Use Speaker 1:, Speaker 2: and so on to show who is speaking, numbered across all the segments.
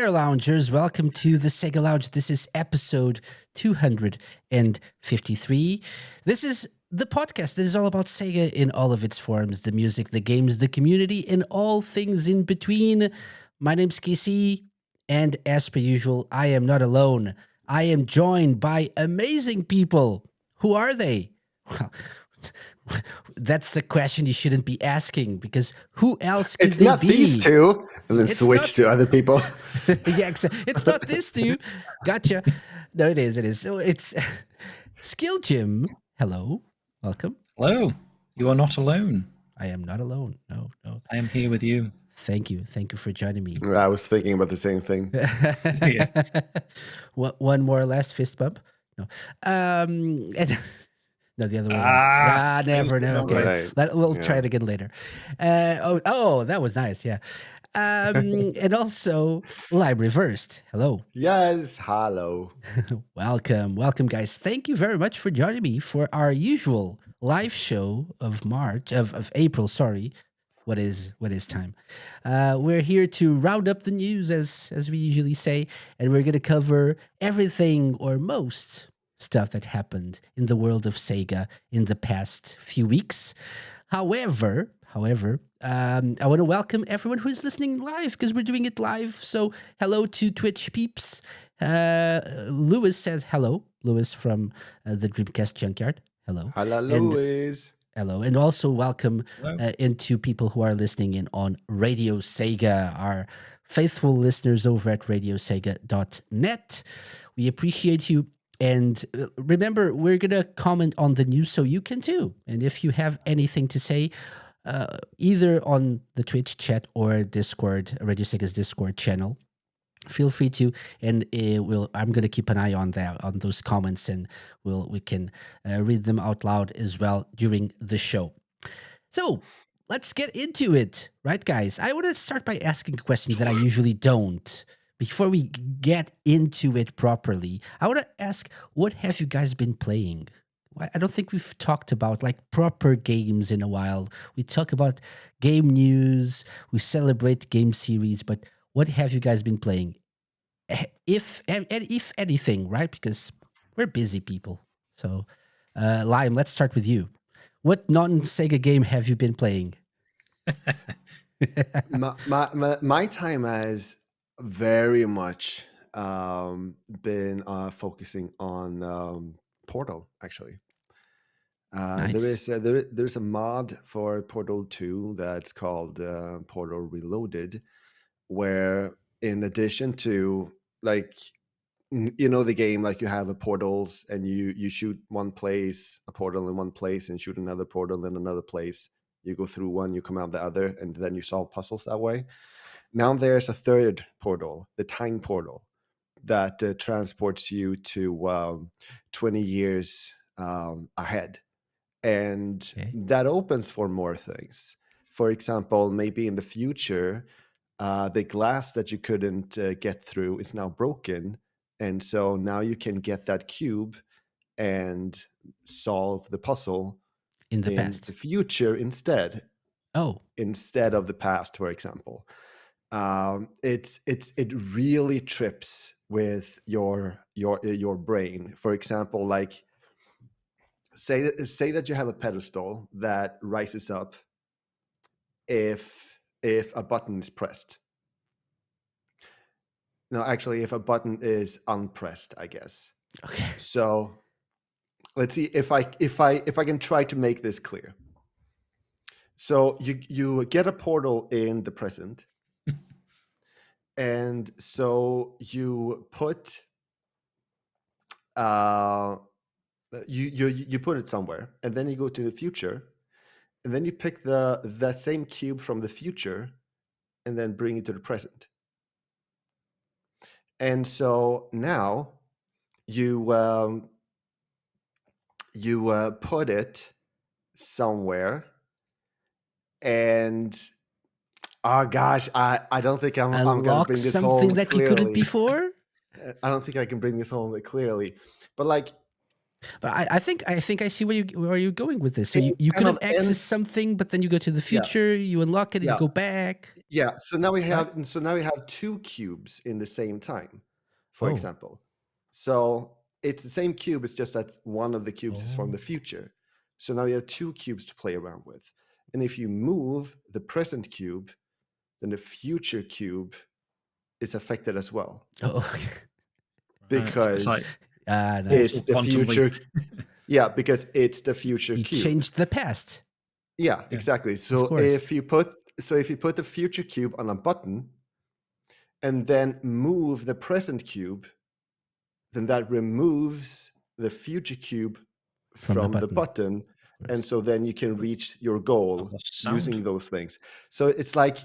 Speaker 1: there, loungers. Welcome to the Sega Lounge. This is episode 253. This is the podcast that is all about Sega in all of its forms, the music, the games, the community, and all things in between. My name's KC, and as per usual, I am not alone. I am joined by amazing people. Who are they? Well, that's the question you shouldn't be asking, because who else could
Speaker 2: It's
Speaker 1: they
Speaker 2: not
Speaker 1: be?
Speaker 2: these two, and then
Speaker 1: It's
Speaker 2: switch
Speaker 1: not-
Speaker 2: to other people.
Speaker 1: Yeah, it's not this two. Gotcha. No, it is. It is. So it's Skill Jim. Hello. Welcome.
Speaker 3: Hello. You are not alone.
Speaker 1: I am not alone. No.
Speaker 3: I am here with you.
Speaker 1: Thank you. Thank you for joining me.
Speaker 2: I was thinking about the same thing.
Speaker 3: Yeah.
Speaker 1: One more last fist bump. No. And no, the other one. Never. No. Okay.
Speaker 2: Right.
Speaker 1: We'll try it again later. Oh, that was nice. Yeah. And also, Lime Reversed. Hello.
Speaker 2: Yes, hello.
Speaker 1: Welcome, guys. Thank you very much for joining me for our usual live show of April. Sorry, what is time? We're here to round up the news, as we usually say, and we're going to cover everything or most stuff that happened in the world of Sega in the past few weeks. However, I want to welcome everyone who's listening live, because we're doing it live. So hello to Twitch peeps. Lewis says hello. Lewis from the Dreamcast Junkyard. Hello.
Speaker 2: Hello, Louise.
Speaker 1: Hello. And also welcome
Speaker 3: Hello.
Speaker 1: into people who are listening in on RadioSEGA, our faithful listeners over at RadioSEGA.net. We appreciate you. And remember, we're going to comment on the news, so you can too. And if you have anything to say, either on the Twitch chat or Discord, Radio Sega's Discord channel, feel free to. And I'm going to keep an eye on those comments, and we can read them out loud as well during the show. So let's get into it, right, guys? I want to start by asking a question that I usually don't. Before we get into it properly, I want to ask, what have you guys been playing? I don't think we've talked about like proper games in a while. We talk about game news, we celebrate game series, but what have you guys been playing? If anything, right? Because we're busy people. So, Lime, let's start with you. What non-Sega game have you been playing?
Speaker 2: My time has very much been focusing on Portal, actually.
Speaker 1: Nice.
Speaker 2: There's a mod for Portal 2 that's called Portal Reloaded, where in addition to, like, the game, like, you have a portals and you shoot one place, a portal in one place, and shoot another portal in another place. You go through one, you come out the other, and then you solve puzzles that way. Now there's a third portal, the time portal, that transports you to 20 years ahead. And that opens for more things. For example, maybe in the future, the glass that you couldn't get through is now broken. And so now you can get that cube and solve the puzzle
Speaker 1: in the past.
Speaker 2: the future instead.
Speaker 1: Oh.
Speaker 2: Instead of the past, for example. It really trips with your brain. For example, like, say that you have a pedestal that rises up if a button is pressed. No, actually, if a button is unpressed, I guess.
Speaker 1: Okay.
Speaker 2: So let's see if I can try to make this clear. So you get a portal in the present. And so you put you put it somewhere, and then you go to the future, and then you pick that same cube from the future, and then bring it to the present. And so now you put it somewhere, and oh gosh, I don't think I'm going to bring this
Speaker 1: something
Speaker 2: home
Speaker 1: that
Speaker 2: clearly.
Speaker 1: You couldn't before?
Speaker 2: I don't think I can bring this home clearly. But like,
Speaker 1: But I think I see where you're going with this. So
Speaker 2: It
Speaker 1: you
Speaker 2: kind
Speaker 1: could
Speaker 2: of
Speaker 1: have accessed
Speaker 2: ends.
Speaker 1: something, but then you go to the
Speaker 2: Yeah,
Speaker 1: future, you unlock it, and you
Speaker 2: yeah,
Speaker 1: go back,
Speaker 2: yeah.
Speaker 1: right?
Speaker 2: So now we have two cubes in the same time, for
Speaker 1: Oh,
Speaker 2: example. So it's the same cube. It's just that one of the cubes is from
Speaker 1: oh,
Speaker 2: the future. So now you have two cubes to play around with. And if you move the present cube, then the future cube is affected as well
Speaker 1: oh. Okay.
Speaker 3: Right. So it's like
Speaker 2: because
Speaker 1: Nice.
Speaker 2: it's
Speaker 3: portal
Speaker 2: the
Speaker 3: quantum leap.
Speaker 2: future. Yeah, because it's the future
Speaker 1: You
Speaker 2: cube.
Speaker 1: changed the past,
Speaker 2: Yeah,
Speaker 3: Yeah.
Speaker 2: exactly.
Speaker 1: of
Speaker 2: So
Speaker 1: course.
Speaker 2: if you put the future cube on a button and then move the present cube, then that removes the future cube
Speaker 1: From the
Speaker 2: from the
Speaker 1: button,
Speaker 2: button.
Speaker 1: of
Speaker 2: And
Speaker 1: course.
Speaker 2: so then you can reach your
Speaker 3: I've
Speaker 2: goal
Speaker 3: lost sound.
Speaker 2: using those things. So it's like,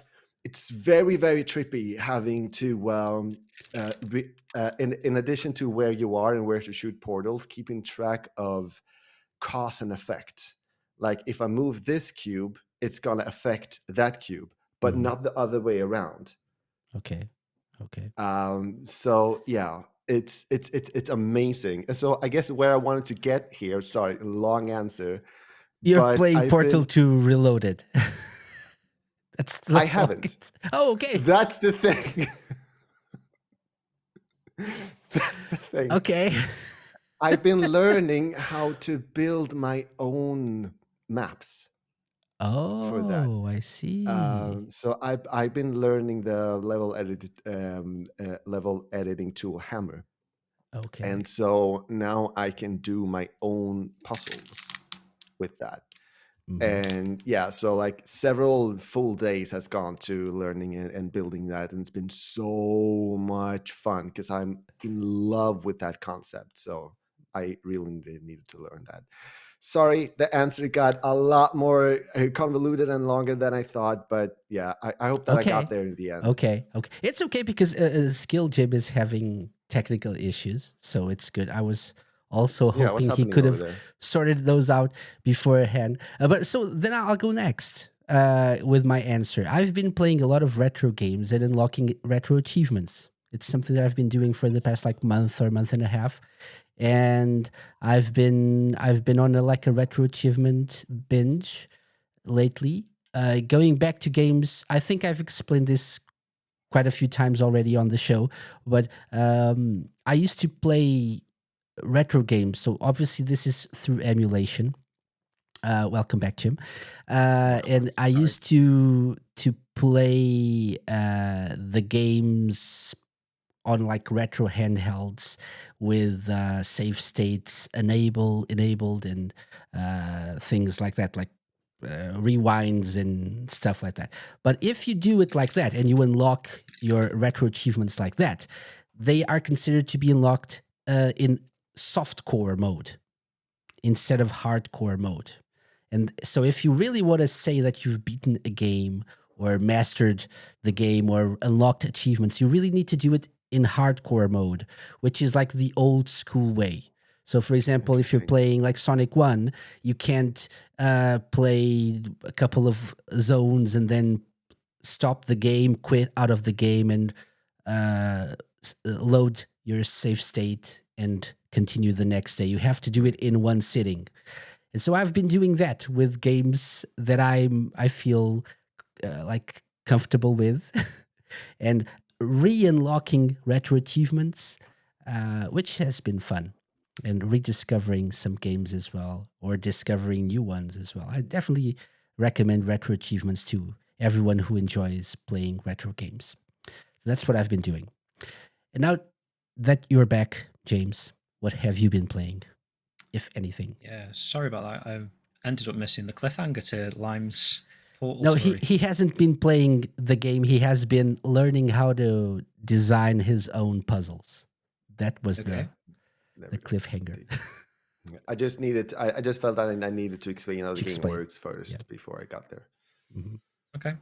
Speaker 2: it's very, very trippy having to, in addition to where you are and where to shoot portals, keeping track of cause and effect. Like if I move this cube, it's going to affect that cube, but
Speaker 1: Mhm.
Speaker 2: not the other way around.
Speaker 1: Okay. Okay.
Speaker 2: So yeah, it's amazing. And so I guess where I wanted to get here, sorry, long answer,
Speaker 1: You're
Speaker 2: but
Speaker 1: playing Portal 2 Reloaded. That's the
Speaker 2: I haven't.
Speaker 1: longest. Oh, okay.
Speaker 2: That's the thing. That's the thing.
Speaker 1: Okay.
Speaker 2: I've been learning how to build my own maps for that.
Speaker 1: Oh, I see.
Speaker 2: So I've been learning the level editing tool Hammer,
Speaker 1: Okay.
Speaker 2: and so now I can do my own puzzles with that.
Speaker 1: Mhm.
Speaker 2: And yeah, so like several full days has gone to learning it and building that, and it's been so much fun because I'm in love with that concept. So I really needed to learn that. Sorry, the answer got a lot more convoluted and longer than I thought, but yeah, I hope that I got
Speaker 1: Okay.
Speaker 2: there in the end.
Speaker 1: Okay. Okay. It's okay because Skill Jim is having technical issues, so it's good. I was also
Speaker 2: Yeah, what's
Speaker 1: hoping he
Speaker 2: happening
Speaker 1: could
Speaker 2: over
Speaker 1: have
Speaker 2: there?
Speaker 1: sorted those out beforehand. But so then I'll go next with my answer. I've been playing a lot of retro games and unlocking retro achievements. It's something that I've been doing for the past like month or month and a half, and I've been on like a retro achievement binge lately. Going back to games, I think I've explained this quite a few times already on the show, but I used to play retro games. So obviously, this is through emulation. Welcome back, Jim.
Speaker 2: Welcome.
Speaker 1: And I
Speaker 2: Sorry.
Speaker 1: used to play the games on like retro handhelds with save states enabled and things like that, like rewinds and stuff like that. But if you do it like that and you unlock your retro achievements like that, they are considered to be unlocked in softcore mode instead of hardcore mode. And so if you really want to say that you've beaten a game or mastered the game or unlocked achievements, you really need to do it in hardcore mode, which is like the old school way. So, for example, if you're
Speaker 2: Interesting.
Speaker 1: playing like Sonic 1, you can't play a couple of zones and then stop the game, quit out of the game, and load your save state and continue the next day. You have to do it in one sitting. And so I've been doing that with games that I feel like comfortable with, and re-unlocking retro achievements, which has been fun, and rediscovering some games as well, or discovering new ones as well. I definitely recommend retro achievements to everyone who enjoys playing retro games. So that's what I've been doing. And now that you're back, James, what have you been playing, if anything?
Speaker 3: Yeah, sorry about that. I ended up missing the cliffhanger to Lime's portal
Speaker 1: No, he
Speaker 3: story.
Speaker 1: he hasn't been playing the game. He has been learning how to design his own puzzles. That was
Speaker 3: Okay.
Speaker 2: There
Speaker 1: the
Speaker 2: we go.
Speaker 1: cliffhanger.
Speaker 2: Indeed. Yeah, I just needed. I just felt that I needed to explain how the
Speaker 1: To
Speaker 2: game
Speaker 1: explain.
Speaker 2: works first
Speaker 1: Yeah.
Speaker 2: before I got there.
Speaker 1: Mhm.
Speaker 3: Okay.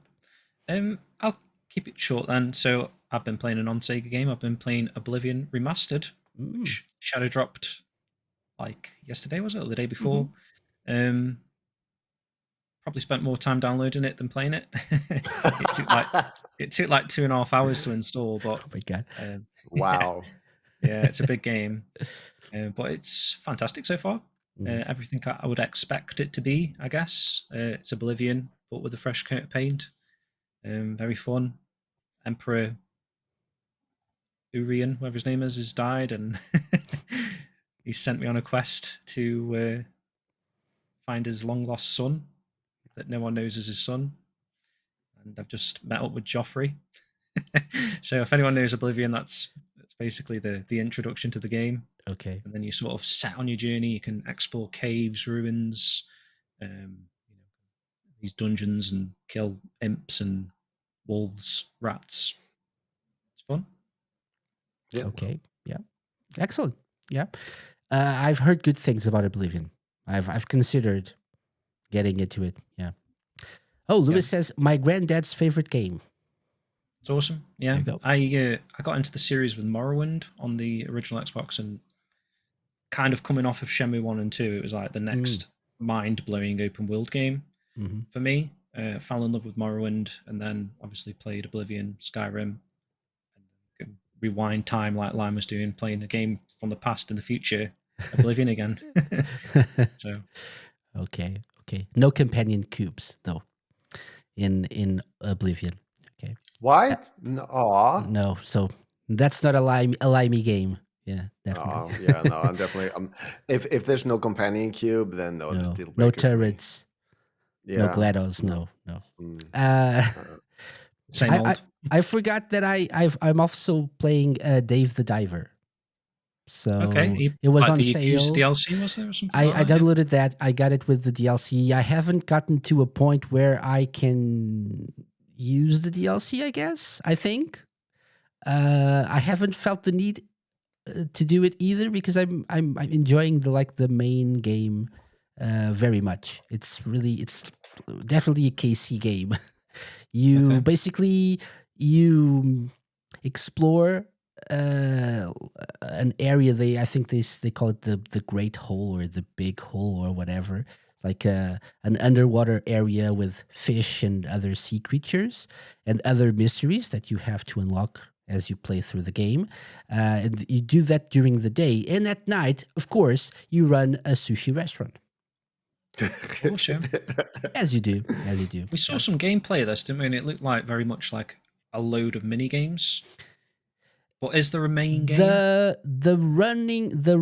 Speaker 3: I'll keep it short then. So I've been playing a non-Sega game. I've been playing Oblivion Remastered,
Speaker 1: Mm.
Speaker 3: which shadow dropped like yesterday, was it, or the day before?
Speaker 1: Mhm.
Speaker 3: Probably spent more time downloading it than playing it. it took like 2.5 hours to install, but
Speaker 1: Oh my god.
Speaker 3: um, yeah,
Speaker 2: Wow.
Speaker 3: yeah, it's a big game. But it's fantastic so far.
Speaker 1: Mm.
Speaker 3: Everything I would expect it to be, I guess. It's Oblivion, but with a fresh coat of paint. Very fun. Emperor Urian, whatever his name is, has died, and he sent me on a quest to find his long lost son that no one knows is his son. And I've just met up with Joffrey. So if anyone knows Oblivion, that's basically the introduction to the game.
Speaker 1: Okay.
Speaker 3: And then you sort of set on your journey. You can explore caves, ruins, these dungeons, and kill imps and wolves, rats. It's fun.
Speaker 2: Yeah.
Speaker 1: Okay. Yeah. Excellent. Yeah. I've heard good things about Oblivion. I've considered getting into it. Yeah. Oh,
Speaker 3: Yeah,
Speaker 1: Lewis says my granddad's favorite game.
Speaker 3: it's awesome.
Speaker 1: There
Speaker 3: Yeah,
Speaker 1: you go.
Speaker 3: I got into the series with Morrowind on the original Xbox, and kind of coming off of Shenmue 1 and 2, it was like the next mind blowing open world game
Speaker 1: Mm-hmm.
Speaker 3: for me. Fell in love with Morrowind, and then obviously played Oblivion, Skyrim, and could rewind time like Lime was doing, playing a game from the past in the future, Oblivion again. So
Speaker 1: Okay. Okay. No companion cubes though in Oblivion. Okay.
Speaker 2: What? Aw.
Speaker 1: No. So that's not a limey game. Yeah, definitely.
Speaker 2: Oh, yeah, no, I'm definitely. If there's no companion cube, then no, this
Speaker 1: No.
Speaker 2: deal
Speaker 1: No
Speaker 2: breaker for me.
Speaker 1: turrets. No
Speaker 2: Yeah,
Speaker 1: GLaDOS.
Speaker 2: no.
Speaker 1: No. No.
Speaker 2: Mm.
Speaker 1: Uh,
Speaker 3: same
Speaker 1: I, I
Speaker 3: old.
Speaker 1: I forgot that I'm also playing Dave the Diver.
Speaker 3: Okay,
Speaker 1: So it was
Speaker 3: like
Speaker 1: on
Speaker 3: the Yakuza
Speaker 1: sale.
Speaker 3: DLC, was there, or something
Speaker 1: I
Speaker 3: like that? Yeah.
Speaker 1: downloaded that. I got it with the DLC. I haven't gotten to a point where I can use the DLC, I guess. I think. I haven't felt the need to do it either because I'm enjoying the main game very much. It's definitely a KC game. You
Speaker 3: Okay.
Speaker 1: basically you explore uh, an area. I think they call it the Great Hole or the Big Hole or whatever. It's like an underwater area with fish and other sea creatures and other mysteries that you have to unlock as you play through the game. And you do that during the day, and at night, of course, you run a sushi restaurant.
Speaker 3: Awesome.
Speaker 1: As you do, as you do.
Speaker 3: We saw some gameplay of this, didn't we? And it looked like very much like a load of mini games. But is there a main game?
Speaker 1: The running the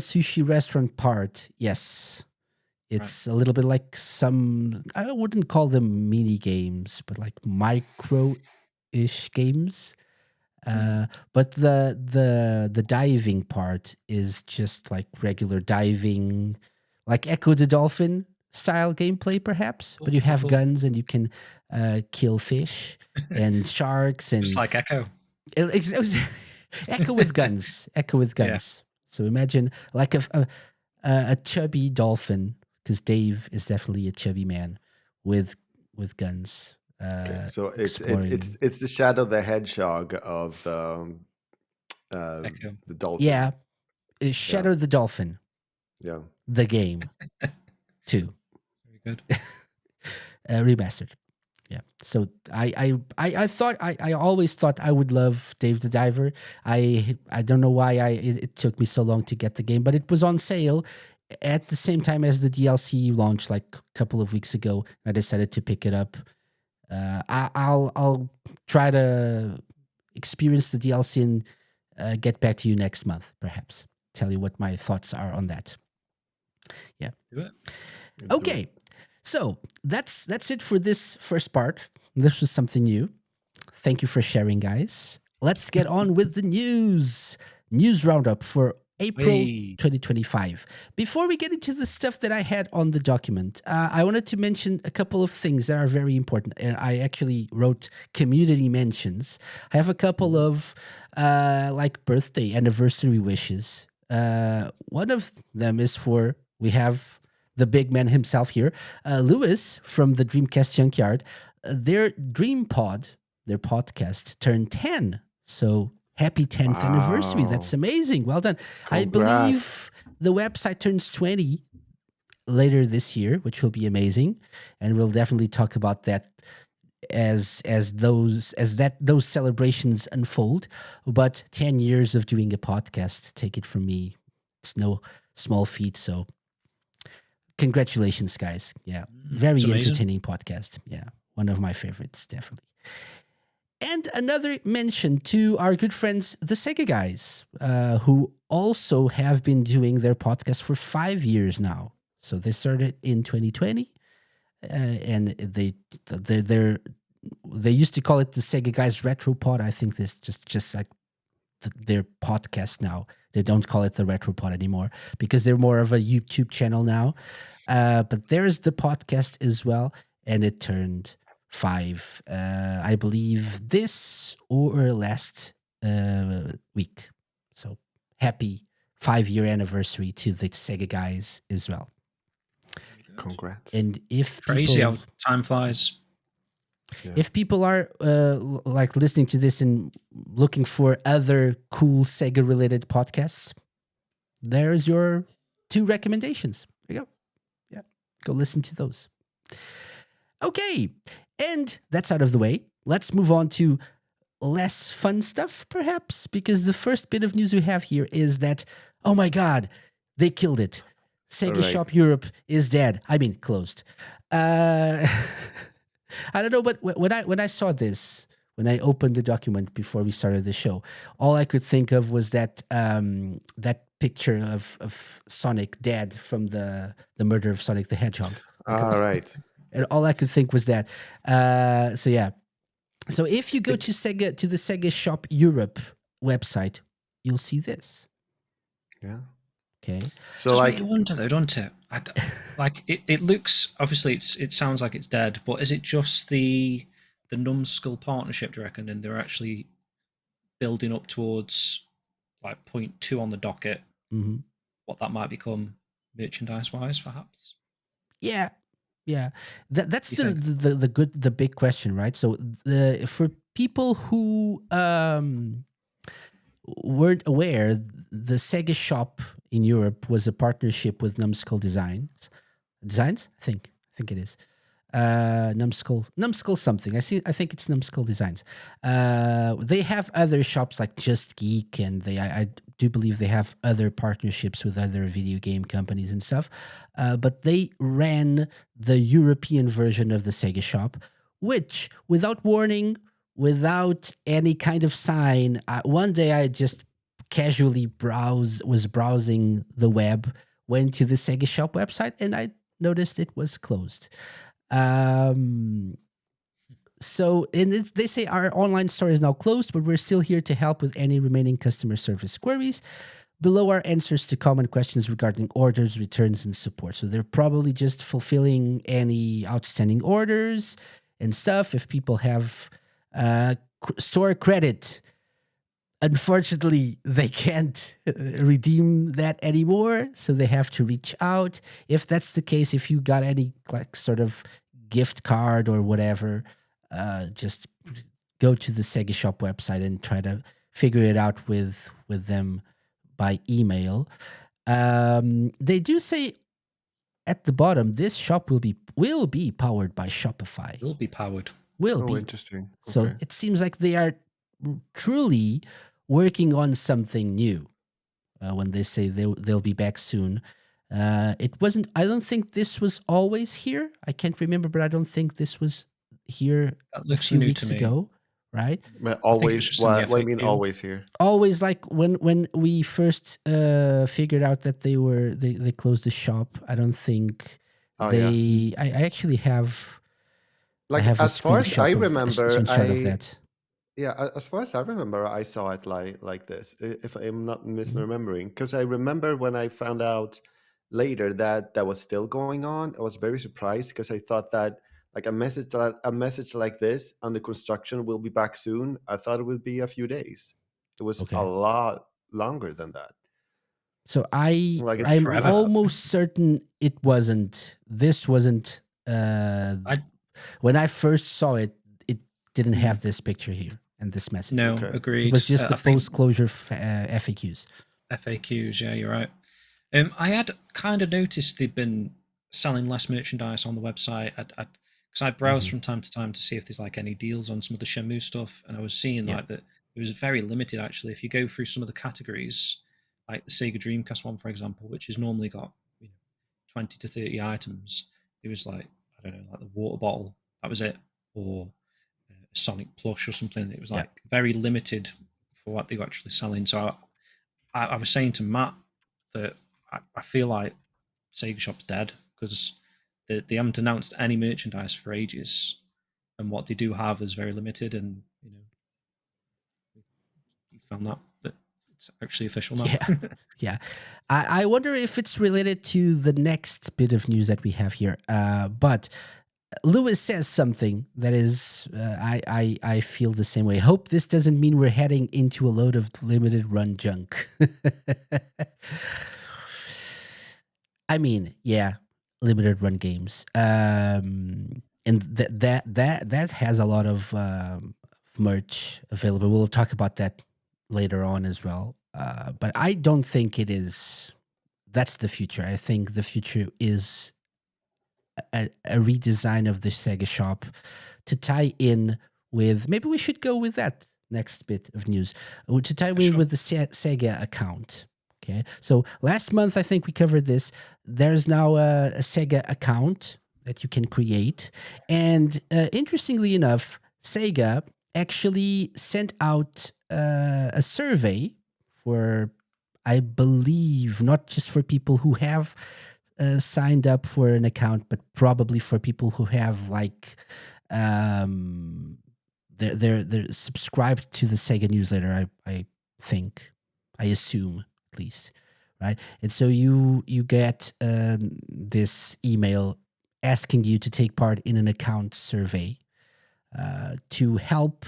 Speaker 1: sushi restaurant part, yes.
Speaker 3: Right.
Speaker 1: It's a little bit like some, I wouldn't call them mini games, but like micro-ish games. But the diving part is just like regular diving, like Echo the Dolphin style gameplay, perhaps. But you have
Speaker 3: Cool.
Speaker 1: guns and you can kill fish and sharks and
Speaker 3: Just like Echo.
Speaker 1: Echo with guns. Echo with
Speaker 3: Yeah.
Speaker 1: guns. So imagine like a chubby dolphin, because Dave is definitely a chubby man with guns.
Speaker 2: Okay, so
Speaker 1: Exploring.
Speaker 2: it's the Shadow the Hedgehog of
Speaker 3: Echo.
Speaker 2: the dolphin.
Speaker 1: Yeah, Shadow the Dolphin,
Speaker 2: Yeah.
Speaker 1: the game, too,
Speaker 3: Very good.
Speaker 1: remastered. Yeah. So I thought I always thought I would love Dave the Diver. I don't know why it took me so long to get the game, but it was on sale at the same time as the DLC launched like a couple of weeks ago. I decided to pick it up. I'll try to experience the DLC and get back to you next month, perhaps. Tell you what my thoughts are on that. Yeah.
Speaker 3: Do it.
Speaker 1: Okay. So that's it for this first part. This was something new. Thank you for sharing, guys. Let's get on with the news. News roundup for April
Speaker 3: Hey.
Speaker 1: 2025. Before we get into the stuff that I had on the document, I wanted to mention a couple of things that are very important. And I actually wrote community mentions. I have a couple of like birthday anniversary wishes. One of them is we have the big man himself here, Lewis from the Dreamcast Junkyard. Their Dream Pod, their podcast, turned 10. So happy 10th anniversary. That's
Speaker 2: Wow.
Speaker 1: amazing. Well done. I
Speaker 2: Congrats.
Speaker 1: believe the website turns 20 later this year, which will be amazing. And we'll definitely talk about that as those celebrations unfold. But 10 years of doing a podcast, take it from me, It's no small feat. So congratulations, guys. Yeah.
Speaker 3: It's
Speaker 1: Very
Speaker 3: amazing.
Speaker 1: entertaining podcast. Yeah. One of my favorites, definitely. And another mention to our good friends, the Sega guys, who also have been doing their podcast for 5 years now. So they started in 2020, and they used to call it the Sega guys Retropod. I think this just like their podcast now. They don't call it the Retropod anymore because they're more of a YouTube channel now. But there's the podcast as well, and it turned 5, I believe, this or last week. So happy 5-year anniversary to the Sega guys as well.
Speaker 2: Congrats.
Speaker 1: And if
Speaker 3: Crazy
Speaker 1: people,
Speaker 3: how time flies.
Speaker 2: Yeah.
Speaker 1: if people are like listening to this and looking for other cool Sega related podcasts, there's your 2 recommendations. There you go. Yeah, go listen to those. Okay, and that's out of the way. Let's move on to less fun stuff, perhaps, because the first bit of news we have here is that, oh my God, they killed it. Sega
Speaker 2: Right.
Speaker 1: Shop Europe is dead. I mean, closed. I don't know, but when I saw this, when I opened the document before we started the show, all I could think of was that that picture of Sonic dead from the murder of Sonic the Hedgehog.
Speaker 2: All right.
Speaker 1: And all I could think was that. So yeah. So if you go to the Sega Shop Europe website, you'll see this.
Speaker 2: Yeah.
Speaker 1: Okay.
Speaker 2: So
Speaker 3: Does
Speaker 2: like
Speaker 3: make you wonder though, don't it? Like it looks, obviously it sounds like it's dead, but is it just the Numbskull partnership, do you reckon? And they're actually building up towards like point 2 on the docket,
Speaker 1: hmm
Speaker 3: what that might become merchandise wise, perhaps.
Speaker 1: Yeah. Yeah. That's
Speaker 3: You
Speaker 1: the,
Speaker 3: think?
Speaker 1: the big question, right? So for people who weren't aware, the Sega Shop in Europe was a partnership with Numbskull Designs. I think it is. Numbskull something. I think it's Numbskull Designs. They have other shops like Just Geek, and I do believe they have other partnerships with other video game companies and stuff. But they ran the European version of the Sega Shop, which, without warning, without any kind of sign, one day I just casually was browsing the web, went to the Sega Shop website, and I noticed it was closed. So, and they say our online store is now closed, but we're still here to help with any remaining customer service queries. Below are answers to common questions regarding orders, returns, and support. So they're probably just fulfilling any outstanding orders and stuff. If people have store credit, unfortunately, they can't redeem that anymore, so they have to reach out. If that's the case, if you got any like sort of gift card or whatever, just go to the Sega Shop website and try to figure it out with them by email. They do say at the bottom, this shop will be powered by Shopify.
Speaker 3: Will be powered.
Speaker 1: Will
Speaker 2: oh,
Speaker 1: be.
Speaker 2: interesting.
Speaker 1: So
Speaker 2: Okay.
Speaker 1: it seems like they are truly working on something new when they say they'll be back soon. It wasn't. I don't think this was always here. I can't remember, but I don't think this was here
Speaker 3: That
Speaker 1: a
Speaker 3: looks
Speaker 1: few
Speaker 3: new
Speaker 1: weeks
Speaker 3: to me.
Speaker 1: ago, right?
Speaker 2: But
Speaker 3: I think it was
Speaker 2: always
Speaker 3: just in the
Speaker 2: what do you mean
Speaker 3: FAQ.
Speaker 2: always here?
Speaker 1: Always, like when we first figured out that they closed the shop. I don't think
Speaker 2: Oh yeah.
Speaker 1: they. I actually have. I
Speaker 2: Like
Speaker 1: have a
Speaker 2: as far as I
Speaker 1: screenshot
Speaker 2: remember,
Speaker 1: of that.
Speaker 2: yeah, as far as I remember, I saw it like this. If I'm not
Speaker 1: Mhm.
Speaker 2: misremembering, because I remember when I found out later that that was still going on, I was very surprised because I thought that like a message like this on the construction will be back soon. I thought it would be a few days. It was a
Speaker 1: Okay.
Speaker 2: lot longer than that.
Speaker 1: So
Speaker 2: Like it's
Speaker 1: I'm
Speaker 3: Forever.
Speaker 1: almost certain it wasn't. This wasn't.
Speaker 3: I
Speaker 1: When I first saw it, it didn't
Speaker 3: mm,
Speaker 1: have this picture here and this message.
Speaker 3: no,
Speaker 2: okay.
Speaker 1: It
Speaker 3: agreed.
Speaker 1: was just the
Speaker 3: I think
Speaker 1: post closure FAQs.
Speaker 3: FAQs. Yeah, you're right. I had kind of noticed they'd been selling less merchandise on the website. Because I browse
Speaker 1: Mhm.
Speaker 3: from time to time to see if there's like any deals on some of the Shenmue stuff, and I was seeing
Speaker 1: Yeah.
Speaker 3: like that it was very limited actually. If you go through some of the categories, like the Sega Dreamcast one, for example, which has normally got 20 to 30 items. It was like, I don't know, like the water bottle, that was it, or a Sonic plush or something. It was like very limited for what they were actually selling. So I was saying to Matt that I feel like Sega Shop's dead because they haven't announced any merchandise for ages, and what they do have is very limited. And you found that it's actually official now.
Speaker 1: Yeah. Yeah. I wonder if it's related to the next bit of news that we have here. But Lewis says something that is, I feel the same way. Hope this doesn't mean we're heading into a load of limited run junk. I mean, yeah, limited run games, and that has a lot of merch available. We'll talk about that later on as well. But I don't think it is. That's the future. I think the future is a redesign of the Sega shop to tie in with. Maybe we should go with that next bit of news to tie in
Speaker 3: Sure.
Speaker 1: with the Sega account. Okay, so last month I think we covered this. There's now a Sega account that you can create, and interestingly enough, Sega actually sent out a survey for, I believe, not just for people who have signed up for an account, but probably for people who have like they're subscribed to the Sega newsletter. I think, I assume at least, right? And so you get this email asking you to take part in an account survey to help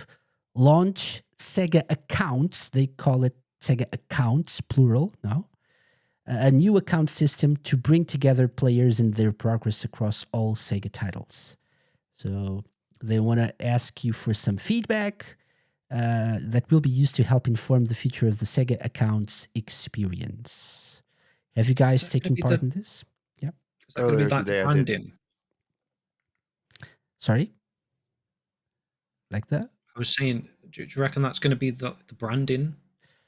Speaker 1: launch Sega Accounts. They call it Sega Accounts, plural now. A new account system to bring together players and their progress across all Sega titles. So they want to ask you for some feedback that will be used to help inform the future of the Sega Accounts experience. Have you guys taken part in this? Yeah.
Speaker 3: Is that going to be
Speaker 2: Earlier
Speaker 3: like the
Speaker 2: today I did.
Speaker 3: branding?
Speaker 1: Sorry? Like that?
Speaker 3: I was saying, do you reckon that's going to be the branding?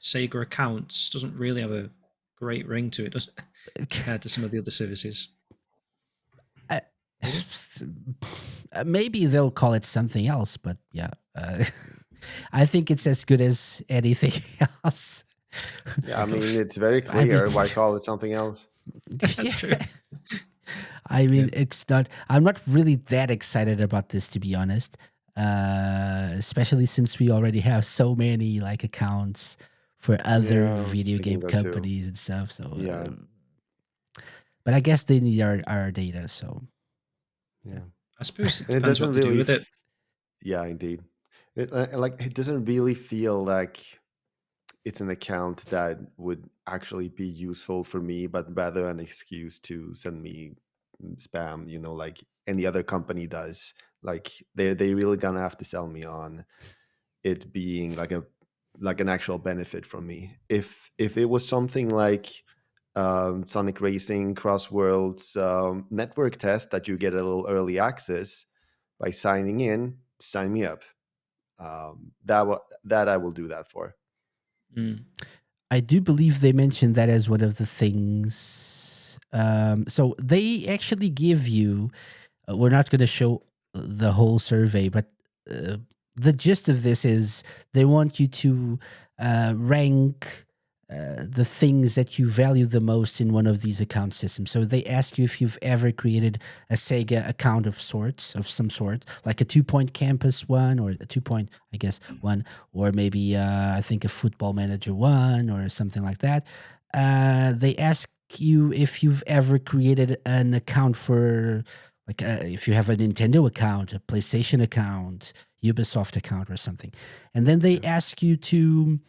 Speaker 3: Sega Accounts doesn't really have a great ring to it, does it, compared to some of the other services?
Speaker 1: Maybe they'll call it something else, but yeah. I think it's as good as anything else.
Speaker 2: Yeah, I mean, it's very clear. Why call it something else?
Speaker 3: That's true.
Speaker 1: I mean, it's not. I'm not really that excited about this, to be honest. Especially since we already have so many like accounts for other
Speaker 2: Yeah, I was
Speaker 1: video
Speaker 2: thinking
Speaker 1: game
Speaker 2: that too.
Speaker 1: companies and stuff. So
Speaker 2: Yeah.
Speaker 1: but I guess they need our data. So
Speaker 2: Yeah.
Speaker 3: I suppose it
Speaker 2: And it
Speaker 3: depends what
Speaker 2: doesn't
Speaker 3: they do
Speaker 2: really.
Speaker 3: with it.
Speaker 2: Yeah, indeed. It doesn't really feel like it's an account that would actually be useful for me, but rather an excuse to send me spam. Like any other company does. Like they really gonna have to sell me on it being like an actual benefit from me. If it was something like Sonic Racing Cross Worlds network test that you get a little early access by signing in, sign me up. That I will do that for.
Speaker 3: Mm.
Speaker 1: I do believe they mentioned that as one of the things. So they actually give you. We're not going to show the whole survey, but the gist of this is they want you to rank the things that you value the most in one of these account systems. So they ask you if you've ever created a Sega account of some sort, like a 2-point campus one, or a 2-point, I guess, one, or maybe I think a Football Manager one, or something like that. They ask you if you've ever created an account for, like, if you have a Nintendo account, a PlayStation account, Ubisoft account, or something. And then they ask you to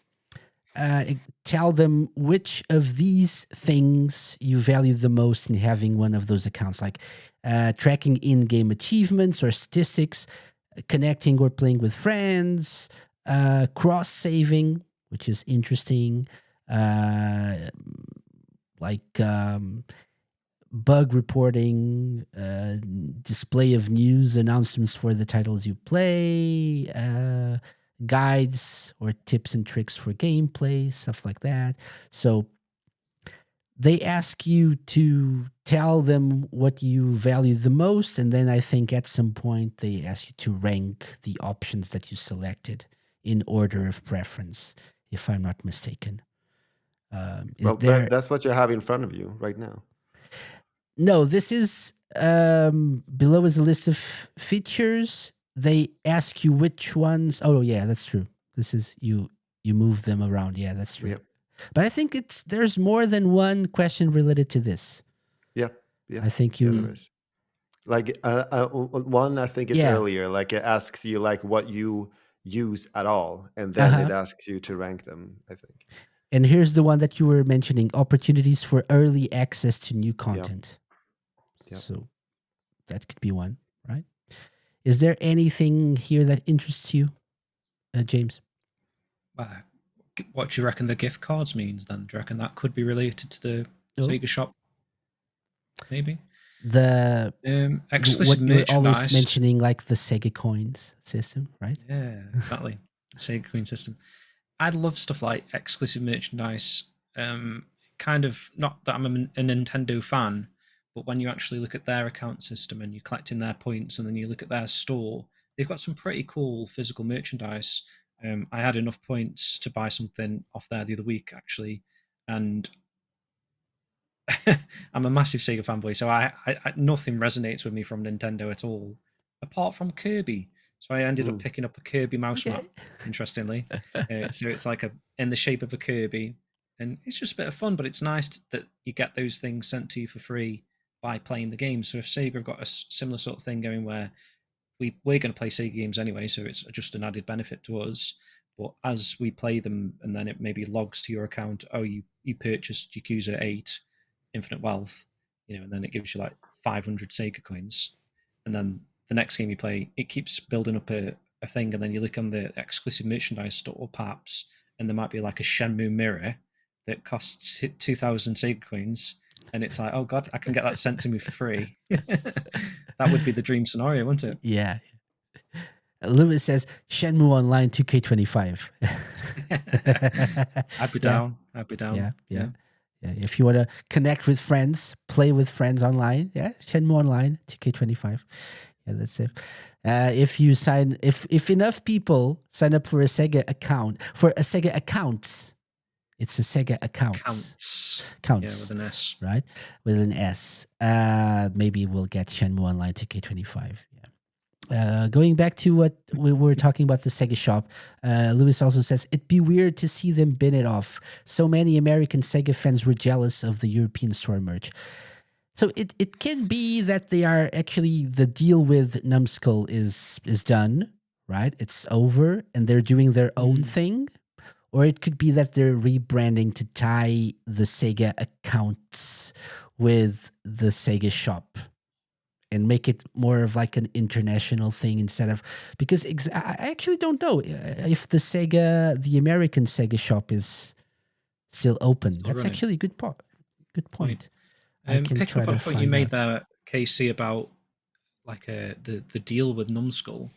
Speaker 1: tell them which of these things you value the most in having one of those accounts, like tracking in-game achievements or statistics, connecting or playing with friends, cross-saving, which is interesting, like bug reporting, display of news announcements for the titles you play, guides or tips and tricks for gameplay, stuff like that. So they ask you to tell them what you value the most, and then I think at some point they ask you to rank the options that you selected in order of preference, if I'm not mistaken. Is
Speaker 2: Well,
Speaker 1: there?
Speaker 2: that's what you have in front of you right now.
Speaker 1: No, this is below is a list of features. They ask you which ones. Oh yeah, that's true. This is you. You move them around. Yeah, that's true.
Speaker 2: Yep.
Speaker 1: But I think there's more than one question related to this.
Speaker 2: Yeah. Yeah.
Speaker 1: I think
Speaker 2: Yeah,
Speaker 1: you.
Speaker 2: there is. Like one, I think it's
Speaker 1: Yeah.
Speaker 2: earlier. Like it asks you like what you use at all, and
Speaker 1: Uh
Speaker 2: then
Speaker 1: huh.
Speaker 2: it asks you to rank them. I think.
Speaker 1: And here's the one that you were mentioning: opportunities for early access to new
Speaker 2: Yeah.
Speaker 1: content.
Speaker 2: Yeah.
Speaker 1: So that could be one, right? Is there anything here that interests you, James?
Speaker 3: What do you reckon the gift cards means then? Do you reckon that could be related to the
Speaker 1: Oh,
Speaker 3: Sega shop? Maybe.
Speaker 1: the
Speaker 3: Exclusive
Speaker 1: what you're always
Speaker 3: merchandise.
Speaker 1: mentioning, like the Sega coins system, right?
Speaker 3: Yeah, exactly. The Sega Queen system. I'd love stuff like exclusive merchandise. Kind of not that I'm a Nintendo fan, but when you actually look at their account system and you're collecting their points, and then you look at their store, they've got some pretty cool physical merchandise. I had enough points to buy something off there the other week actually, and I'm a massive Sega fanboy, so I nothing resonates with me from Nintendo at all, apart from Kirby. So I ended up
Speaker 2: Mm.
Speaker 3: picking up a Kirby mouse map,
Speaker 1: Okay.
Speaker 3: interestingly. So it's like in the shape of a Kirby, and it's just a bit of fun. But it's nice that you get those things sent to you for free by playing the game. So if Sega have got a similar sort of thing going where we're going to play Sega games anyway, so it's just an added benefit to us. But as we play them, and then it maybe logs to your account, oh, you purchased Yakuza 8 Infinite Wealth, and then it gives you like 500 Sega coins, and then the next game you play, it keeps building up a thing, and then you look on the exclusive merchandise store, perhaps, and there might be like a Shenmue mirror that costs 2,000 Sega coins, and it's like, oh god, I can get that sent to me for free. That would be the dream scenario, wouldn't it?
Speaker 1: Yeah. Lewis says Shenmue Online 2K25.
Speaker 3: I'd be
Speaker 1: Yeah,
Speaker 3: down. I'd be down.
Speaker 1: yeah,
Speaker 3: Yeah.
Speaker 1: yeah. Yeah, if you want to connect with friends, play with friends online, yeah, Shenmue Online 2K25. Yeah, that's it. If enough people sign up for a Sega account for a Sega accounts, it's a Sega accounts
Speaker 3: Counts. Yeah, with
Speaker 1: counts,
Speaker 3: an S.
Speaker 1: right, with an S. Maybe we'll get Shenmue Online 2K25. Going back to what we were talking about, the Sega shop, Lewis also says it'd be weird to see them bin it off. So many American Sega fans were jealous of the European store merch. So it can be that they are actually, the deal with Numbskull is done, right? It's over and they're doing their own thing. Or it could be that they're rebranding to tie the Sega accounts with the Sega shop and make it more of like an international thing instead of, because I actually don't know if the American Sega shop is still open.
Speaker 3: Still
Speaker 1: That's
Speaker 3: running.
Speaker 1: actually a good point. I can
Speaker 3: Picking
Speaker 1: try
Speaker 3: up on
Speaker 1: to
Speaker 3: a point you
Speaker 1: find
Speaker 3: made
Speaker 1: out.
Speaker 3: there, KC, about like the deal with Numbskull.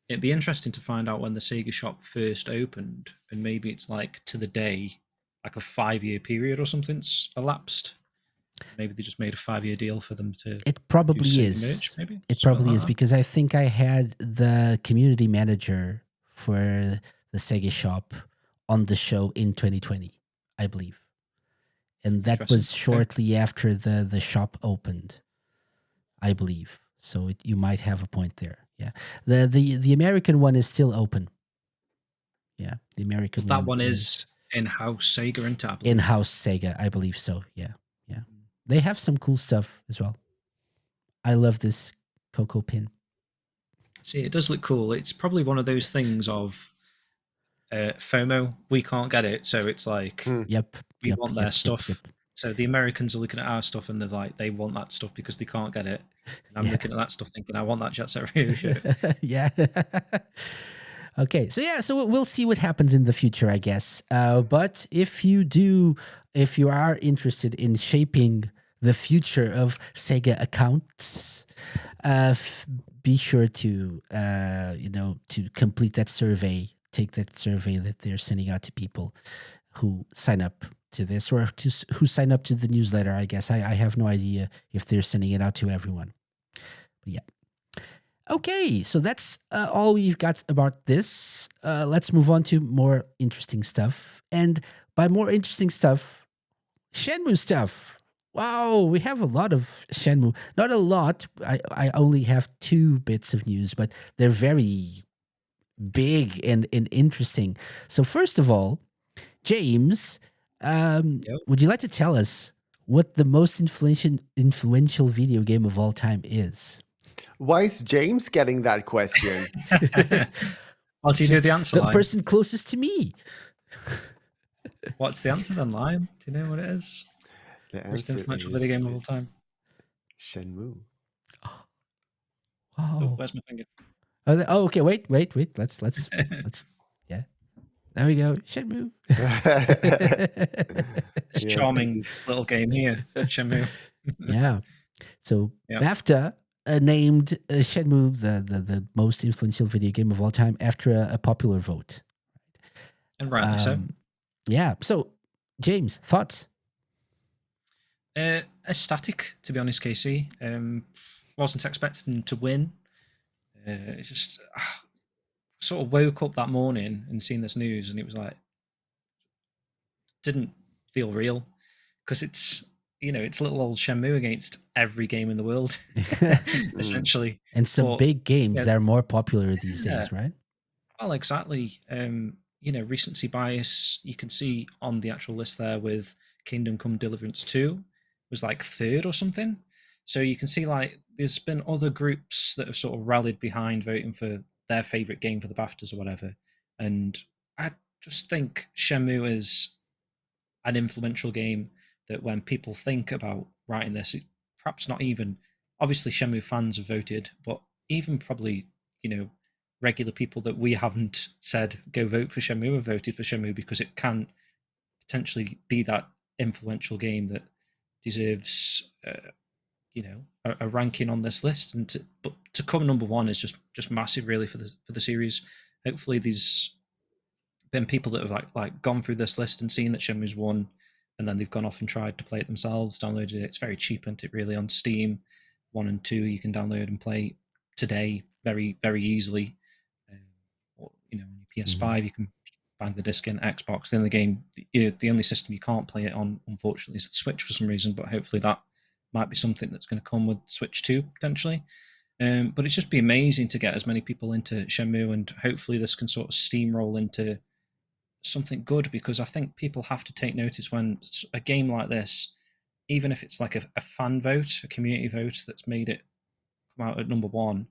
Speaker 3: It'd be interesting to find out when the Sega shop first opened, and maybe it's like to the day, like a 5-year period or something's elapsed. Maybe they just made a 5-year deal for them to
Speaker 1: It
Speaker 3: do
Speaker 1: probably
Speaker 3: Sega merch,
Speaker 1: is.
Speaker 3: maybe
Speaker 1: It
Speaker 3: something
Speaker 1: probably
Speaker 3: like
Speaker 1: is
Speaker 3: that.
Speaker 1: because I think I had the community manager for the Sega shop on the show in 2020, I believe. And that
Speaker 3: Interesting.
Speaker 1: was
Speaker 3: Okay.
Speaker 1: shortly after the shop opened, I believe. So you might have a point there. Yeah. The American one is still open. Yeah. The American
Speaker 3: But that
Speaker 1: one
Speaker 3: one is
Speaker 1: is
Speaker 3: in-house Sega, isn't it, I believe.
Speaker 1: in-house Sega, I believe so. Yeah. Yeah. They have some cool stuff as well. I love this Coco pin.
Speaker 3: See, it does look cool. It's probably one of those things of FOMO. We can't get it, so it's like
Speaker 2: Hmm.
Speaker 1: Yep.
Speaker 3: we want their
Speaker 1: Yep.
Speaker 3: stuff. So the Americans are looking at our stuff and they're like, they want that stuff because they can't get it. And I'm
Speaker 1: Yeah.
Speaker 3: looking at that stuff thinking, I want that Jet Set Radio shirt.
Speaker 1: Yeah. Okay. So yeah, so we'll see what happens in the future, I guess. But if you are interested in shaping the future of Sega accounts, be sure to to complete that survey. Take that survey that they're sending out to people who sign up to this, or who signed up to the newsletter. I guess I have no idea if they're sending it out to everyone. But yeah. Okay, so that's all we've got about this. Let's move on to more interesting stuff. And by more interesting stuff, Shenmue stuff. Wow, we have a lot of Shenmue. Not a lot. I only have 2 bits of news, but they're very big and interesting. So first of all, James,
Speaker 3: Yep.
Speaker 1: would you like to tell us what the most influential video game of all time is?
Speaker 2: Why is James getting that question?
Speaker 3: Well, do you know
Speaker 1: Just
Speaker 3: the answer,
Speaker 1: the
Speaker 3: Lion?
Speaker 1: person closest to me.
Speaker 3: What's the answer then, Lion? Do you know what it is?
Speaker 2: The
Speaker 3: Most
Speaker 2: answer
Speaker 3: influential video game of all
Speaker 2: is
Speaker 3: time.
Speaker 2: Shenmue.
Speaker 3: Oh,
Speaker 1: Wow.
Speaker 3: where's my finger?
Speaker 1: Oh, okay. Wait. Let's. Yeah. There we go. Shenmue.
Speaker 3: This
Speaker 2: Yeah.
Speaker 3: charming little game here, Shenmue.
Speaker 1: Yeah. So
Speaker 3: Yeah.
Speaker 1: BAFTA named Shenmue the most influential video game of all time after a popular vote.
Speaker 3: And rightly so.
Speaker 1: Yeah. So, James, thoughts?
Speaker 3: Ecstatic, to be honest, Casey. Wasn't expecting to win. It's just sort of woke up that morning and seen this news, and it was like didn't feel real because it's little old Shenmue against every game in the world, essentially.
Speaker 1: And some
Speaker 3: But
Speaker 1: big games
Speaker 3: yeah,
Speaker 1: that are more popular these
Speaker 3: yeah,
Speaker 1: days, right?
Speaker 3: well, exactly. Recency bias you can see on the actual list there with Kingdom Come Deliverance 2 was like third or something. So you can see like there's been other groups that have sort of rallied behind voting for their favorite game for the BAFTAs or whatever. And I just think Shenmue is an influential game that when people think about writing this, perhaps not even obviously Shenmue fans have voted, but even probably regular people that we haven't said go vote for Shenmue have voted for Shenmue because it can potentially be that influential game that deserves a ranking on this list. And to come number one is just massive really for the series. Hopefully these been people that have like gone through this list and seen that Shenmue's won, and then they've gone off and tried to play it themselves, downloaded it. It's very cheap, isn't it? Really on Steam, 1 and 2 you can download and play today very very easily. Or, on your PS5 you can bang the disc in. Xbox, the only game, the only system you can't play it on, unfortunately, is the Switch for some reason. But hopefully that might be something that's going to come with Switch 2 potentially. But it's just be amazing to get as many people into Shenmue, and hopefully this can sort of steamroll into something good, because I think people have to take notice when a game like this, even if it's like a fan vote, a community vote that's made it come out at number one,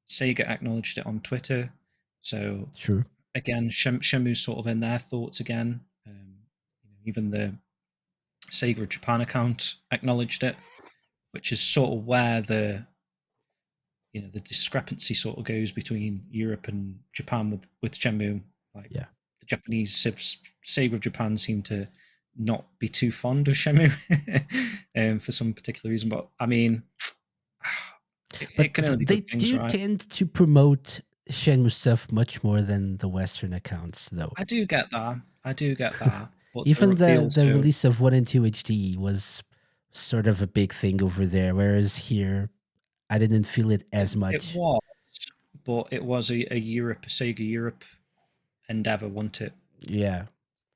Speaker 3: Sega acknowledged it on Twitter. So
Speaker 1: Sure.
Speaker 3: again, Shenmue's sort of in their thoughts again. Even the Sega Japan account acknowledged it, which is sort of where the discrepancy sort of goes between Europe and Japan with Shenmue. Like
Speaker 1: Yeah.
Speaker 3: the Japanese Sega of Japan seem to not be too fond of Shenmue for some particular reason. But I mean, it can only be
Speaker 1: They
Speaker 3: good things,
Speaker 1: do
Speaker 3: right?
Speaker 1: tend to promote Shenmue stuff much more than the Western accounts, though.
Speaker 3: I do get that. But
Speaker 1: Even
Speaker 3: they
Speaker 1: the
Speaker 3: also
Speaker 1: release of 1 and 2 HD was sort of a big thing over there, whereas here I didn't feel it as
Speaker 3: it
Speaker 1: much.
Speaker 3: was, but it was a Sega Europe endeavor, wasn't it?
Speaker 1: Yeah.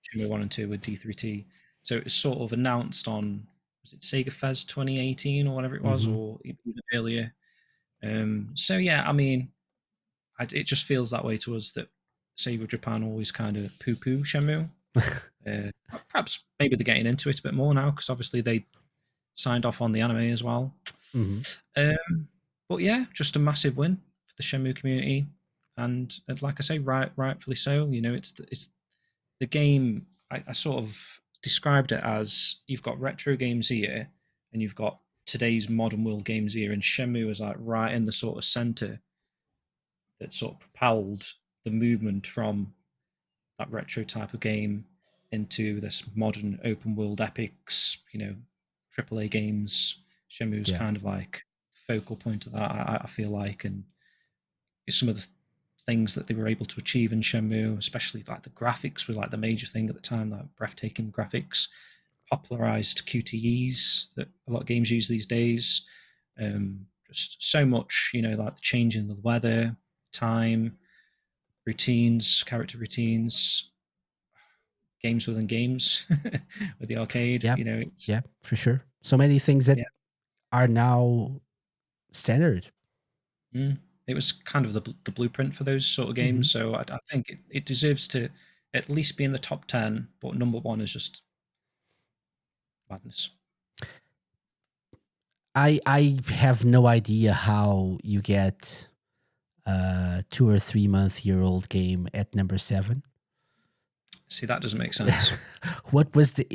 Speaker 3: Shenmue 1 and 2 with D3T. So it was sort of announced on, was it Sega Fest 2018 or whatever it was,
Speaker 1: Hmm.
Speaker 3: or even earlier. So yeah, I mean, it just feels that way to us that Sega Japan always kind of poo-poo Shenmue. Perhaps maybe they're getting into it a bit more now because obviously they signed off on the anime as well.
Speaker 1: Hmm.
Speaker 3: But yeah, just a massive win for the Shenmue community, and like I say, rightfully so. It's the game. I sort of described it as you've got retro games here, and you've got today's modern world games here, and Shenmue is like right in the sort of center that sort of propelled the movement from that retro type of game into this modern open world epics, AAA games. Shenmue's
Speaker 1: Yeah.
Speaker 3: kind of like focal point of that, I feel like, and it's some of the things that they were able to achieve in Shenmue, especially like the graphics was like the major thing at the time, like breathtaking graphics, popularized QTEs that a lot of games use these days. Just so much, like the change in the weather, time, routines, character routines, games within games with the arcade.
Speaker 1: Yeah,
Speaker 3: It's
Speaker 1: yeah, for sure. So many things that
Speaker 3: yeah.
Speaker 1: are now standard.
Speaker 3: It was kind of the blueprint for those sort of
Speaker 1: Mhm.
Speaker 3: games. So I think it deserves to at least be in the top 10, but number one is just madness.
Speaker 1: I have no idea how you get a 2 or 3 year old game at number 7.
Speaker 3: See, that doesn't make sense.
Speaker 1: What was the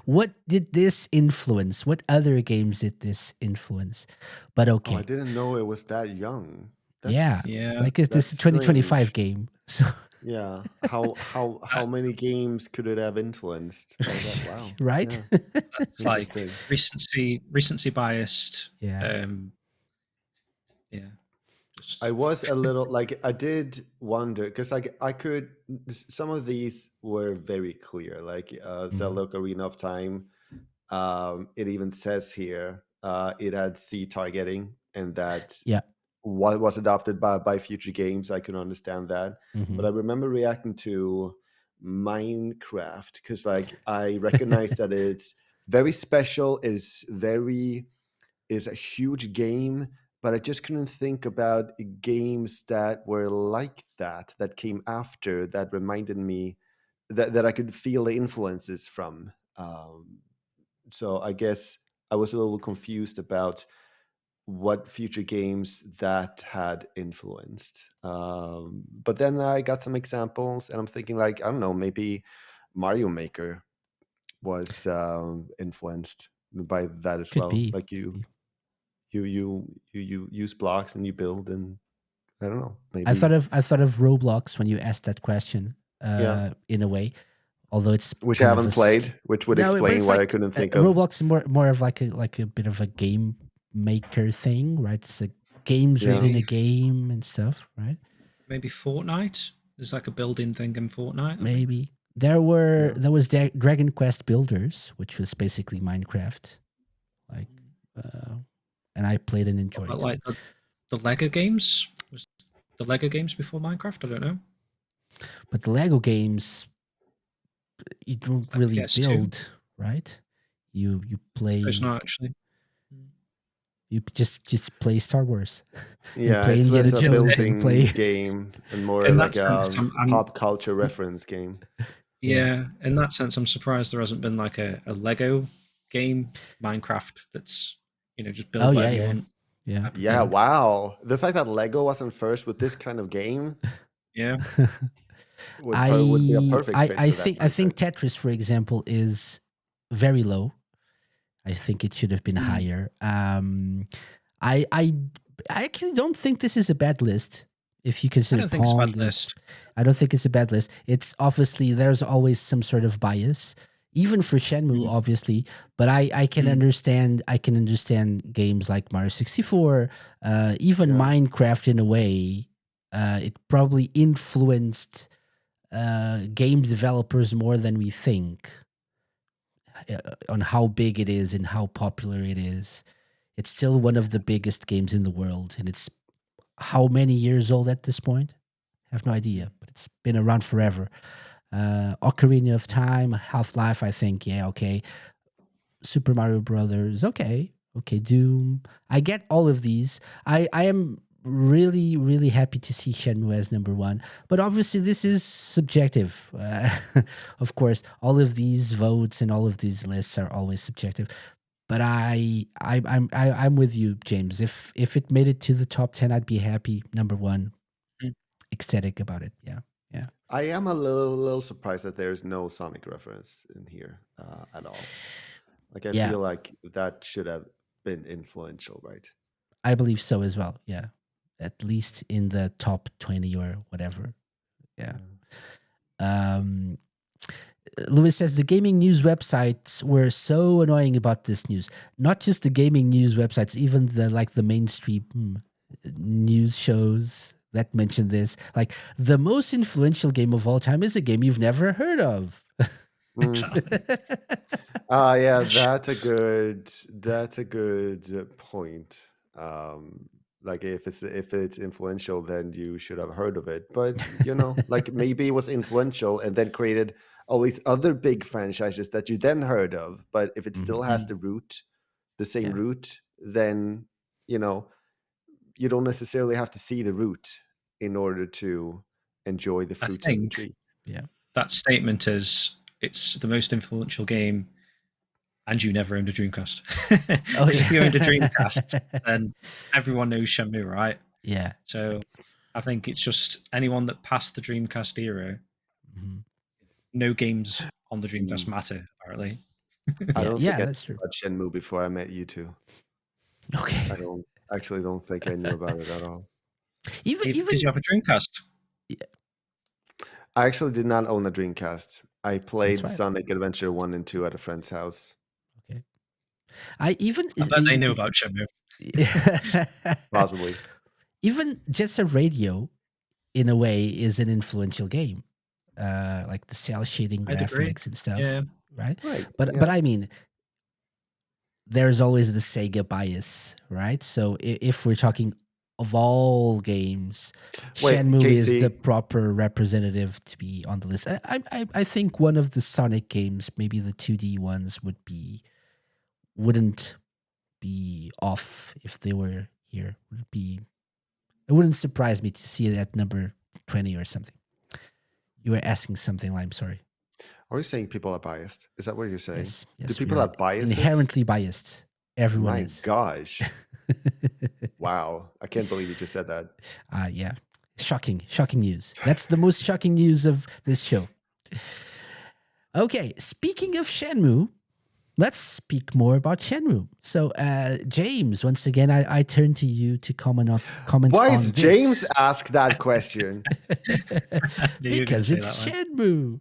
Speaker 1: what did this influence? What other games did this influence? But
Speaker 2: Oh, I
Speaker 1: okay.
Speaker 2: didn't know it was that young.
Speaker 1: Yeah.
Speaker 2: That's
Speaker 3: Yeah.
Speaker 1: It's like this
Speaker 2: that's
Speaker 1: is a 2025
Speaker 2: strange.
Speaker 1: game. So
Speaker 2: Yeah. How many games could it have influenced by that? Wow.
Speaker 1: right?
Speaker 2: Yeah.
Speaker 3: That's like
Speaker 2: Interesting.
Speaker 3: recency biased.
Speaker 1: Yeah.
Speaker 3: Yeah.
Speaker 2: I
Speaker 3: Just
Speaker 2: was a little like I did wonder because like I could some of these were very clear like
Speaker 1: Mhm.
Speaker 2: Zelda Ocarina of Time. It even says here it had C targeting and that
Speaker 1: Yeah.
Speaker 2: what was adopted by future games. I can understand that, but I
Speaker 1: Mhm.
Speaker 2: remember reacting to Minecraft because like I recognize that it's very special. Is a huge game, but I just couldn't think about games that were like that came after that reminded me that I could feel the influences from. So I guess I was a little confused about what future games that had influenced. But then I got some examples, and I'm thinking like I don't know, maybe Mario Maker was influenced by that as
Speaker 1: Could
Speaker 2: well.
Speaker 1: be.
Speaker 2: Like you use blocks and you build, and I don't know, maybe
Speaker 1: I thought of Roblox when you asked that question.
Speaker 2: yeah,
Speaker 1: In a way, although it's
Speaker 2: which I
Speaker 1: kind of
Speaker 2: haven't played, which would
Speaker 1: no, but
Speaker 2: explain
Speaker 1: it's
Speaker 2: why I
Speaker 1: like
Speaker 2: couldn't think of.
Speaker 1: Roblox is more of like a bit of a game maker thing, right? It's like games
Speaker 2: Yeah,
Speaker 1: within
Speaker 3: maybe
Speaker 1: a game and stuff, right?
Speaker 3: maybe Fortnite. There's like a building thing in Fortnite, I think.
Speaker 1: Maybe
Speaker 2: yeah.
Speaker 1: there was Dragon Quest Builders, which was basically Minecraft, like, uh, and I played and
Speaker 3: What about
Speaker 1: enjoyed.
Speaker 3: like the Lego games? Was the Lego games before Minecraft? I don't know.
Speaker 1: But the Lego games, you don't
Speaker 3: It's like
Speaker 1: really
Speaker 3: PS2.
Speaker 1: build, right? You
Speaker 3: Suppose
Speaker 1: play,
Speaker 3: not actually.
Speaker 1: you just play Star Wars. You
Speaker 2: Yeah,
Speaker 1: play
Speaker 2: it's
Speaker 1: Indiana
Speaker 2: less a
Speaker 1: Jones. You
Speaker 2: building
Speaker 1: play.
Speaker 2: game and more
Speaker 3: In
Speaker 2: like
Speaker 3: that sense,
Speaker 2: a
Speaker 3: I'm
Speaker 2: pop culture reference game.
Speaker 1: Yeah.
Speaker 3: yeah. In that sense, I'm surprised there hasn't been like a Lego game, Minecraft, that's just
Speaker 1: Oh
Speaker 3: build
Speaker 1: yeah,
Speaker 3: whatever you
Speaker 1: yeah,
Speaker 3: want
Speaker 1: yeah,
Speaker 3: type of
Speaker 2: Yeah,
Speaker 1: yeah.
Speaker 3: thing.
Speaker 2: wow. The fact that Lego wasn't first with this kind of game
Speaker 3: Yeah.
Speaker 2: would be a perfect fit for that
Speaker 1: I think
Speaker 2: franchise.
Speaker 1: Tetris, for example, is very low. I think it should have been
Speaker 3: Mm.
Speaker 1: higher. I I I actually don't think this is a bad list. If you
Speaker 3: I
Speaker 1: consider
Speaker 3: don't think it's a bad
Speaker 1: Pong is,
Speaker 3: list.
Speaker 1: I don't think it's a bad list. It's obviously there's always some sort of bias, even for Shenmue,
Speaker 3: Mm.
Speaker 1: obviously. But I can
Speaker 3: Mm.
Speaker 1: understand games like Mario 64, even
Speaker 2: Yeah.
Speaker 1: Minecraft in a way. It probably influenced game developers more than we think, on how big it is and how popular it is. It's still one of the biggest games in the world, and it's how many years old at this point? I have no idea, but it's been around forever. Ocarina of Time, Half Life, I think, yeah, okay. Super Mario Brothers, okay, okay. Doom, I get all of these. I am really happy to see Shenmue as number one, but obviously this is subjective. Of course, all of these votes and all of these lists are always subjective. But I'm with you, James. If it made it to the top 10, I'd be happy. Number one,
Speaker 3: Mm.
Speaker 1: ecstatic about it. Yeah, yeah,
Speaker 2: I am a little surprised that there's no Sonic reference in here at all. Like I
Speaker 1: yeah.
Speaker 2: feel like that should have been influential, right?
Speaker 1: I believe so as well. Yeah, at least in the top 20 or whatever. Yeah.
Speaker 2: Yeah.
Speaker 1: Um, Lewis says the gaming news websites were so annoying about this news. Not just the gaming news websites, even the mainstream news shows. that mentioned this. Like, the most influential game of all time is a game you've never heard of.
Speaker 2: Mm.
Speaker 3: Exactly.
Speaker 2: Yeah, that's a good point. Like if it's influential, then you should have heard of it. But like maybe it was influential and then created all these other big franchises that you then heard of. But if it still has
Speaker 3: Mm.
Speaker 2: the same
Speaker 1: Yeah.
Speaker 2: root, then you know you don't necessarily have to see the root in order to enjoy the
Speaker 3: I
Speaker 2: fruits of the
Speaker 3: think
Speaker 2: tree.
Speaker 1: Yeah.
Speaker 3: that statement is it's the most influential game, and you never owned a Dreamcast.
Speaker 1: Oh,
Speaker 3: Because if you owned a
Speaker 1: yeah.
Speaker 3: Dreamcast, then everyone knows Shenmue, right?
Speaker 1: Yeah.
Speaker 3: So I think it's just anyone that passed the Dreamcast era,
Speaker 1: Mhm.
Speaker 3: no games on the
Speaker 2: Mm.
Speaker 3: Dreamcast matter, apparently.
Speaker 2: I
Speaker 1: Yeah.
Speaker 2: don't think
Speaker 1: Yeah,
Speaker 2: I
Speaker 1: that's
Speaker 2: knew
Speaker 1: true.
Speaker 2: about Shenmue before I met you two. I
Speaker 1: Okay.
Speaker 2: don't actually don't think I knew about it at all.
Speaker 3: Did
Speaker 1: Even
Speaker 3: you have a Dreamcast?
Speaker 1: yeah,
Speaker 2: I actually did not own a Dreamcast. I
Speaker 1: that's
Speaker 2: played
Speaker 1: right.
Speaker 2: Sonic Adventure 1 and 2 at a friend's house.
Speaker 1: Okay. I even
Speaker 3: I bet they knew about Shenmue.
Speaker 2: Possibly.
Speaker 1: even Jet Set Radio, in a way, is an influential game. Like the cell shading
Speaker 3: I'd agree.
Speaker 1: graphics and stuff,
Speaker 3: Yeah.
Speaker 1: right?
Speaker 2: Right.
Speaker 1: But
Speaker 2: Yeah.
Speaker 1: I mean, there's always the Sega bias, right? So if we're talking of all games,
Speaker 2: Wait,
Speaker 1: Shenmue is the
Speaker 2: Casey.
Speaker 1: proper representative to be on the list. I think one of the Sonic games, maybe the 2D ones, wouldn't be off if they were here. It wouldn't surprise me to see it at number 20 or something. You were asking something, I'm sorry.
Speaker 2: Are you saying people are biased? Is that what you're saying?
Speaker 1: Yes,
Speaker 2: Do
Speaker 1: yes, we
Speaker 2: people
Speaker 1: are
Speaker 2: have biases?
Speaker 1: inherently biased. Everyone
Speaker 2: My
Speaker 1: is.
Speaker 2: gosh. Wow. I can't believe you just said that.
Speaker 1: Yeah. Shocking news. That's the most shocking news of this show. Okay, speaking of Shenmue, let's speak more about Shenmue. So, James, once again, I turn to you to comment
Speaker 2: Why is
Speaker 1: on
Speaker 2: James
Speaker 1: this.
Speaker 2: ask that question?
Speaker 3: I knew you were going to
Speaker 1: Because
Speaker 3: say
Speaker 1: it's
Speaker 3: that one.
Speaker 1: Shenmue.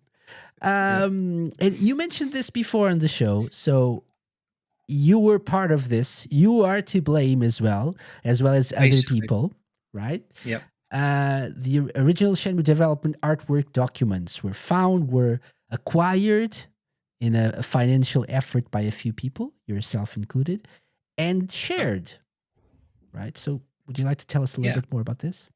Speaker 3: Yeah.
Speaker 1: And you mentioned this before on the show, so you were part of this. You are to blame as well as other
Speaker 3: Basically.
Speaker 1: people, right?
Speaker 3: Yep.
Speaker 1: The original Shenmue development artwork documents were acquired in a financial effort by a few people, yourself included, and
Speaker 3: Right.
Speaker 1: shared, right? So, would you like to tell us a little
Speaker 3: Yeah.
Speaker 1: bit more about this?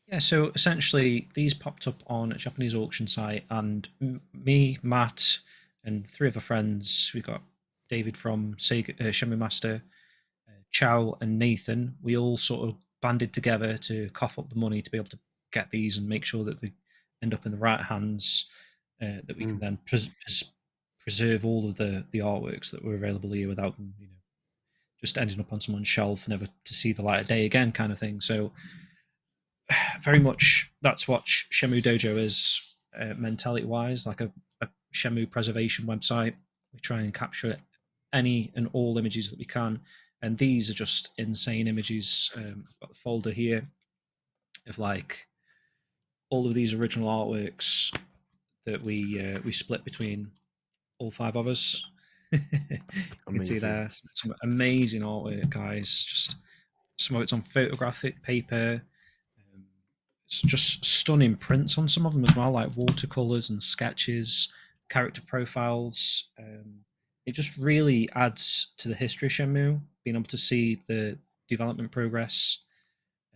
Speaker 3: Yeah, so essentially, these popped up on a Japanese auction site, and me, Matt, and three other friends. We got David from Sega, Shenmue Master, Chow, and Nathan. We all sort of banded together to cough up the money to be able to get these and make sure that they end up in the right hands, that we can
Speaker 2: Mm.
Speaker 3: then preserve all of the artworks that were available here without them, just ending up on someone's shelf, never to see the light of day again, kind of thing. So very much that's what Shenmue Dojo is, mentality wise, like a Shenmue preservation website. We try and capture any and all images that we can, and these are just insane images. I've got the folder here of like all of these original artworks that we split between all five of us. You can see
Speaker 2: Amazing.
Speaker 3: there some amazing artwork, guys. Just some of it's on photographic paper. It's just stunning prints on some of them as well, like watercolors and sketches, character profiles. It just really adds to the history of Shenmue, being able to see the development progress,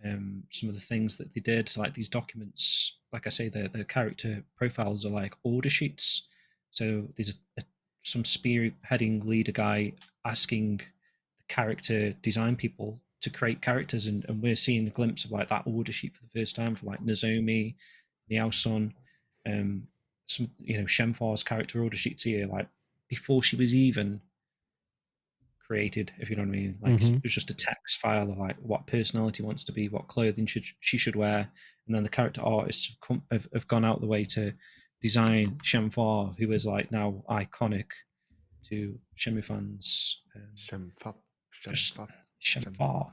Speaker 3: some of the things that they did, like these documents. Like I say, the character profiles are like order sheets. So there's some spearheading leader guy asking the character design people to create characters, and we're seeing a glimpse of like that order sheet for the first time for like Nozomi, Niao-sun, some Shenfar's character order sheets here, like before she was even created, if you know what I mean. Like it
Speaker 1: Mm-hmm.
Speaker 3: was just a text file of like what personality wants to be, what clothing she should wear, and then the character artists have gone out the way to design Shenfar, who is like now iconic to Shenmue fans.
Speaker 2: Shemfop,
Speaker 3: Just
Speaker 2: shemfop, shemfop.
Speaker 3: Shenfar,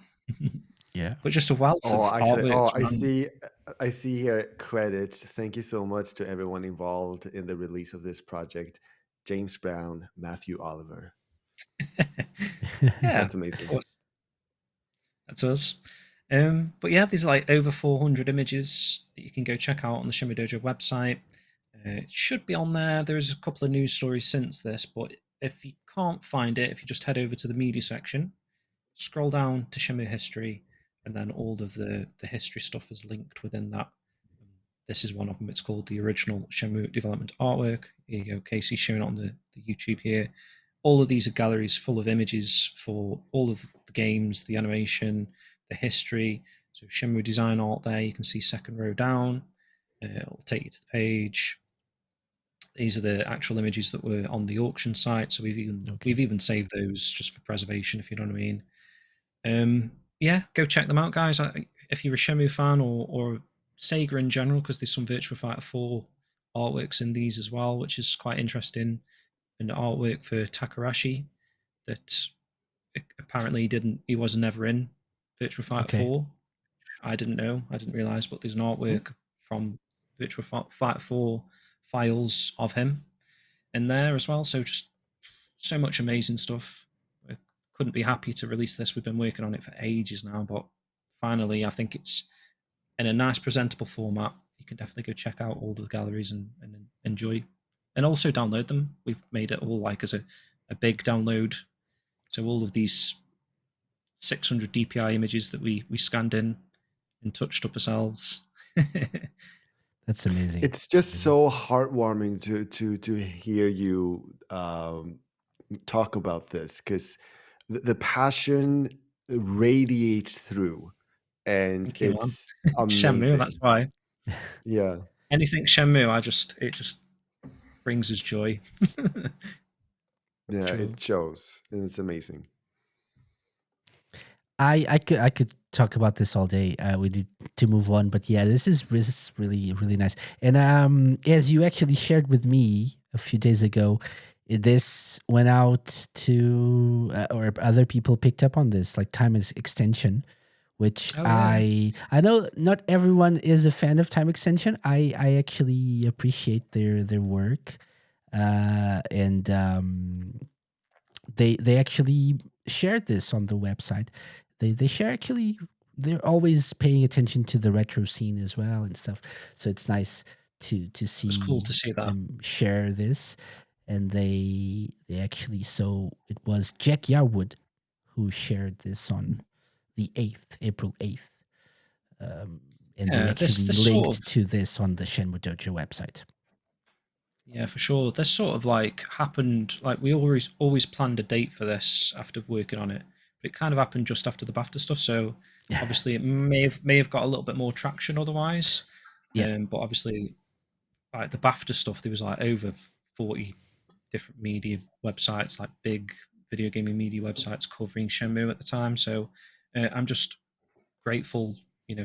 Speaker 1: Yeah.
Speaker 3: but just a wealth
Speaker 2: Oh,
Speaker 3: of
Speaker 2: actually,
Speaker 3: artworks
Speaker 2: I
Speaker 3: around.
Speaker 2: see. I see here credits. Thank you so much to everyone involved in the release of this project: James Brown, Matthew Oliver.
Speaker 3: Yeah,
Speaker 2: That's
Speaker 3: of
Speaker 2: amazing.
Speaker 3: course, that's us. But yeah, there's like over 400 images that you can go check out on the Shenmue Dojo website. It should be on there. There's a couple of news stories since this, but if you can't find it, if you just head over to the media section, scroll down to Shenmue history, and then all of the history stuff is linked within that. This is one of them. It's called the original Shenmue development artwork. Here you go, Casey, showing it on the YouTube here. All of these are galleries full of images for all of the games, the animation, the history. So Shenmue design art there. You can see second row down. It'll take you to the page. These are the actual images that were on the auction site. So we've even saved those just for preservation, if you know what I mean. Yeah, go check them out, guys. If you're a Shenmue fan or Sega in general, because there's some Virtua Fighter 4 artworks in these as well, which is quite interesting. And artwork for Takarashi that apparently he was never in Virtua Fighter
Speaker 1: Okay.
Speaker 3: 4. I didn't know. I didn't realize, but there's an artwork from Virtua Fighter 4 files of him in there as well. So just so much amazing stuff. I couldn't be happy to release this. We've been working on it for ages now, but finally, I think it's in a nice, presentable format. You can definitely go check out all the galleries and enjoy, and also download them. We've made it all like as a big download. So all of these 600 DPI images that we scanned in and touched up ourselves.
Speaker 1: That's amazing.
Speaker 2: It's just so heartwarming to hear you talk about this, because the passion radiates through, and
Speaker 3: Thank you,
Speaker 2: it's
Speaker 3: man. Shenmue, that's
Speaker 2: amazing.
Speaker 3: why.
Speaker 2: Yeah.
Speaker 3: Anything Shenmue, it just brings us joy.
Speaker 2: Yeah,
Speaker 3: Sure.
Speaker 2: it shows, and it's amazing.
Speaker 1: I could talk about this all day. We need to move on, but yeah, this is really really nice. And as you actually shared with me a few days ago, this went out to or other people picked up on this, like time extension, which
Speaker 3: Oh, yeah.
Speaker 1: I know not everyone is a fan of time extension. I actually appreciate their work, and they actually shared this on the website. They share actually. They're always paying attention to the retro scene as well and stuff. So it's nice to
Speaker 3: It's cool to
Speaker 1: see
Speaker 3: see that.
Speaker 1: them share this. And they actually, so it was Jack Yarwood who shared this on the 8th, April 8th. And they
Speaker 3: Yeah,
Speaker 1: actually
Speaker 3: this sort of,
Speaker 1: linked to this on the Shenmue Dojo website.
Speaker 3: yeah, for sure. This sort of like happened, like we always planned a date for this after working on it, but it kind of happened just after the BAFTA stuff. So obviously it may have got a little bit more traction otherwise.
Speaker 1: Yeah.
Speaker 3: But obviously, like the BAFTA stuff, there was like over 40 different media websites, like big video gaming media websites covering Shenmue at the time. So I'm just grateful,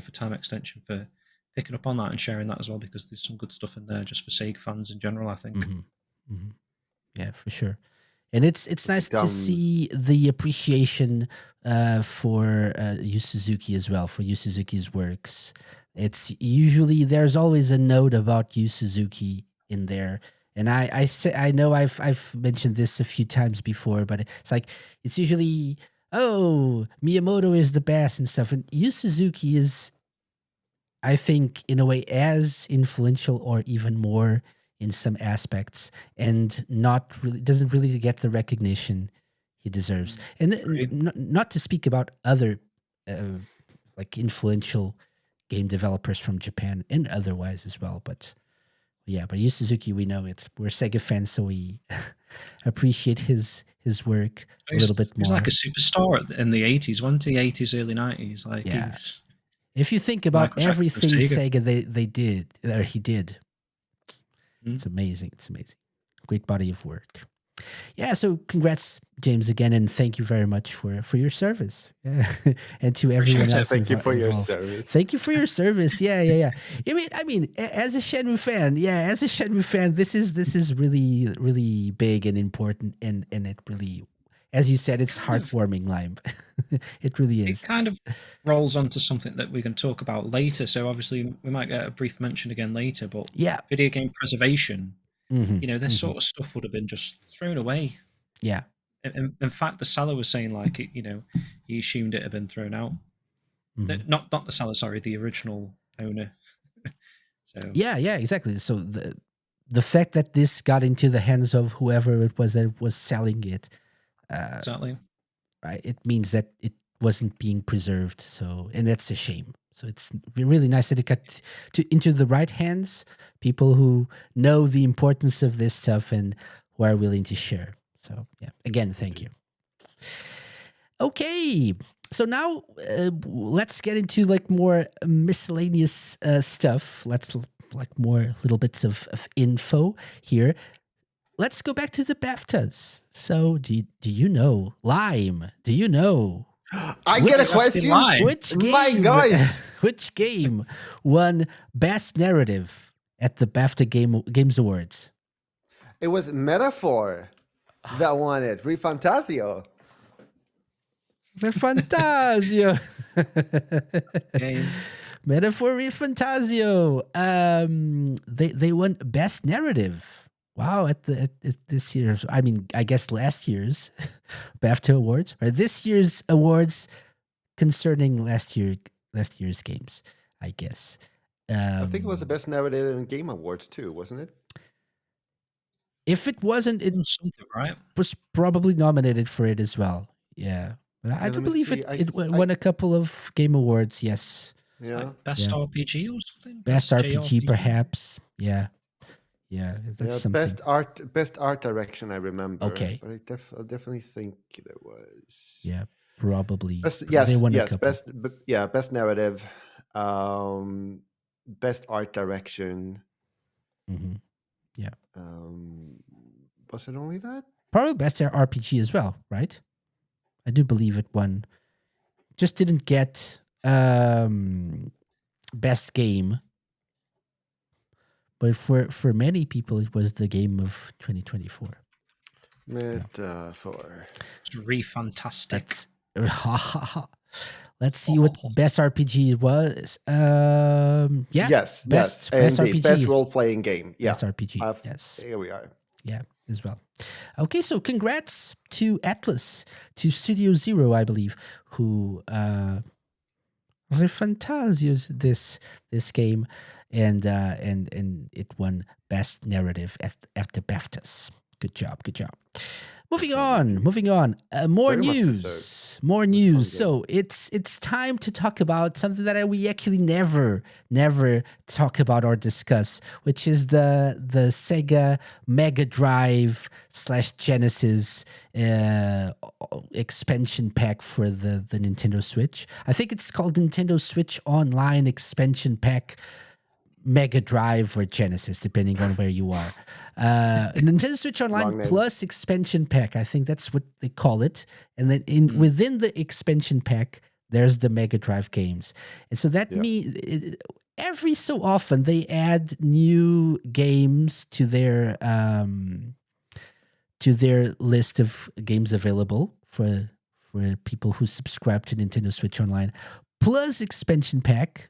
Speaker 3: for Time Extension for picking up on that and sharing that as well, because there's some good stuff in there just for Sega fans in general, I think.
Speaker 1: Mm-hmm. Yeah, for sure. And it's nice to
Speaker 2: Become
Speaker 1: see the appreciation for Yu Suzuki as well, for Yu Suzuki's works. It's usually there's always a note about Yu Suzuki in there. And I know I've mentioned this a few times before, but it's like it's usually, oh, Miyamoto is the best and stuff. And Yu Suzuki is, I think, in a way, as influential or even more in some aspects, and not really doesn't really get the recognition he deserves. And
Speaker 3: Agreed.
Speaker 1: not to speak about other uh, like influential game developers from Japan and otherwise as well. But yeah, but Yu Suzuki, we know we're Sega fans, so we appreciate his work a little bit
Speaker 3: He's like
Speaker 1: more.
Speaker 3: a superstar in the 80s, wasn't he? 80s, early 90s. Like
Speaker 1: Yeah.
Speaker 3: he's
Speaker 1: If you think about
Speaker 3: Michael Jackson of
Speaker 1: everything
Speaker 3: Sega.
Speaker 1: Sega they did or he did,
Speaker 3: Mm.
Speaker 1: it's amazing. It's amazing. Great body of work. Yeah. So congrats, James, again, and thank you very much for your service. Yeah. And to everyone
Speaker 3: Appreciate it.
Speaker 1: else
Speaker 2: thank you for your
Speaker 1: involved.
Speaker 2: service.
Speaker 1: Thank you for your service. Yeah. I mean, as a Shenmue fan, this is really, really big and important, and it really, as you said, it's
Speaker 3: Kind of
Speaker 1: heartwarming, Lime. It really
Speaker 3: it
Speaker 1: is.
Speaker 3: kind of rolls onto something that we can talk about later. So obviously we might get a brief mention again later, but
Speaker 1: Yeah.
Speaker 3: video game preservation, this
Speaker 1: Mm-hmm.
Speaker 3: sort of stuff would have been just thrown away.
Speaker 1: Yeah.
Speaker 3: In fact, the seller was saying like he assumed it had been thrown out.
Speaker 1: Mhm.
Speaker 3: Not the seller, sorry, the original owner. So
Speaker 1: Yeah, exactly. So the fact that this got into the hands of whoever it was that was selling it, uh,
Speaker 3: exactly.
Speaker 1: right, it means that it wasn't being preserved. So, and that's a shame. So it's really nice that it got into the right hands, people who know the importance of this stuff and who are willing to share. So yeah, again, thank you. Okay, so now let's get into like more miscellaneous stuff. Like more little bits of info here. Let's go back to the BAFTAs. So do you know Lime? Do you know
Speaker 2: I
Speaker 1: which
Speaker 2: get a
Speaker 3: You're asking
Speaker 2: question.
Speaker 3: why?
Speaker 2: My gosh.
Speaker 1: which game won Best Narrative at the BAFTA Games Awards?
Speaker 2: It was Metaphor that won it. Refantasio.
Speaker 1: Fantasio.
Speaker 3: Game.
Speaker 1: Metaphor Fantasio. They won Best Narrative. Wow, at this year's, I mean, I guess last year's BAFTA awards, or this year's awards concerning last year's games, I guess.
Speaker 2: I think it was the
Speaker 1: Um,
Speaker 2: best narrative in Game Awards too, wasn't it?
Speaker 1: if it wasn't, it
Speaker 3: Something, right?
Speaker 1: was probably nominated for it as well. Yeah, but I
Speaker 2: Yeah,
Speaker 1: do
Speaker 2: let me
Speaker 1: believe
Speaker 2: see.
Speaker 1: it won a couple of game awards. Yes,
Speaker 3: Like
Speaker 2: Yeah,
Speaker 3: best
Speaker 1: yeah,
Speaker 3: RPG or something?
Speaker 1: best
Speaker 3: Best
Speaker 1: RPG
Speaker 3: JRPG?
Speaker 1: perhaps. Yeah, that's
Speaker 2: yeah.
Speaker 1: something.
Speaker 2: Best art direction. I remember,
Speaker 1: Okay,
Speaker 2: but I definitely think there was
Speaker 1: yeah, probably
Speaker 2: best.
Speaker 1: they
Speaker 2: Yes,
Speaker 1: won a
Speaker 2: yes.
Speaker 1: couple.
Speaker 2: Yeah, best narrative. Best art direction.
Speaker 1: Hmm. Yeah,
Speaker 2: Um, was it only that?
Speaker 1: probably best RPG as well, right? I do believe it won. Just didn't get best game, but for many people, it was the game of 2024. Yeah.
Speaker 2: Metaphor.
Speaker 3: It's really fantastic.
Speaker 1: Let's see what best RPG was. Yeah,
Speaker 2: Yes,
Speaker 1: best
Speaker 2: indeed. Best
Speaker 1: RPG,
Speaker 2: role playing game. Yeah.
Speaker 1: best RPG. Yes,
Speaker 2: Here we are.
Speaker 1: yeah, as well. Okay, so congrats to Atlas, to Studio Zero, I believe, who refantasios this game, and it won best narrative at the BAFTAs. Good job, good job. Moving
Speaker 2: job
Speaker 1: on,
Speaker 2: indeed.
Speaker 1: moving on. More
Speaker 2: Very much
Speaker 1: news.
Speaker 2: deserved.
Speaker 1: More
Speaker 2: It was a fun
Speaker 1: news.
Speaker 2: game.
Speaker 1: So it's time to talk about something that we actually never talk about or discuss, which is the Sega Mega Drive / Genesis expansion pack for the Nintendo Switch. I think it's called Nintendo Switch Online Expansion Pack Mega Drive or Genesis, depending on where you are. Nintendo Switch Online
Speaker 2: Long name.
Speaker 1: Plus expansion pack. I think that's what they call it. And then within the expansion pack, there's the Mega Drive games. And so that means every so often they add new games to their list of games available for people who subscribe to Nintendo Switch Online plus expansion pack,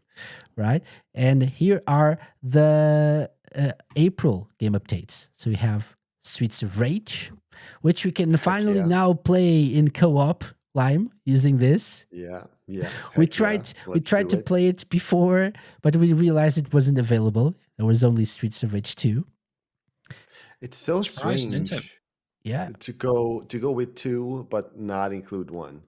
Speaker 1: right? And here are the April game updates. So we have Streets of Rage, which we can finally now play in co-op, Lime, using this.
Speaker 2: Yeah.
Speaker 1: We tried to play it before, but we realized it wasn't available. There was only Streets of Rage 2.
Speaker 2: It's so
Speaker 3: Surprising, isn't it?
Speaker 2: strange.
Speaker 1: Yeah.
Speaker 2: To go with 2 but not include 1.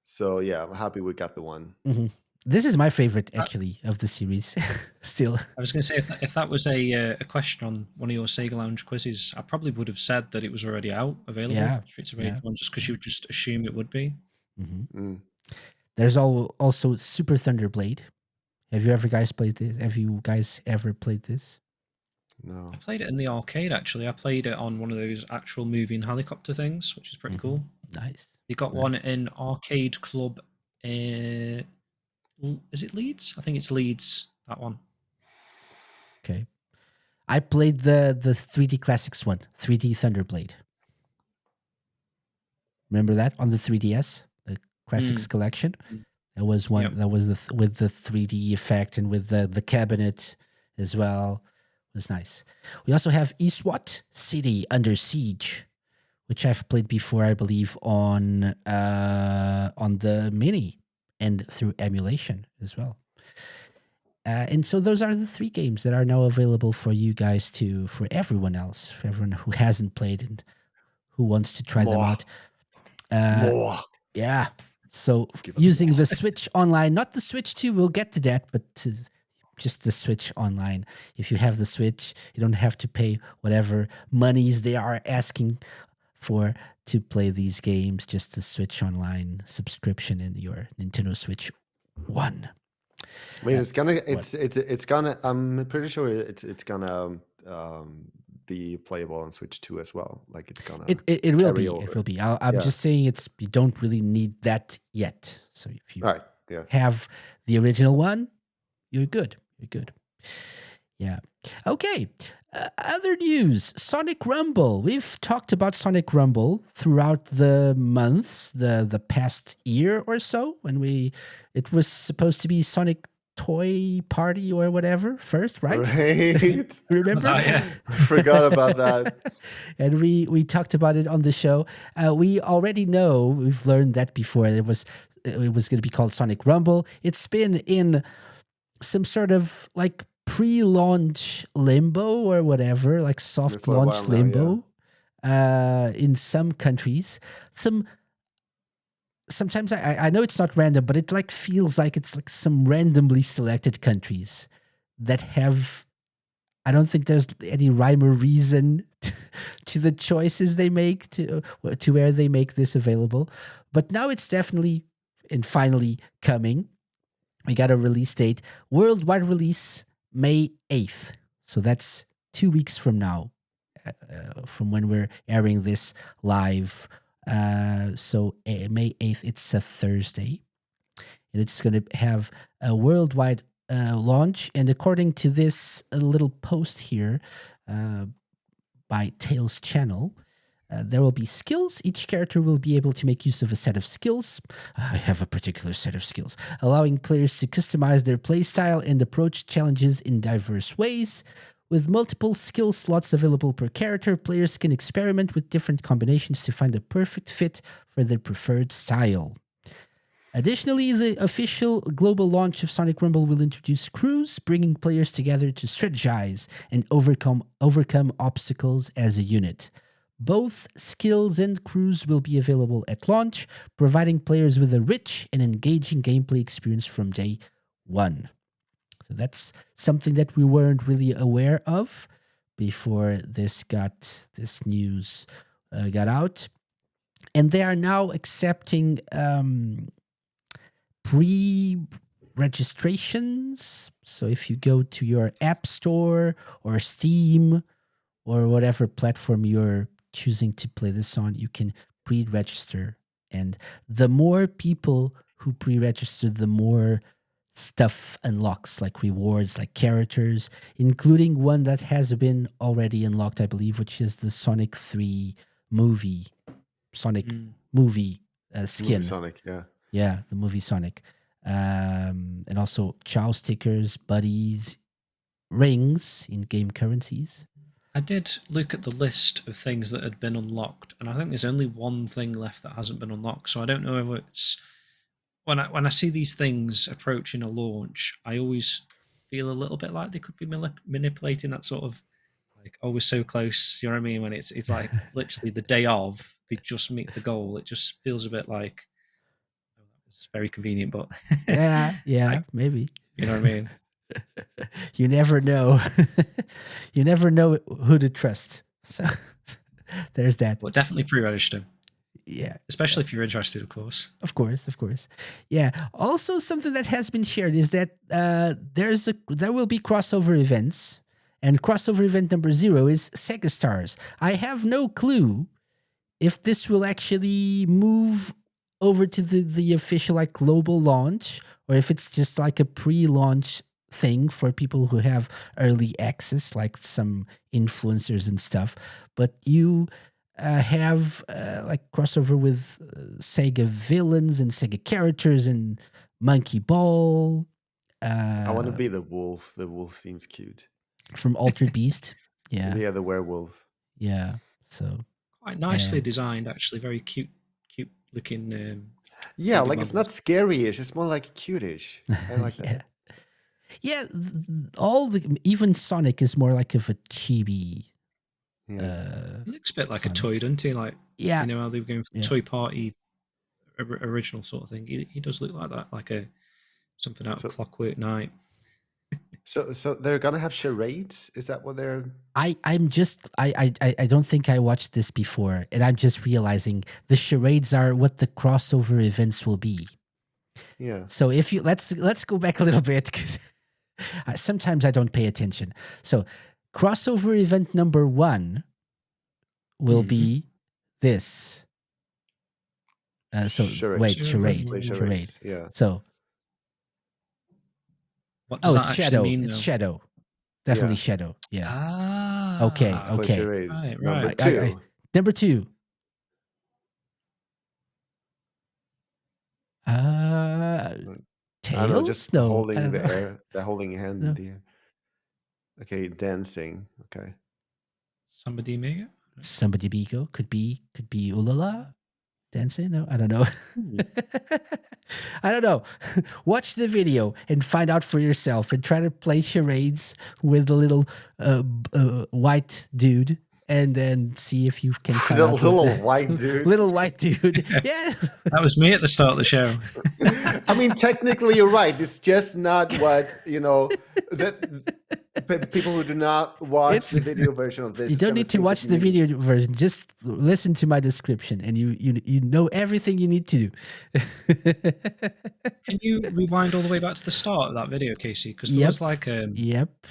Speaker 2: So yeah, I'm happy we got the 1.
Speaker 1: Mm-hmm. This is my favorite, actually, of the series. Still,
Speaker 3: I was going to say if that was a question on one of your Sega Lounge quizzes, I probably would have said that it was already out, available.
Speaker 1: Yeah,
Speaker 3: Streets of Rage 1, just because you would just assume it would be.
Speaker 1: Mm-hmm. There's also Super Thunder Blade. Have you guys played this? Have you guys ever played this?
Speaker 2: No.
Speaker 3: I played it in the arcade, actually. I played it on one of those actual moving helicopter things, which is pretty cool.
Speaker 1: Nice.
Speaker 3: They got one in Arcade Club. Is it Leeds? I think it's Leeds, that one.
Speaker 1: Okay. I played the 3D Classics one, 3D Thunderblade. Remember that on the 3DS, the Classics collection? That was one. That was with the 3D effect and with the cabinet as well. It was nice. We also have Eastwat City Under Siege, which I've played before, I believe, on the Mini and through emulation as well. And so those are the 3 games that are now available for you guys for everyone else, for everyone who hasn't played and who wants to try them
Speaker 2: More.
Speaker 1: out. Uh,
Speaker 2: More.
Speaker 1: yeah. So
Speaker 2: Give us
Speaker 1: using
Speaker 2: more.
Speaker 1: the Switch Online, not the Switch 2, we'll get to that, but just the Switch Online. If you have the Switch, you don't have to pay whatever monies they are asking for to play these games. Just the Switch Online subscription in your Nintendo Switch One.
Speaker 2: I mean, it's gonna. I'm pretty sure it's gonna be playable on Switch 2 as well. Like it's gonna
Speaker 1: It will
Speaker 2: carry
Speaker 1: be.
Speaker 2: over.
Speaker 1: It will be. I'm
Speaker 2: Yeah.
Speaker 1: just saying you don't really need that yet. So if you
Speaker 2: Right. Yeah.
Speaker 1: have the original one, you're good. You're good. Yeah. Okay. Other news: Sonic Rumble. We've talked about Sonic Rumble throughout the months, the past year or so, when it was supposed to be Sonic Toy Party or whatever first, right?
Speaker 2: Right.
Speaker 1: Remember?
Speaker 3: Yeah.
Speaker 2: I forgot about that.
Speaker 1: And we talked about it on the show. We already know, we've learned that before. It was going to be called Sonic Rumble. It's been in some sort of like pre-launch limbo or whatever, like soft
Speaker 2: For a
Speaker 1: launch
Speaker 2: while now,
Speaker 1: limbo in some countries. Sometimes I know it's not random, but it like feels like it's like some randomly selected countries that have. I don't think there's any rhyme or reason to the choices they make to where they make this available. But now it's definitely and finally coming. We got a release date, worldwide release May 8th. So that's 2 weeks from now, from when we're airing this live. So May 8th, it's a Thursday. And it's going to have a worldwide launch. And according to this little post here by Tails Channel, there will be skills. Each character will be able to make use of a set of skills. I have a particular set of skills, allowing players to customize their playstyle and approach challenges in diverse ways. With multiple skill slots available per character, players can experiment with different combinations to find a perfect fit for their preferred style. Additionally, the official global launch of Sonic Rumble will introduce crews, bringing players together to strategize and overcome obstacles as a unit. Both skills and crews will be available at launch, providing players with a rich and engaging gameplay experience from day one. So that's something that we weren't really aware of before this news got out. And they are now accepting pre-registrations. So if you go to your App Store or Steam or whatever platform you're choosing to play this on, you can pre-register. And the more people who pre-register, the more stuff unlocks, like rewards, like characters, including one that has been already unlocked, I believe, which is the Sonic 3 movie, movie skin.
Speaker 2: Movie Sonic, yeah.
Speaker 1: Yeah, the movie Sonic. And also Chow stickers, buddies, rings in game currencies.
Speaker 3: I did look at the list of things that had been unlocked, and I think there's only one thing left that hasn't been unlocked. So I don't know if it's when I see these things approaching a launch, I always feel a little bit like they could be manipulating that sort of like, oh, we're so close. You know what I mean? When it's like literally the day of, they just meet the goal. It just feels a bit like it's very convenient, but
Speaker 1: Yeah,
Speaker 3: like,
Speaker 1: maybe.
Speaker 3: you know what I mean?
Speaker 1: You never know. You never know who to trust. So there's that.
Speaker 3: But definitely pre-register.
Speaker 1: Yeah.
Speaker 3: Especially if you're interested, of course.
Speaker 1: Of course. Yeah. Also, something that has been shared is that there will be crossover events, and crossover event number 0 is Sega Stars. I have no clue if this will actually move over to the official like global launch, or if it's just like a pre-launch thing for people who have early access, like some influencers and stuff. But you have like crossover with Sega villains and Sega characters and Monkey Ball.
Speaker 2: I want to be the wolf. The wolf seems cute.
Speaker 1: From Altered Beast. Yeah,
Speaker 2: the werewolf.
Speaker 1: Yeah. So
Speaker 3: quite nicely designed, actually. Very cute looking
Speaker 2: Yeah,
Speaker 3: baby
Speaker 2: like it's not
Speaker 3: models.
Speaker 2: scary-ish. It's more like cute-ish. I like
Speaker 1: Yeah.
Speaker 2: that.
Speaker 1: Yeah, all the even Sonic is more like of a chibi
Speaker 2: Yeah.
Speaker 3: He looks a bit like a
Speaker 1: Sonic.
Speaker 3: toy, doesn't he? Like,
Speaker 1: Yeah.
Speaker 3: you know how they were going for the
Speaker 1: Yeah.
Speaker 3: toy party original sort of thing. He does look like that, like a something out of
Speaker 2: So
Speaker 3: Clockwork Night.
Speaker 2: so they're gonna have charades? Is that what they're
Speaker 1: I'm just I don't think I watched this before, and I'm just realizing the charades are what the crossover events will be.
Speaker 2: Yeah.
Speaker 1: So if you let's go back a little bit because sometimes I don't pay attention. So crossover event number 1 will be this. So wait,
Speaker 2: Charades. Let's
Speaker 1: charade,
Speaker 2: play
Speaker 3: Charade.
Speaker 1: charade.
Speaker 2: charades. Yeah.
Speaker 1: So
Speaker 3: What does
Speaker 1: oh,
Speaker 3: that
Speaker 1: it's
Speaker 3: actually
Speaker 1: shadow.
Speaker 3: mean,
Speaker 1: It's
Speaker 3: though?
Speaker 1: shadow. Definitely
Speaker 2: Yeah.
Speaker 1: shadow. Yeah. Okay.
Speaker 3: Ah,
Speaker 2: Let's play
Speaker 1: Okay.
Speaker 2: charades.
Speaker 3: right,
Speaker 2: Number
Speaker 3: right.
Speaker 1: I
Speaker 2: 2.
Speaker 1: number 2. Uh,
Speaker 2: I don't know, just
Speaker 1: tails? No, I
Speaker 2: holding
Speaker 1: don't
Speaker 2: the
Speaker 1: know.
Speaker 2: air, the holding a hand in
Speaker 1: No.
Speaker 2: the air. Okay, dancing. Okay.
Speaker 3: Somebody Mega?
Speaker 1: Somebody Bigo could be Ulala dancing. No, I don't know.
Speaker 3: Ooh.
Speaker 1: I don't know. Watch the video and find out for yourself, and try to play charades with the little white dude, and then see if you can find
Speaker 2: The
Speaker 1: out what
Speaker 2: little
Speaker 1: the
Speaker 2: white dude.
Speaker 1: little white dude. Yeah.
Speaker 3: That was me at the start of the show.
Speaker 2: I mean, technically, you're right. It's just not what that people who do not watch
Speaker 1: It's
Speaker 2: the video version of this
Speaker 1: you
Speaker 2: is
Speaker 1: don't
Speaker 2: gonna
Speaker 1: need to
Speaker 2: think
Speaker 1: watch
Speaker 2: that
Speaker 1: the
Speaker 2: you mean.
Speaker 1: video version. Just listen to my description, and you know everything you need to do.
Speaker 3: Can you rewind all the way back to the start of that video, Casey? Because there was
Speaker 1: Yep.
Speaker 3: like
Speaker 1: Yep.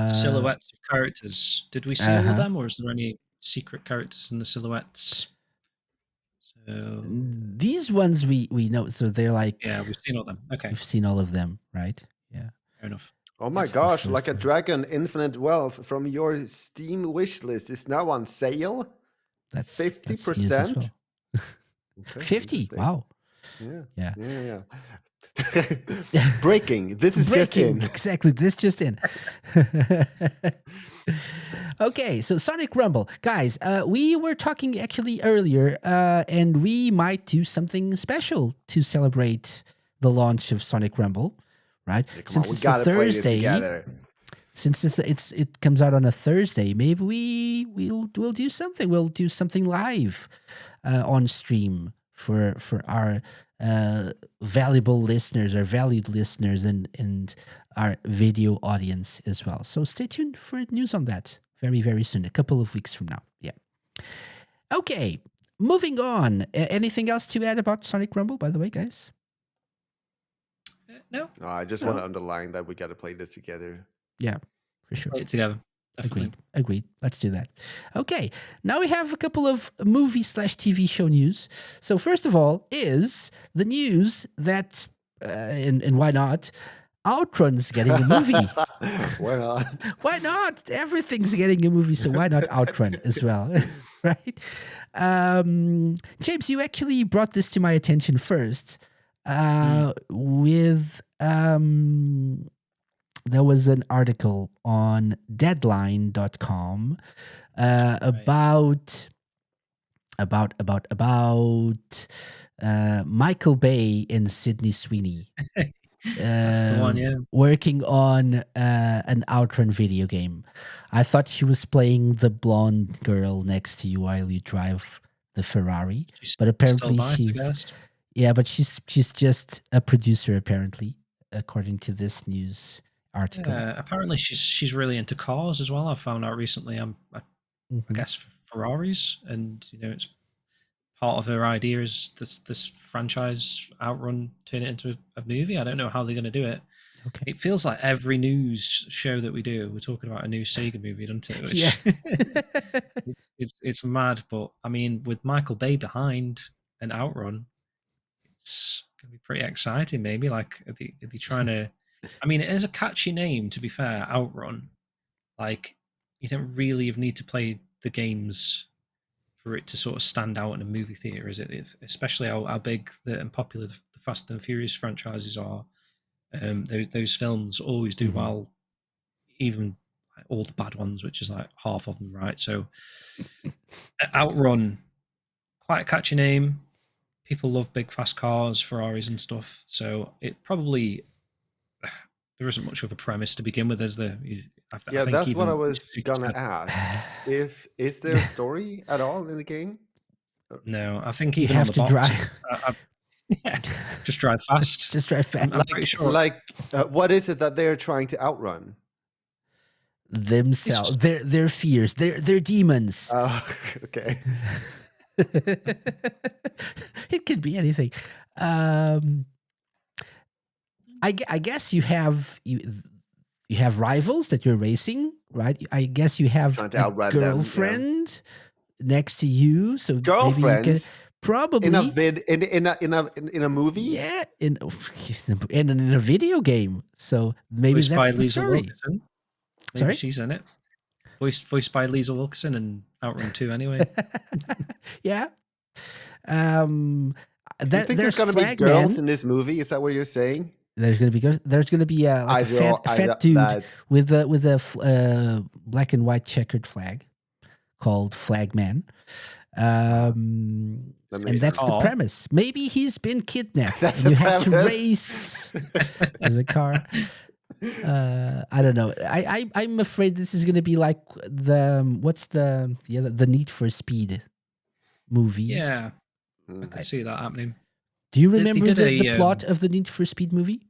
Speaker 3: silhouettes of characters. Did we see all of
Speaker 1: Uh-huh.
Speaker 3: them, or is there any secret characters in the silhouettes? So
Speaker 1: These ones we know, so they're like
Speaker 3: yeah, we've seen all of them. Okay,
Speaker 1: we've seen all of them, right? Yeah.
Speaker 3: fair enough.
Speaker 2: Oh my
Speaker 1: It's the
Speaker 2: gosh! Like
Speaker 1: first
Speaker 2: a
Speaker 1: one.
Speaker 2: dragon, infinite wealth from your Steam wish list is now on sale.
Speaker 1: That's
Speaker 2: 50%.
Speaker 1: news as well.
Speaker 2: Okay,
Speaker 1: 50.
Speaker 2: interesting.
Speaker 1: Wow.
Speaker 2: Yeah.
Speaker 1: Yeah.
Speaker 2: Yeah. Breaking. This is just
Speaker 1: Breaking.
Speaker 2: in.
Speaker 1: Exactly. This just in. Okay, so Sonic Rumble. Guys, we were talking actually earlier, and we might do something special to celebrate the launch of Sonic Rumble, right?
Speaker 2: Yeah, come on, we
Speaker 1: Since it's a
Speaker 2: gotta play this
Speaker 1: Thursday,
Speaker 2: together.
Speaker 1: since it comes out on a Thursday, maybe we'll do something. We'll do something live on stream for our valuable listeners, our valued listeners, and our video audience as well. So stay tuned for news on that very, very soon, a couple of weeks from now. Yeah. Okay, moving on. Anything else to add about Sonic Rumble, by the way, guys?
Speaker 3: No,
Speaker 2: No, I just
Speaker 1: No.
Speaker 2: want to underline that we gotta play this together.
Speaker 1: Yeah, for sure.
Speaker 3: play it together. Definitely.
Speaker 1: Agreed. Let's do that. Okay, now we have a couple of movie/TV show news. So first of all is the news that, and why not, Outrun's getting a movie.
Speaker 2: Why not?
Speaker 1: Why not? Everything's getting a movie, so why not Outrun as well? Right? James, you actually brought this to my attention first. With there was an article on deadline.com about Michael Bay and Sydney Sweeney
Speaker 3: That's the one, yeah.
Speaker 1: working on an Outrun video game. I thought she was playing the blonde girl next to you while you drive the Ferrari,
Speaker 3: She's
Speaker 1: but
Speaker 3: still
Speaker 1: apparently
Speaker 3: biased, I
Speaker 1: she's
Speaker 3: guess.
Speaker 1: but she's just a producer apparently, according to this news article.
Speaker 3: Yeah, apparently she's really into cars as well. I found out recently. I
Speaker 1: Mhm.
Speaker 3: guess Ferraris, and it's part of her idea is this franchise Outrun, turn it into a movie. I don't know how they're going to do it.
Speaker 1: Okay.
Speaker 3: It feels like every news show that we do, we're talking about a new SEGA movie, doesn't it? Which,
Speaker 1: Yeah.
Speaker 3: it's mad, but I mean, with Michael Bay behind an Outrun, it's gonna be pretty exciting. Maybe like are they trying to? I mean, it is a catchy name, to be fair. Outrun, like you don't really even need to play the games for it to sort of stand out in a movie theater, is it? Especially how big and popular the Fast and Furious franchises are. Those films always do
Speaker 1: Mhm.
Speaker 3: well, even like, all the bad ones, which is like half of them, right? So Outrun, quite a catchy name. people love big fast cars, Ferraris and stuff. So it probably there isn't much of a premise to begin with, is there? I
Speaker 2: Yeah,
Speaker 3: think
Speaker 2: that's what I
Speaker 3: even
Speaker 2: was gonna
Speaker 3: said,
Speaker 2: ask. If is there a story at all in the game?
Speaker 3: no. I think
Speaker 1: You
Speaker 3: even on
Speaker 1: have
Speaker 3: the
Speaker 1: to
Speaker 3: box,
Speaker 1: drive.
Speaker 3: yeah, just drive fast.
Speaker 1: Just drive fast.
Speaker 3: I'm pretty sure
Speaker 2: What is it that they're trying to outrun?
Speaker 1: Themselves,
Speaker 3: just
Speaker 1: their fears, their demons.
Speaker 2: Oh, okay.
Speaker 1: It could be anything. I guess you have rivals that you're racing, right? I guess you have
Speaker 2: Trying to
Speaker 1: a
Speaker 2: outrun them. Yeah.
Speaker 1: girlfriend next to you, so maybe you can
Speaker 2: Girlfriends
Speaker 1: probably
Speaker 2: in a movie.
Speaker 1: yeah in a video game. So maybe
Speaker 3: voiced
Speaker 1: that's
Speaker 3: by
Speaker 1: the
Speaker 3: Lisa
Speaker 1: story.
Speaker 3: Wilkerson. Maybe
Speaker 1: Sorry?
Speaker 3: she's in it. Voiced by Lisa Wilkerson in Outrun 2 anyway.
Speaker 1: Yeah.
Speaker 2: You think there's
Speaker 1: There's
Speaker 2: gonna be
Speaker 1: Flagman.
Speaker 2: girls in this movie? Is that what you're saying?
Speaker 1: There's gonna be like a fat dude
Speaker 2: That's
Speaker 1: with a black and white checkered flag called Flagman.
Speaker 2: that
Speaker 1: And
Speaker 2: makes
Speaker 1: that's
Speaker 2: sense.
Speaker 1: the premise. Maybe he's been kidnapped
Speaker 2: That's
Speaker 1: and
Speaker 2: the
Speaker 1: you have to
Speaker 2: premise.
Speaker 1: race as a car. I don't know. I'm afraid this is gonna be like what's the Need for Speed movie.
Speaker 3: Yeah, I
Speaker 2: Mm.
Speaker 3: could see that happening.
Speaker 1: Do you
Speaker 3: They
Speaker 1: remember
Speaker 3: did
Speaker 1: the plot of the Need for Speed movie?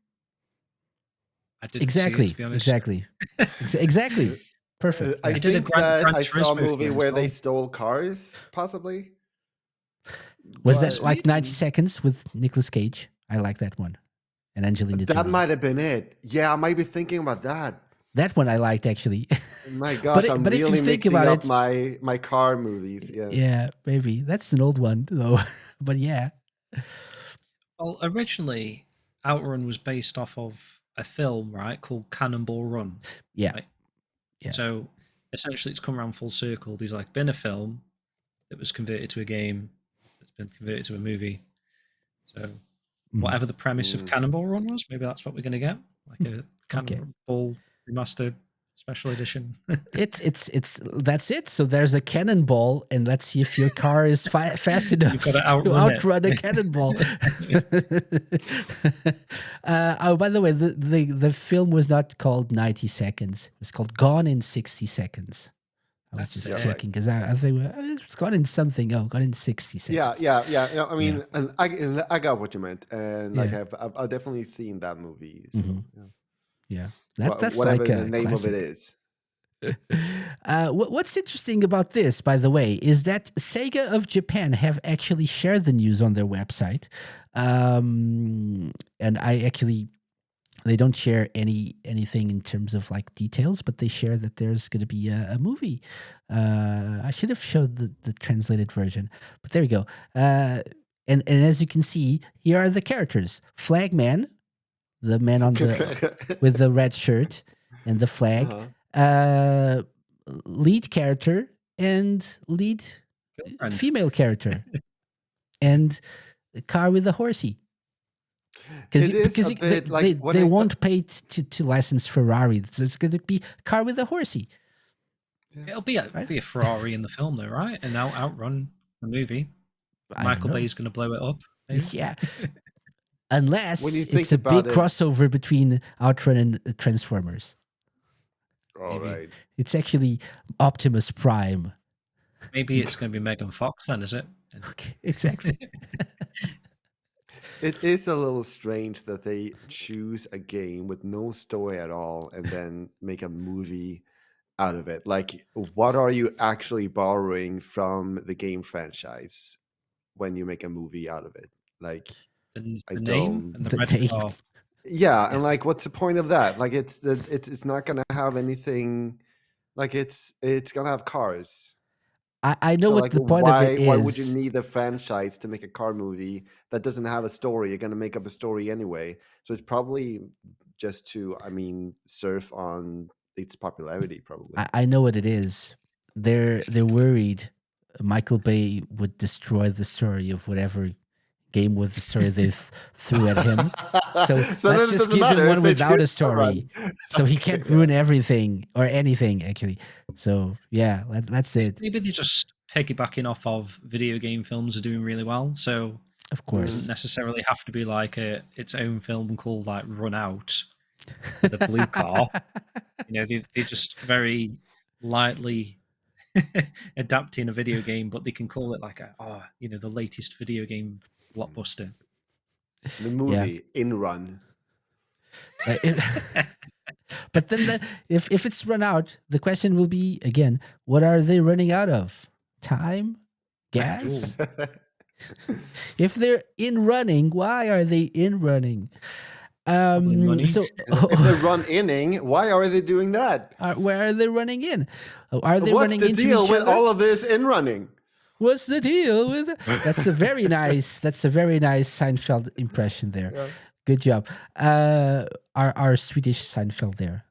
Speaker 3: I didn't
Speaker 1: Exactly.
Speaker 3: see it, to be honest.
Speaker 1: Exactly. Exactly. Perfect.
Speaker 2: I
Speaker 3: They did a
Speaker 2: think
Speaker 3: Gran
Speaker 2: that I saw a
Speaker 3: Turismo
Speaker 2: movie
Speaker 3: film
Speaker 2: where
Speaker 3: as
Speaker 2: they
Speaker 3: well.
Speaker 2: stole cars, possibly.
Speaker 1: Was
Speaker 2: But
Speaker 1: that like 90 Seconds with Nicolas Cage? I like that one. And Angelina
Speaker 2: that
Speaker 1: Jolie.
Speaker 2: might have been it. Yeah, I might be thinking about that.
Speaker 1: That one I liked actually.
Speaker 2: My gosh, I'm
Speaker 1: but if you
Speaker 2: really
Speaker 1: think
Speaker 2: mixing
Speaker 1: about
Speaker 2: up
Speaker 1: it,
Speaker 2: my car movies. Yeah.
Speaker 1: yeah, maybe that's an old one though. But yeah,
Speaker 3: Well, originally, Outrun was based off of a film, right, called Cannonball Run.
Speaker 1: yeah,
Speaker 3: Right?
Speaker 1: yeah.
Speaker 3: So essentially, it's come around full circle. There's like been a film that was converted to a game that's been converted to a movie. So whatever the premise of Cannonball Run was, maybe that's what we're going to get, like a Cannonball remastered special edition.
Speaker 1: It's that's it. So there's a cannonball, and let's see if your car is fast enough
Speaker 3: gotta
Speaker 1: to outrun a cannonball. Oh, by the way, the film was not called 90 Seconds. It was called Gone in 60 Seconds. I was
Speaker 3: That's
Speaker 1: just
Speaker 3: it.
Speaker 1: checking because I think it's Gone in something. Oh, Gone in 60 seconds.
Speaker 2: Yeah. I mean, and I got what you meant, and like
Speaker 1: Yeah.
Speaker 2: I've definitely seen that movie. So
Speaker 1: Mhm.
Speaker 2: yeah.
Speaker 1: Yeah, that's
Speaker 2: whatever
Speaker 1: like
Speaker 2: the
Speaker 1: a
Speaker 2: name
Speaker 1: classic.
Speaker 2: of it is.
Speaker 1: What's interesting about this, by the way, is that Sega of Japan have actually shared the news on their website, and they don't share anything in terms of like details, but they share that there's going to be a movie. I should have showed the translated version, but there we go. And as you can see, here are the characters: Flagman, the man on the with the red shirt and the flag.
Speaker 2: Uh-huh.
Speaker 1: Lead character and lead
Speaker 3: Girlfriend.
Speaker 1: female character, and a car with a horsey.
Speaker 2: It is a bit like what
Speaker 1: they
Speaker 2: I
Speaker 1: won't pay to license Ferrari, so it's going to be car with a horsey.
Speaker 3: It'll be a Ferrari in the film, though, right? And Outrun the movie. Michael Bay's going to blow it up. Maybe?
Speaker 1: Yeah. Unless
Speaker 2: When you think
Speaker 1: it's a big
Speaker 2: about it-
Speaker 1: crossover between Outrun and Transformers.
Speaker 2: All
Speaker 3: Maybe.
Speaker 2: right.
Speaker 1: It's actually Optimus Prime.
Speaker 3: Maybe it's going to be Megan Fox then, is it?
Speaker 1: Okay, exactly.
Speaker 2: It is a little strange that they choose a game with no story at all and then make a movie out of it. Like, what are you actually borrowing from the game franchise when you make a movie out of it? Like,
Speaker 3: The
Speaker 2: I
Speaker 3: name
Speaker 2: don't.
Speaker 3: and the
Speaker 1: The
Speaker 3: red
Speaker 1: name.
Speaker 3: car.
Speaker 2: Yeah, and like, what's the point of that? Like, it's not gonna have anything. Like, it's gonna have cars.
Speaker 1: I know
Speaker 2: So,
Speaker 1: what
Speaker 2: like,
Speaker 1: the point of it is.
Speaker 2: why would you need a franchise to make a car movie that doesn't have a story? You're gonna make up a story anyway. So it's probably just to, I mean, surf on its popularity. Probably.
Speaker 1: I know what it is. They're worried Michael Bay would destroy the story of whatever game with the story they threw at him. So
Speaker 2: then
Speaker 1: let's
Speaker 2: it
Speaker 1: just
Speaker 2: doesn't
Speaker 1: give
Speaker 2: matter
Speaker 1: him
Speaker 2: if
Speaker 1: one
Speaker 2: they
Speaker 1: without a
Speaker 2: choose
Speaker 1: story,
Speaker 2: someone.
Speaker 1: so he can't ruin everything or anything actually. So yeah, that's it.
Speaker 3: Maybe they're just piggybacking off of video game films are doing really well. So
Speaker 1: Of
Speaker 3: Doesn't
Speaker 1: course.
Speaker 3: necessarily have to be like its own film called like Run Out with a blue car. They're just very lightly adapting a video game, but they can call it like the latest video game blockbuster.
Speaker 2: The
Speaker 1: Yeah.
Speaker 2: movie In Run.
Speaker 1: But then if it's run out, the question will be again, what are they running out of? Time? Gas? If they're in running, why are they in running?
Speaker 3: Probably money.
Speaker 1: So
Speaker 2: If they run inning, why are they doing that?
Speaker 1: where are they running in? Are they
Speaker 2: What's
Speaker 1: running
Speaker 2: the
Speaker 1: into
Speaker 2: deal
Speaker 1: each
Speaker 2: with
Speaker 1: other?
Speaker 2: all of this in running?
Speaker 1: What's the deal with That's a very nice Seinfeld impression there.
Speaker 2: Yeah.
Speaker 1: Good job. Our Swedish Seinfeld there.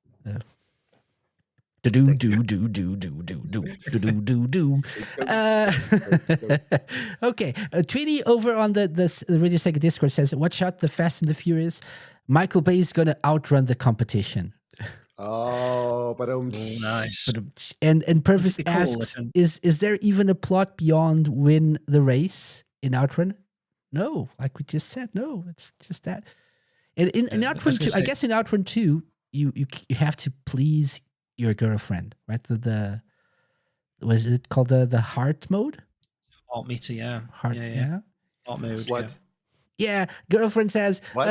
Speaker 1: Do do do do do do do do do do do. Okay, Tweety over on the Radio Sega Discord says, "Watch out, the Fast and the Furious. Michael Bay is gonna outrun the competition."
Speaker 2: Oh, but
Speaker 3: Nice.
Speaker 1: And Purvis
Speaker 3: be cool
Speaker 1: asks,
Speaker 3: if
Speaker 1: "Is there even a plot beyond win the race in Outrun?" No, like we just said, no. It's just that. And in
Speaker 3: I
Speaker 1: Outrun
Speaker 3: was gonna
Speaker 1: 2, I
Speaker 3: say-
Speaker 1: guess in Outrun 2, you have to please your girlfriend, right? The was it called the heart mode?
Speaker 3: Heart meter, yeah.
Speaker 1: Heart, yeah.
Speaker 3: Heart mode,
Speaker 2: what?
Speaker 1: Yeah, girlfriend says,
Speaker 2: What?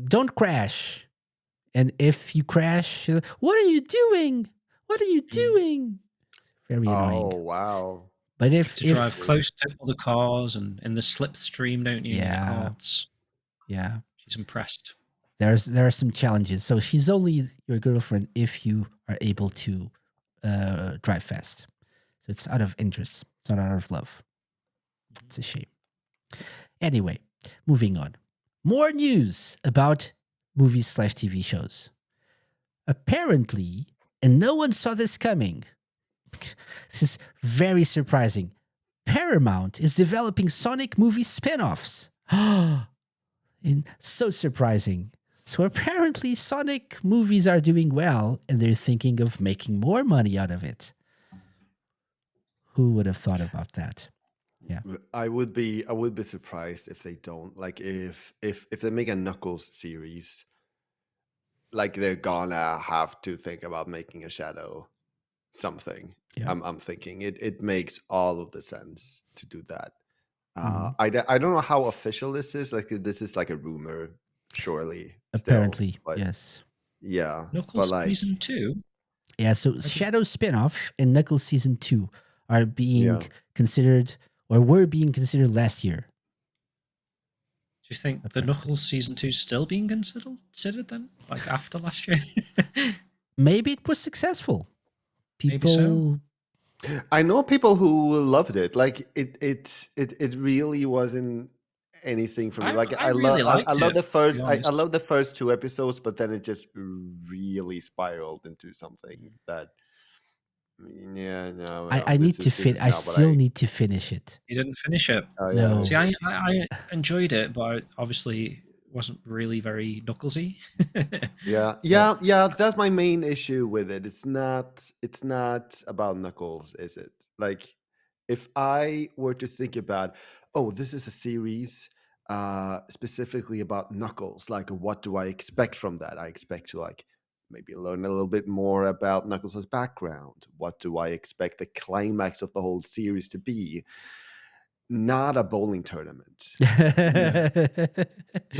Speaker 1: don't crash. And if you crash, what are you doing? What are you doing? Very annoying.
Speaker 2: Oh, wow.
Speaker 1: But
Speaker 3: You
Speaker 1: if
Speaker 3: have to drive close to other cars and in the slipstream, don't you?
Speaker 1: Yeah.
Speaker 3: In the carts.
Speaker 1: Yeah,
Speaker 3: She's impressed.
Speaker 1: there are some challenges. So she's only your girlfriend if you are able to drive fast. So it's out of interest. It's not out of love. It's a shame. Anyway, moving on. More news about movies/TV shows. Apparently, and no one saw this coming. This is very surprising. Paramount is developing Sonic movie spin-offs. And so surprising. So apparently Sonic movies are doing well and they're thinking of making more money out of it. Who would have thought about that? Yeah.
Speaker 2: I would be surprised if they don't. Like if they make a Knuckles series, like they're gonna have to think about making a Shadow something.
Speaker 1: Yeah.
Speaker 2: I'm thinking it makes all of the sense to do that.
Speaker 1: Mhm.
Speaker 2: I don't know how official this is. Like this is like a rumor, surely. Still,
Speaker 1: Apparently,
Speaker 2: but
Speaker 1: yes.
Speaker 2: yeah.
Speaker 3: Knuckles
Speaker 2: but like,
Speaker 3: season 2?
Speaker 1: Yeah, so Shadow spin-off and Knuckles season 2 are being
Speaker 2: Yeah.
Speaker 1: considered or were being considered last year.
Speaker 3: Do you think the Knuckles season 2 is still being considered then? Like after last year?
Speaker 1: Maybe it was successful.
Speaker 3: Maybe so.
Speaker 1: People
Speaker 2: I know people who loved it. Like it really wasn't anything for me.
Speaker 3: I
Speaker 2: Like
Speaker 3: really liked
Speaker 2: I love
Speaker 3: it,
Speaker 2: the
Speaker 3: to
Speaker 2: first
Speaker 3: be
Speaker 2: I
Speaker 3: honest.
Speaker 2: love the first 2 episodes, but then it just really spiraled into something that
Speaker 1: I need to fit. I still need to finish it.
Speaker 3: You didn't finish it.
Speaker 2: Oh,
Speaker 1: No.
Speaker 3: See, I enjoyed it, but I obviously wasn't really very Knucklesy.
Speaker 2: yeah. That's my main issue with it. It's not about Knuckles, is it? Like, if I were to think about, oh, this is a series specifically about Knuckles, like what do I expect from that? I expect to like maybe learn a little bit more about Knuckles' background. What do I expect the climax of the whole series to be? Not a bowling tournament.
Speaker 3: You'd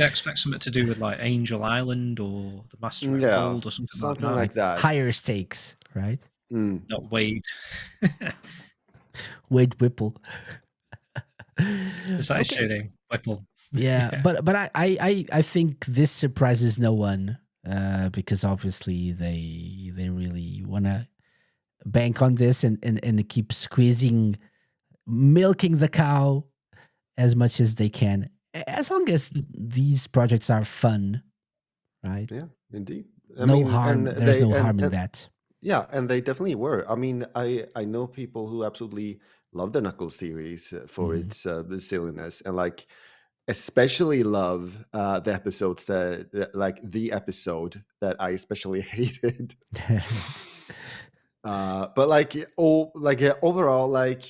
Speaker 3: expect something to do with like Angel Island or the Master of
Speaker 2: Yeah,
Speaker 3: Gold or something like
Speaker 2: like that.
Speaker 1: Higher stakes, right?
Speaker 2: Mm.
Speaker 3: Not Wade.
Speaker 1: Wade Whipple.
Speaker 3: Is that his surname? Whipple.
Speaker 1: Yeah, but I think this surprises no one because obviously they really want to bank on this and keep squeezing, milking the cow as much as they can, as long as these projects are fun, right?
Speaker 2: Yeah, indeed.
Speaker 1: Harm. There's no harm in that.
Speaker 2: Yeah, and they definitely were. I mean, I know people who absolutely love the Knuckles series for its silliness, and like especially love the episodes like the episode that I especially hated. But like overall, like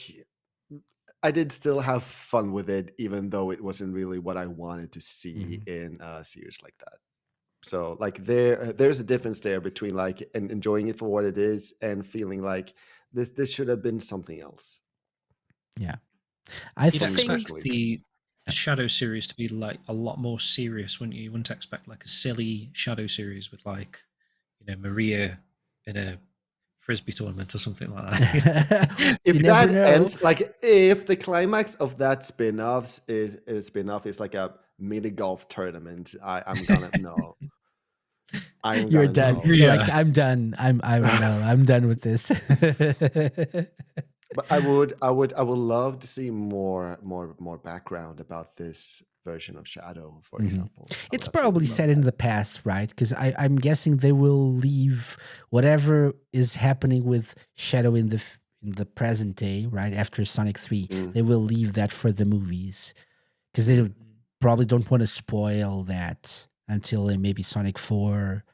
Speaker 2: I did still have fun with it, even though it wasn't really what I wanted to see
Speaker 1: Mhm.
Speaker 2: in a series like that. So like there's a difference there between like enjoying it for what it is and feeling like this should have been something else
Speaker 1: Yeah. I
Speaker 3: You'd
Speaker 2: for me
Speaker 1: think
Speaker 3: expect
Speaker 2: personally.
Speaker 3: the Shadow series to be like a lot more serious, wouldn't you? You wouldn't expect like a silly Shadow series with like, Maria in a frisbee tournament or something like that.
Speaker 1: you
Speaker 2: If
Speaker 1: never
Speaker 2: that
Speaker 1: know.
Speaker 2: ends like if the climax of that spin-off is like a mini golf tournament, I'm gonna no. I'm
Speaker 1: You're
Speaker 2: gonna
Speaker 1: done.
Speaker 2: know.
Speaker 1: You're like,
Speaker 3: Maria.
Speaker 1: I'm done. I'm no, I'm done with this.
Speaker 2: But I would love to see more background about this version of Shadow, for
Speaker 1: Mhm.
Speaker 2: example. I would
Speaker 1: It's
Speaker 2: absolutely
Speaker 1: probably
Speaker 2: love
Speaker 1: set in
Speaker 2: that.
Speaker 1: the past, right? Because I'm guessing they will leave whatever is happening with Shadow in the present day, right after Sonic 3.
Speaker 2: Mm,
Speaker 1: They will leave that for the movies because they
Speaker 2: mm,
Speaker 1: probably don't want to spoil that until maybe Sonic 4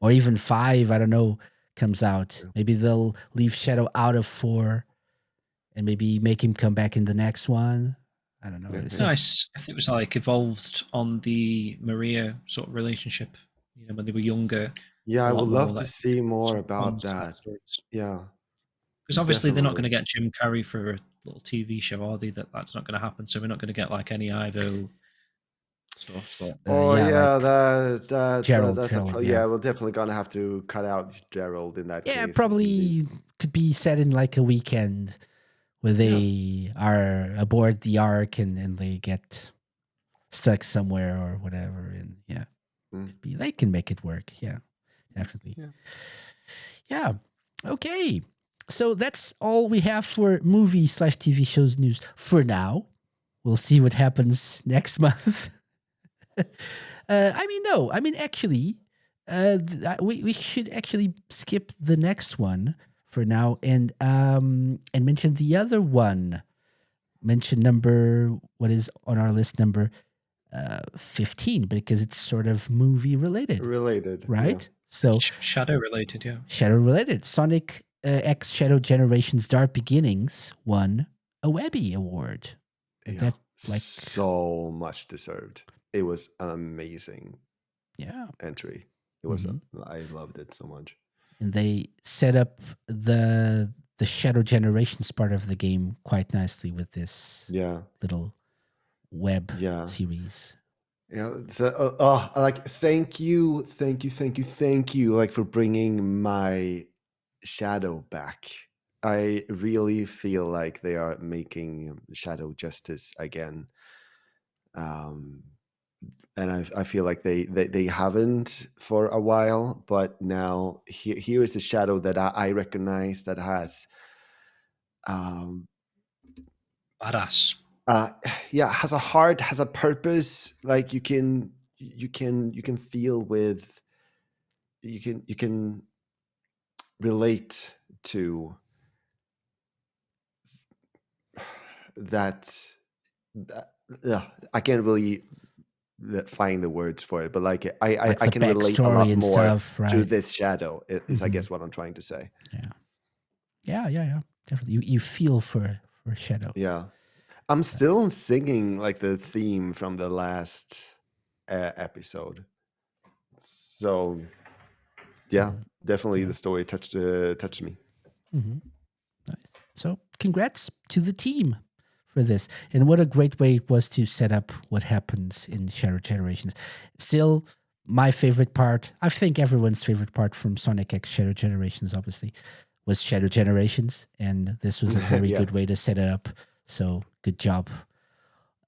Speaker 1: or even 5. I don't know comes out.
Speaker 2: yeah,
Speaker 1: Maybe they'll leave Shadow out of 4 and maybe make him come back in the next one. I don't know.
Speaker 2: yeah,
Speaker 1: It's
Speaker 2: yeah.
Speaker 1: a
Speaker 3: Nice if it was like evolved on the Maria sort of relationship, when they were younger,
Speaker 2: Yeah,
Speaker 3: a
Speaker 2: I
Speaker 3: lot
Speaker 2: would
Speaker 3: more
Speaker 2: love to
Speaker 3: like
Speaker 2: see more
Speaker 3: sort of
Speaker 2: about
Speaker 3: Bond type
Speaker 2: that.
Speaker 3: stories.
Speaker 2: Yeah,
Speaker 3: Because obviously they're not going to
Speaker 2: definitely.
Speaker 3: get Jim Carrey for a little TV show, are they? That's not going to happen. So we're not going to get like any Ivo stuff. But
Speaker 2: Oh
Speaker 1: yeah,
Speaker 2: yeah,
Speaker 1: like
Speaker 2: that's a
Speaker 1: Gerald, yeah.
Speaker 2: yeah. We're definitely gonna have to cut out Gerald in that
Speaker 1: Yeah,
Speaker 2: case, indeed.
Speaker 1: probably could be set in like a weekend where
Speaker 2: Yeah.
Speaker 1: they are aboard the ark and they get stuck somewhere or whatever. And yeah,
Speaker 2: Mm,
Speaker 1: could be they can make it work. Yeah, definitely.
Speaker 2: yeah.
Speaker 1: Yeah. Okay. So that's all we have for movie/TV shows news for now. We'll see what happens next month. I mean, no. I mean, actually, we should actually skip the next one for now and mention the other one. Mention number what is on our list number 15 because it's sort of movie related,
Speaker 2: Related. Yeah.
Speaker 1: right? So
Speaker 3: Shadow related, yeah.
Speaker 1: Shadow related. Sonic X Shadow Generations Dark Beginnings won a Webby Award. And
Speaker 2: Yeah.
Speaker 1: that like
Speaker 2: So much deserved. It was an amazing
Speaker 1: yeah.
Speaker 2: entry. It was.
Speaker 1: Mhm.
Speaker 2: I loved it so much.
Speaker 1: And they set up the Shadow Generations part of the game quite nicely with this
Speaker 2: Yeah.
Speaker 1: little web
Speaker 2: Yeah.
Speaker 1: series.
Speaker 2: Yeah. So, like, thank you, like, for bringing my Shadow back. I really feel like they are making Shadow justice again. Um, and I feel like they haven't for a while, but now here is a Shadow that I recognize that has um,
Speaker 3: Badass.
Speaker 2: uh, yeah, has a heart, has a purpose. Like you can feel with you can relate to that. Yeah, I can't really find the words for it, but like
Speaker 1: Like
Speaker 2: I
Speaker 1: the
Speaker 2: can relate a
Speaker 1: backstory
Speaker 2: lot
Speaker 1: and
Speaker 2: more
Speaker 1: stuff,
Speaker 2: to
Speaker 1: right?
Speaker 2: this Shadow. Is I
Speaker 1: Hmm.
Speaker 2: guess what I'm trying to say.
Speaker 1: Yeah. Yeah. Definitely. You feel for Shadow.
Speaker 2: Yeah, I'm still singing like the theme from the last episode. So yeah,
Speaker 1: Mhm.
Speaker 2: definitely
Speaker 1: Yeah.
Speaker 2: the story touched me.
Speaker 1: Hmm. Nice. So, congrats to the team for this. And what a great way it was to set up what happens in Shadow Generations. Still, my favorite part, I think everyone's favorite part from Sonic X Shadow Generations, obviously, was Shadow Generations. And this was a very
Speaker 2: Yeah.
Speaker 1: good way to set it up. So, good job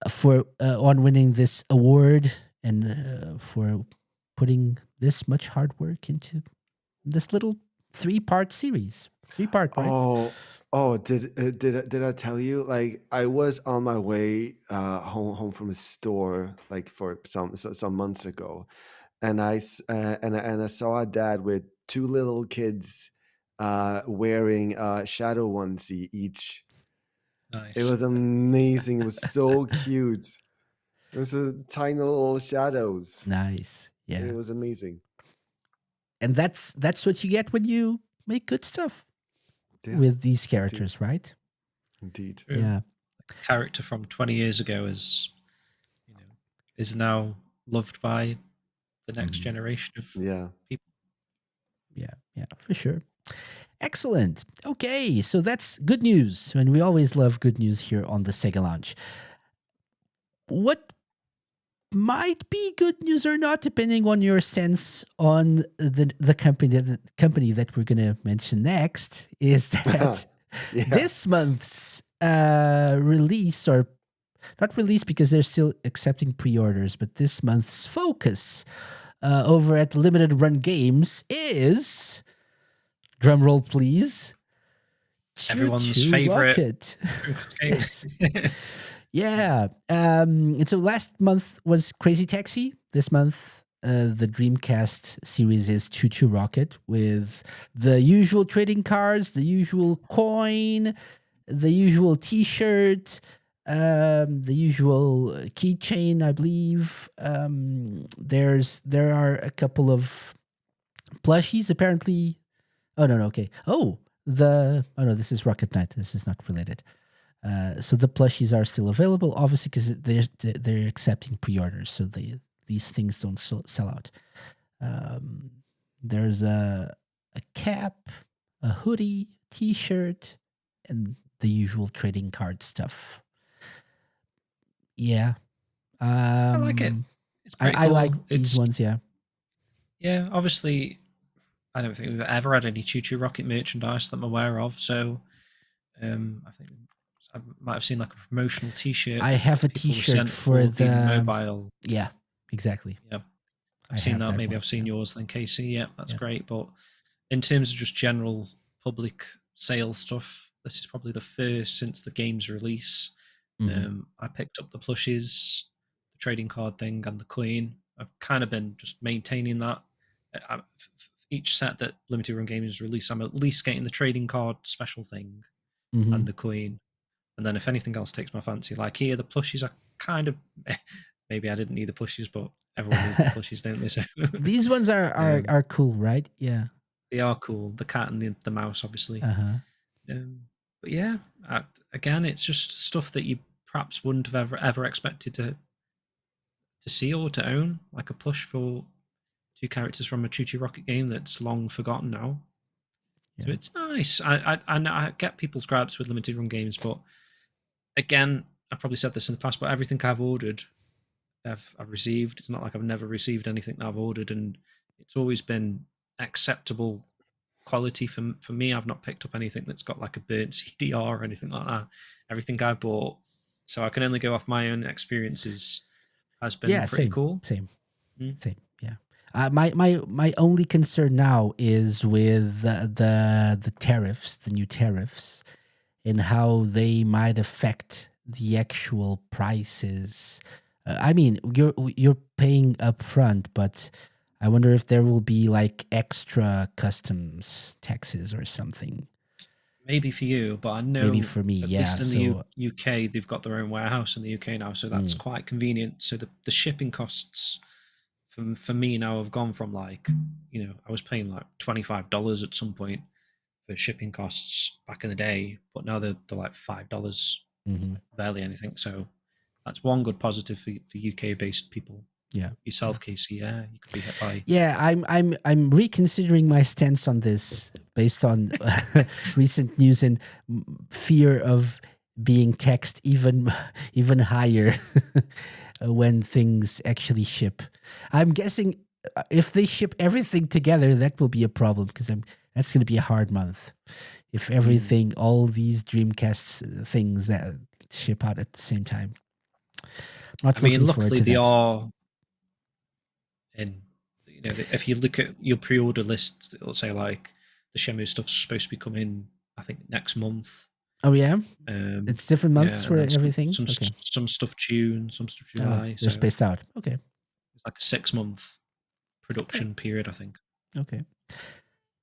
Speaker 1: for on winning this award and for putting this much hard work into this little 3-part series. 3-part, right?
Speaker 2: Oh, did I tell you? Like, I was on my way home from a store like for some months ago, and and I saw a dad with two little kids wearing a Shadow onesie each. It
Speaker 3: Nice.
Speaker 2: was amazing. It was so cute. It was a tiny little shadows.
Speaker 1: Nice.
Speaker 2: It
Speaker 1: Yeah.
Speaker 2: was amazing.
Speaker 1: And that's what you get when you make good stuff
Speaker 2: Yeah,
Speaker 1: with these
Speaker 2: indeed,
Speaker 1: characters, right?
Speaker 2: indeed.
Speaker 3: True.
Speaker 1: Yeah.
Speaker 3: character from 20 years ago is now loved by the next
Speaker 1: Mhm.
Speaker 3: generation of
Speaker 2: Yeah.
Speaker 3: people.
Speaker 1: Yeah, for sure. Excellent. Okay, so that's good news. And we always love good news here on the Sega Launch. What might be good news or not, depending on your stance on the company that we're gonna mention next, is that
Speaker 2: Yeah.
Speaker 1: this month's release, or not release because they're still accepting pre-orders, but this month's focus over at Limited Run Games is, drum roll please, Choo
Speaker 3: Everyone's
Speaker 1: Choo
Speaker 3: favorite
Speaker 1: Rocket.
Speaker 3: game.
Speaker 1: Yeah. And so last month was Crazy Taxi. This month, the Dreamcast series is Choo Choo Rocket with the usual trading cards, the usual coin, the usual T-shirt, the usual keychain, I believe. There are a couple of plushies apparently. Oh no, okay. Oh no, this is Rocket Knight. This is not related. So the plushies are still available, obviously, because they're accepting pre-orders, so these things don't sell out. There's a cap, a hoodie, T-shirt, and the usual trading card stuff. Yeah,
Speaker 3: I like it. It's pretty
Speaker 1: I like
Speaker 3: cool.
Speaker 1: these ones. Yeah,
Speaker 3: Obviously, I don't think we've ever had any Choo Choo Rocket merchandise that I'm aware of. So I think I might have seen like a promotional T-shirt
Speaker 1: I have
Speaker 3: that
Speaker 1: a
Speaker 3: people were
Speaker 1: T-shirt
Speaker 3: sent
Speaker 1: for
Speaker 3: for the
Speaker 1: the.
Speaker 3: mobile.
Speaker 1: Yeah, exactly.
Speaker 3: Yeah,
Speaker 1: I
Speaker 3: I've seen
Speaker 1: have
Speaker 3: that.
Speaker 1: that
Speaker 3: Maybe
Speaker 1: one.
Speaker 3: I've seen
Speaker 1: Yeah,
Speaker 3: yours then, Casey. Yeah, that's
Speaker 1: yeah.
Speaker 3: great. But in terms of just general public sale stuff, this is probably the first since the game's release.
Speaker 1: Mm-hmm.
Speaker 3: I picked up the plushies, the trading card thing, and the coin. I've kind of been just maintaining that. Each set that Limited Run Games release, I'm at least getting the trading card special thing
Speaker 1: Mm-hmm.
Speaker 3: and the coin. And then if anything else takes my fancy, like here, the plushies are kind of maybe I didn't need the plushies, but everyone needs the plushies, don't they? So
Speaker 1: These ones
Speaker 3: um,
Speaker 1: are cool, right? Yeah.
Speaker 3: they are cool. The cat and the mouse, obviously.
Speaker 1: Uh-huh.
Speaker 3: But yeah, again, it's just stuff that you perhaps wouldn't have ever expected to see or to own, like a plush for two characters from a Choo Choo Rocket game that's long forgotten now. So
Speaker 1: Yeah.
Speaker 3: it's nice. I get people's gripes with limited run games, but again, I've probably said this in the past, but everything I've ordered, I've received. It's not like I've never received anything that I've ordered, and it's always been acceptable quality for me. I've not picked up anything that's got like a burnt CDR or anything like that. Everything I bought, so I can only go off my own experiences, has been
Speaker 1: Yeah,
Speaker 3: pretty
Speaker 1: same.
Speaker 3: cool.
Speaker 1: Same.
Speaker 3: Mm.
Speaker 1: Same. Yeah. My only concern now is with the tariffs, the new tariffs, and how they might affect the actual prices. I mean, you're paying upfront, but I wonder if there will be like extra customs taxes or something.
Speaker 3: Maybe for you, but I
Speaker 1: Maybe
Speaker 3: know
Speaker 1: for me,
Speaker 3: at
Speaker 1: yeah.
Speaker 3: least in the
Speaker 1: So,
Speaker 3: UK they've got their own warehouse in the UK now, so that's
Speaker 1: mm,
Speaker 3: quite convenient. So the shipping costs for me now have gone from like I was paying like $25 at some point for shipping costs back in the day, but now they're like $5. It's
Speaker 1: mhm,
Speaker 3: like barely anything. So that's one good positive for UK based people.
Speaker 1: yeah, yeah.
Speaker 3: Yourself, Casey, yeah, you could be hit by.
Speaker 1: Yeah, I'm reconsidering my stance on this based on recent news and fear of being taxed even higher when things actually ship. I'm guessing if they ship everything together, that will be a problem because that's going to be a hard month. If
Speaker 3: Mm.
Speaker 1: everything, all these Dreamcast things that ship out at the same time,
Speaker 3: I
Speaker 1: not
Speaker 3: mean,
Speaker 1: looking forward
Speaker 3: luckily
Speaker 1: to
Speaker 3: they
Speaker 1: that.
Speaker 3: are in. If you look at your pre-order list, it'll say like the Shenmue stuff's supposed to be coming, I think, next month.
Speaker 1: Oh yeah,
Speaker 3: Um,
Speaker 1: it's different months
Speaker 3: yeah,
Speaker 1: for
Speaker 3: and then
Speaker 1: everything. Okay.
Speaker 3: some stuff June, some stuff
Speaker 1: Oh,
Speaker 3: July.
Speaker 1: they're
Speaker 3: So
Speaker 1: spaced out. Okay.
Speaker 3: it's like a 6 month
Speaker 1: Okay.
Speaker 3: production period, I think.
Speaker 1: Okay.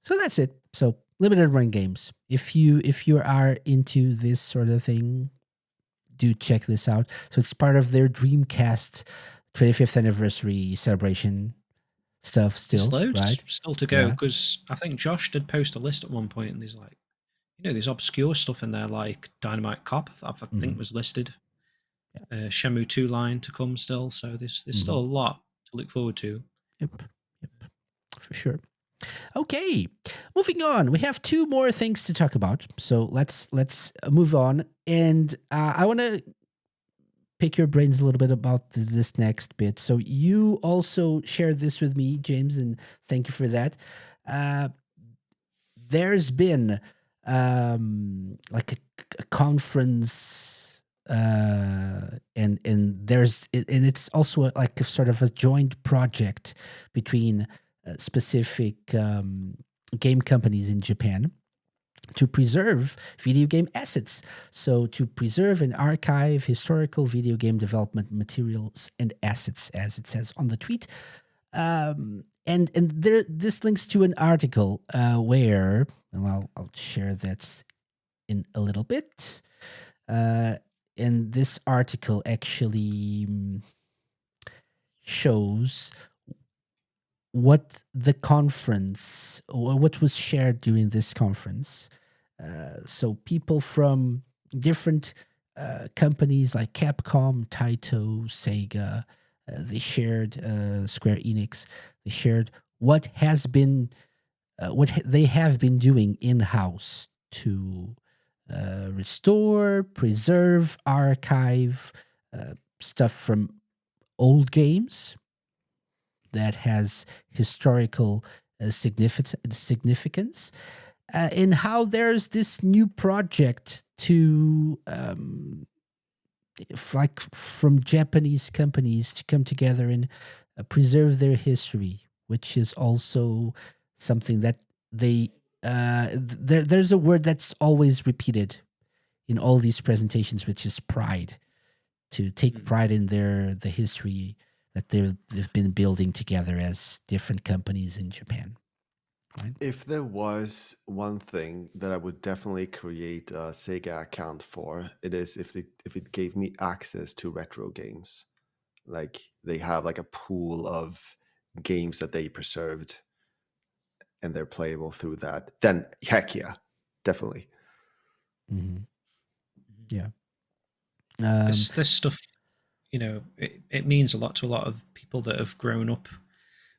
Speaker 1: So that's it. So limited run games. If you are into this sort of thing, do check this out. So it's part of their Dreamcast 25th anniversary celebration stuff
Speaker 3: There's
Speaker 1: still,
Speaker 3: loads
Speaker 1: right?
Speaker 3: still to go
Speaker 1: Yeah.
Speaker 3: because I think Josh did post a list at one point, and there's like there's obscure stuff in there like Dynamite Cop. I think was listed. Shenmue 2 line to come still, so there's still a lot to look forward to.
Speaker 1: Yep, for sure. Okay, moving on. We have two more things to talk about, so let's move on. And I want to pick your brains a little bit about this next bit. So you also shared this with me, James, and thank you for that. There's been like a conference, and it's also like a sort of a joint project between specific game companies in Japan to preserve video game assets. So to preserve and archive historical video game development materials and assets, as it says on the tweet. And there, this links to an article where, and I'll share that in a little bit. And this article actually shows what the conference, or what was shared during this conference. So people from different companies like Capcom, Taito, Sega, they shared Square Enix. They shared what they have been doing in house to restore, preserve, archive stuff from old games that has historical significance, and how there's this new project to like from Japanese companies to come together and preserve their history, which is also something that they there's a word that's always repeated in all these presentations, which is pride. To take pride in the history that they've been building together as different companies in Japan. Right?
Speaker 2: If there was one thing that I would definitely create a SEGA account for, it is if it gave me access to retro games. Like they have like a pool of games that they preserved and they're playable through that, then heck yeah, definitely.
Speaker 1: Mm-hmm. Yeah.
Speaker 3: This stuff, it means a lot to a lot of people that have grown up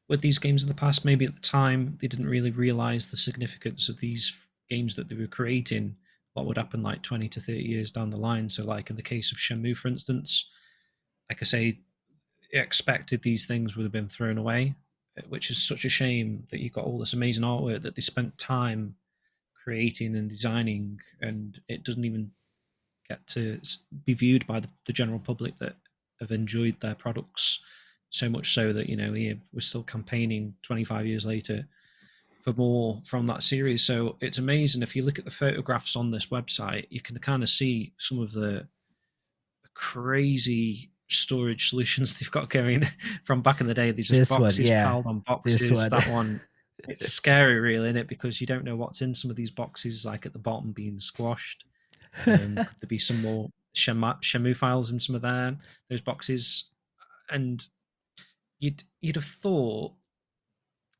Speaker 3: with these games in the past. Maybe at the time they didn't really realize the significance of these games that they were creating, what would happen like 20 to 30 years down the line. So like in the case of Shenmue, for instance, like I say, expected these things would have been thrown away, which is such a shame that you've got all this amazing artwork that they spent time creating and designing, and it doesn't even get to be viewed by the general public that have enjoyed their products so much so that we're still campaigning 25 years later for more from that series. So it's amazing. If you look at the photographs on this website, you can kind of see some of the crazy storage solutions they've got going from back in the day. These just boxes piled on boxes. That one, it's scary, really, isn't it? Because you don't know what's in some of these boxes, like at the bottom being squashed. Could there be some more Shenmue files in some of those boxes? And you'd have thought,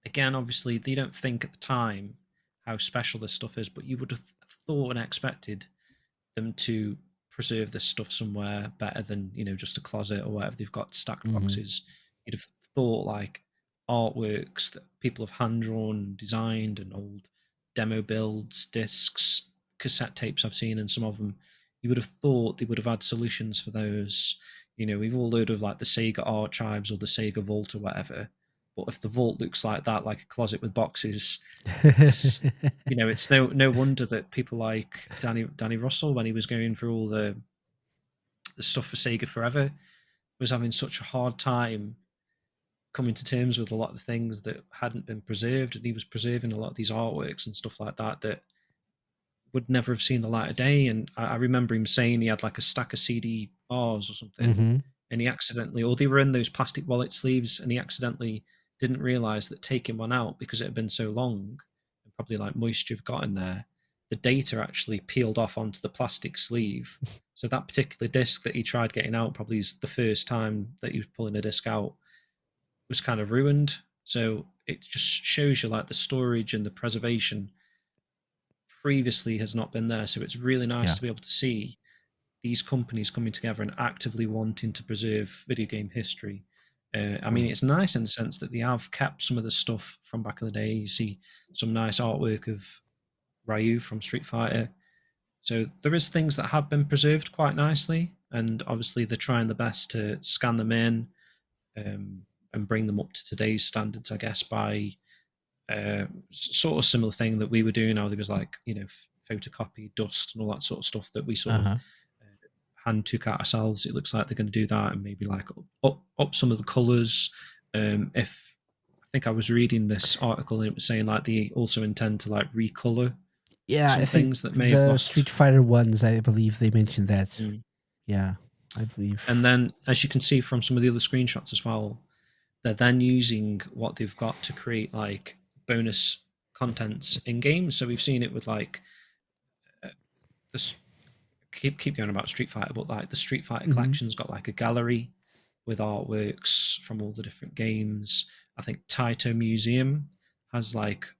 Speaker 3: again, obviously they don't think at the time how special this stuff is, but you would have thought and expected them to preserve this stuff somewhere better than just a closet or whatever they've got stacked boxes. You'd have thought like artworks that people have hand drawn, designed, and old demo builds, discs, cassette tapes I've seen, and some of them. You would have thought they would have had solutions for those. We've all heard of like the Sega archives or the Sega Vault or whatever. But if the vault looks like that, like a closet with boxes, it's it's no wonder that people like Danny Russell, when he was going through all the stuff for Sega Forever, was having such a hard time coming to terms with a lot of the things that hadn't been preserved, and he was preserving a lot of these artworks and stuff like that would never have seen the light of day. And I remember him saying he had like a stack of CDRs or something, and he accidentally, or they were in those plastic wallet sleeves, and he accidentally didn't realize that taking one out, because it had been so long and probably like moisture got in there, the data actually peeled off onto the plastic sleeve. So that particular disc that he tried getting out, probably is the first time that he was pulling a disc out, was kind of ruined. So it just shows you like the storage and the preservation previously has not been there. So it's really nice
Speaker 1: Yeah.
Speaker 3: to be able to see these companies coming together and actively wanting to preserve video game history. I mean, it's nice in the sense that they have kept some of the stuff from back in the day. You see some nice artwork of Ryu from Street Fighter. So there is things that have been preserved quite nicely, and obviously they're trying the best to scan them in and bring them up to today's standards, I guess, by sort of similar thing that we were doing. How there was like photocopy dust and all that sort of stuff that we sort of
Speaker 1: Uh-huh.
Speaker 3: hand took out ourselves. It looks like they're going to do that and maybe like up some of the colors. If I think I was reading this article and it was saying like they also intend to like recolor
Speaker 1: Yeah, I
Speaker 3: some
Speaker 1: think
Speaker 3: things that may have
Speaker 1: the
Speaker 3: lost.
Speaker 1: Street Fighter ones, I believe they mentioned that.
Speaker 3: Mm.
Speaker 1: Yeah, I believe.
Speaker 3: And then, as you can see from some of the other screenshots as well, they're then using what they've got to create like bonus contents in games. So we've seen it with like this. Keep going about Street Fighter, but like the Street Fighter collection's got like a gallery with artworks from all the different games. I think Taito Museum has like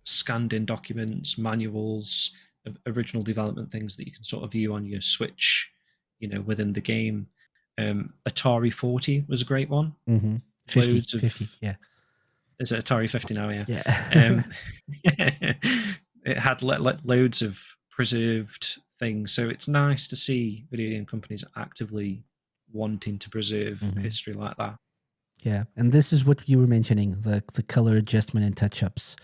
Speaker 3: scanned in documents, manuals of original development things that you can sort of view on your Switch, within the game. Atari 40 was a great one.
Speaker 1: Mm-hmm. 50,
Speaker 3: Loads of
Speaker 1: 50, yeah.
Speaker 3: Is it Atari 50 now? Yeah.
Speaker 1: Yeah.
Speaker 3: It had loads of preserved things, so it's nice to see video game companies actively wanting to preserve history like that.
Speaker 1: Yeah, and this is what you were mentioning, the color adjustment and touch-ups.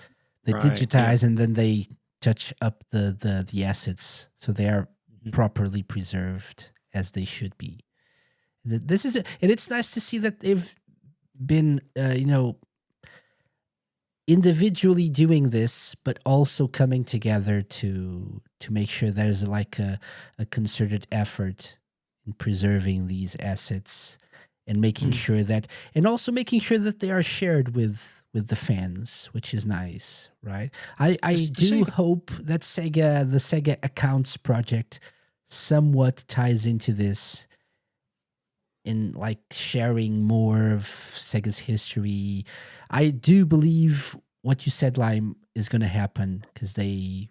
Speaker 1: They
Speaker 3: Right, yeah.
Speaker 1: digitize and then they touch up the assets, so they are properly preserved as they should be. This is, and it's nice to see that they've been, individually doing this, but also coming together to make sure there's like a concerted effort in preserving these assets and making sure that, and also making sure that they are shared with the fans, which is nice, right? I do hope that the SEGA Accounts project somewhat ties into this in like sharing more of Sega's history. I do believe what you said, Lime, is going to happen because they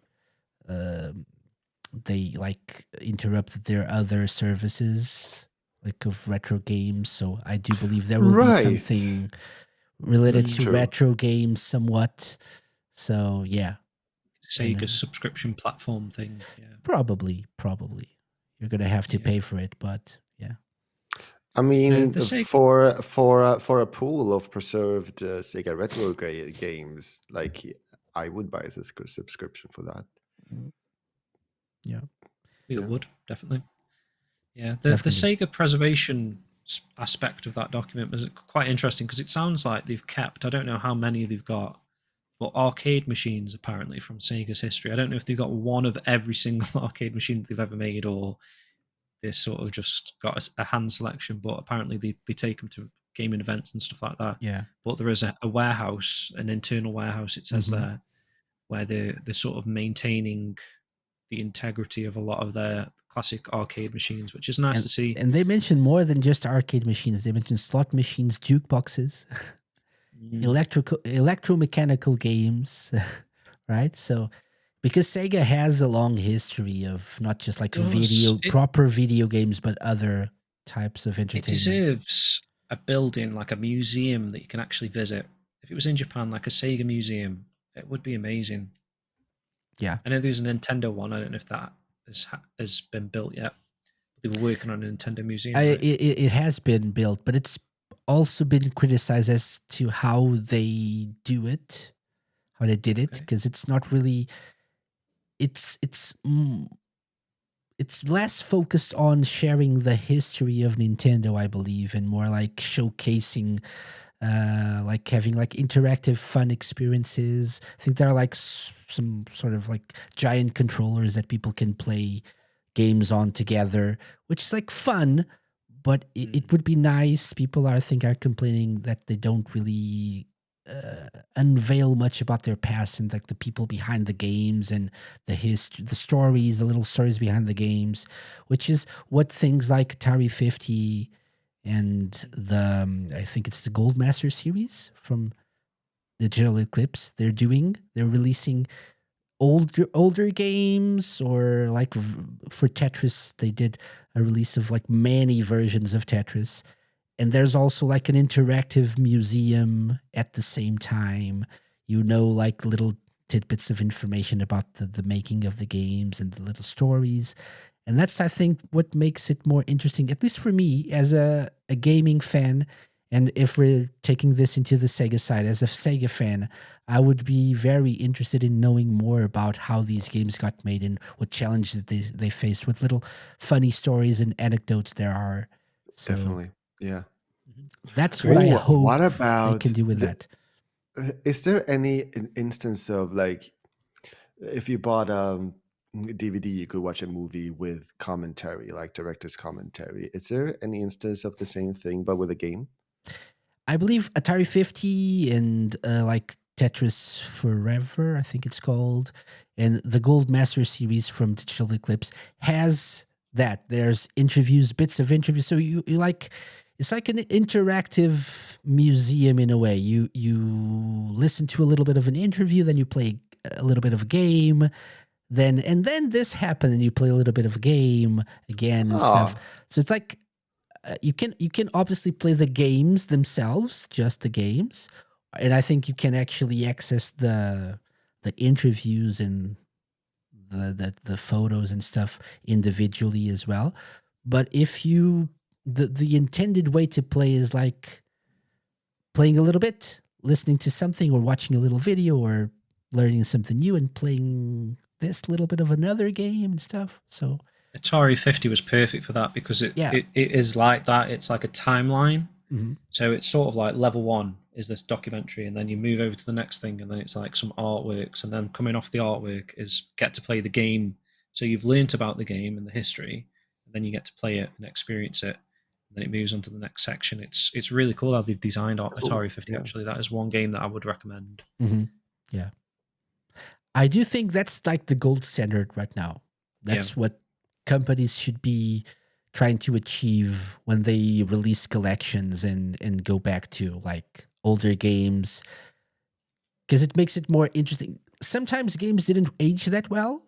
Speaker 1: like interrupted their other services like of retro games. So I do believe there will be something related
Speaker 2: That's
Speaker 1: to
Speaker 2: true.
Speaker 1: retro games somewhat. So yeah,
Speaker 3: Sega's subscription platform thing. Yeah.
Speaker 1: Probably you're going to have to pay for it, but yeah.
Speaker 2: I mean,
Speaker 3: The Sega,
Speaker 2: for a pool of preserved Sega retro games, like I would buy a subscription for that.
Speaker 1: Yeah,
Speaker 3: we would definitely. Yeah, the
Speaker 1: definitely.
Speaker 3: Sega preservation aspect of that document was quite interesting because it sounds like they've kept, I don't know how many they've got, but arcade machines apparently from Sega's history. I don't know if they've got one of every single arcade machine that they've ever made or they sort of just got a hand selection, but apparently they take them to gaming events and stuff like that.
Speaker 1: Yeah.
Speaker 3: But there is a warehouse, an internal warehouse, it says there, where they're sort of maintaining the integrity of a lot of their classic arcade machines, which is nice to see.
Speaker 1: And they mentioned more than just arcade machines. They mentioned slot machines, jukeboxes, electromechanical games, right? So because Sega has a long history of not just like proper video games, but other types of entertainment.
Speaker 3: It deserves a building, like a museum that you can actually visit. If it was in Japan, like a Sega museum, it would be amazing.
Speaker 1: Yeah.
Speaker 3: I know there's a Nintendo one. I don't know if that has been built yet. They were working on a Nintendo museum. Right?
Speaker 1: It has been built, but it's also been criticized as to how they do it, how they did it, because it's not really. It's less focused on sharing the history of Nintendo, I believe, and more like showcasing, like having like interactive fun experiences. I think there are like some sort of like giant controllers that people can play games on together, which is like fun, but it would be nice. People are complaining that they don't really unveil much about their past and like the people behind the games and the history, the stories, the little stories behind the games, which is what things like Atari 50 and the I think it's the Goldmaster series from Digital Eclipse they're doing. They're releasing older games, or like for Tetris, they did a release of like many versions of Tetris. And there's also like an interactive museum at the same time. Like little tidbits of information about the making of the games and the little stories. And that's, I think, what makes it more interesting, at least for me as a gaming fan. And if we're taking this into the Sega side, as a Sega fan, I would be very interested in knowing more about how these games got made and what challenges they faced, what little funny stories and anecdotes there are. So
Speaker 2: Definitely. Yeah.
Speaker 1: that's what I
Speaker 2: Oh,
Speaker 1: hope
Speaker 2: what
Speaker 1: they
Speaker 2: about
Speaker 1: can do with that.
Speaker 2: is there any instance of like if you bought a DVD, you could watch a movie with commentary, like director's commentary? Is there any instance of the same thing but with a game?
Speaker 1: I believe Atari 50 and like Tetris Forever, I think it's called, and the Gold Master series from Digital Eclipse has that. There's interviews, bits of interviews. So you like, it's like an interactive museum in a way. You listen to a little bit of an interview, then you play a little bit of a game, then this happened, and you play a little bit of a game again and stuff.
Speaker 2: Oh,
Speaker 1: So it's like you can obviously play the games themselves, just the games, and I think you can actually access the interviews and the photos and stuff individually as well. But if you the intended way to play is like playing a little bit, listening to something, or watching a little video, or learning something new and playing this little bit of another game and stuff. So
Speaker 3: Atari 50 was perfect for that because
Speaker 1: yeah.
Speaker 3: it is like that. It's like a timeline.
Speaker 1: Mhm.
Speaker 3: So it's sort of like level one is this documentary, and then you move over to the next thing, and then it's like some artworks, and then coming off the artwork is get to play the game. So you've learnt about the game and the history, and then you get to play it and experience it, and then it moves on to the next section. It's really cool how they've designed
Speaker 2: cool.
Speaker 3: Atari 50.
Speaker 2: Yeah.
Speaker 3: Actually, that is one game that I would recommend.
Speaker 1: Mhm. Yeah. I do think that's like the gold standard right now. That's what companies should be trying to achieve when they release collections and go back to like older games, because it makes it more interesting. Sometimes games didn't age that well,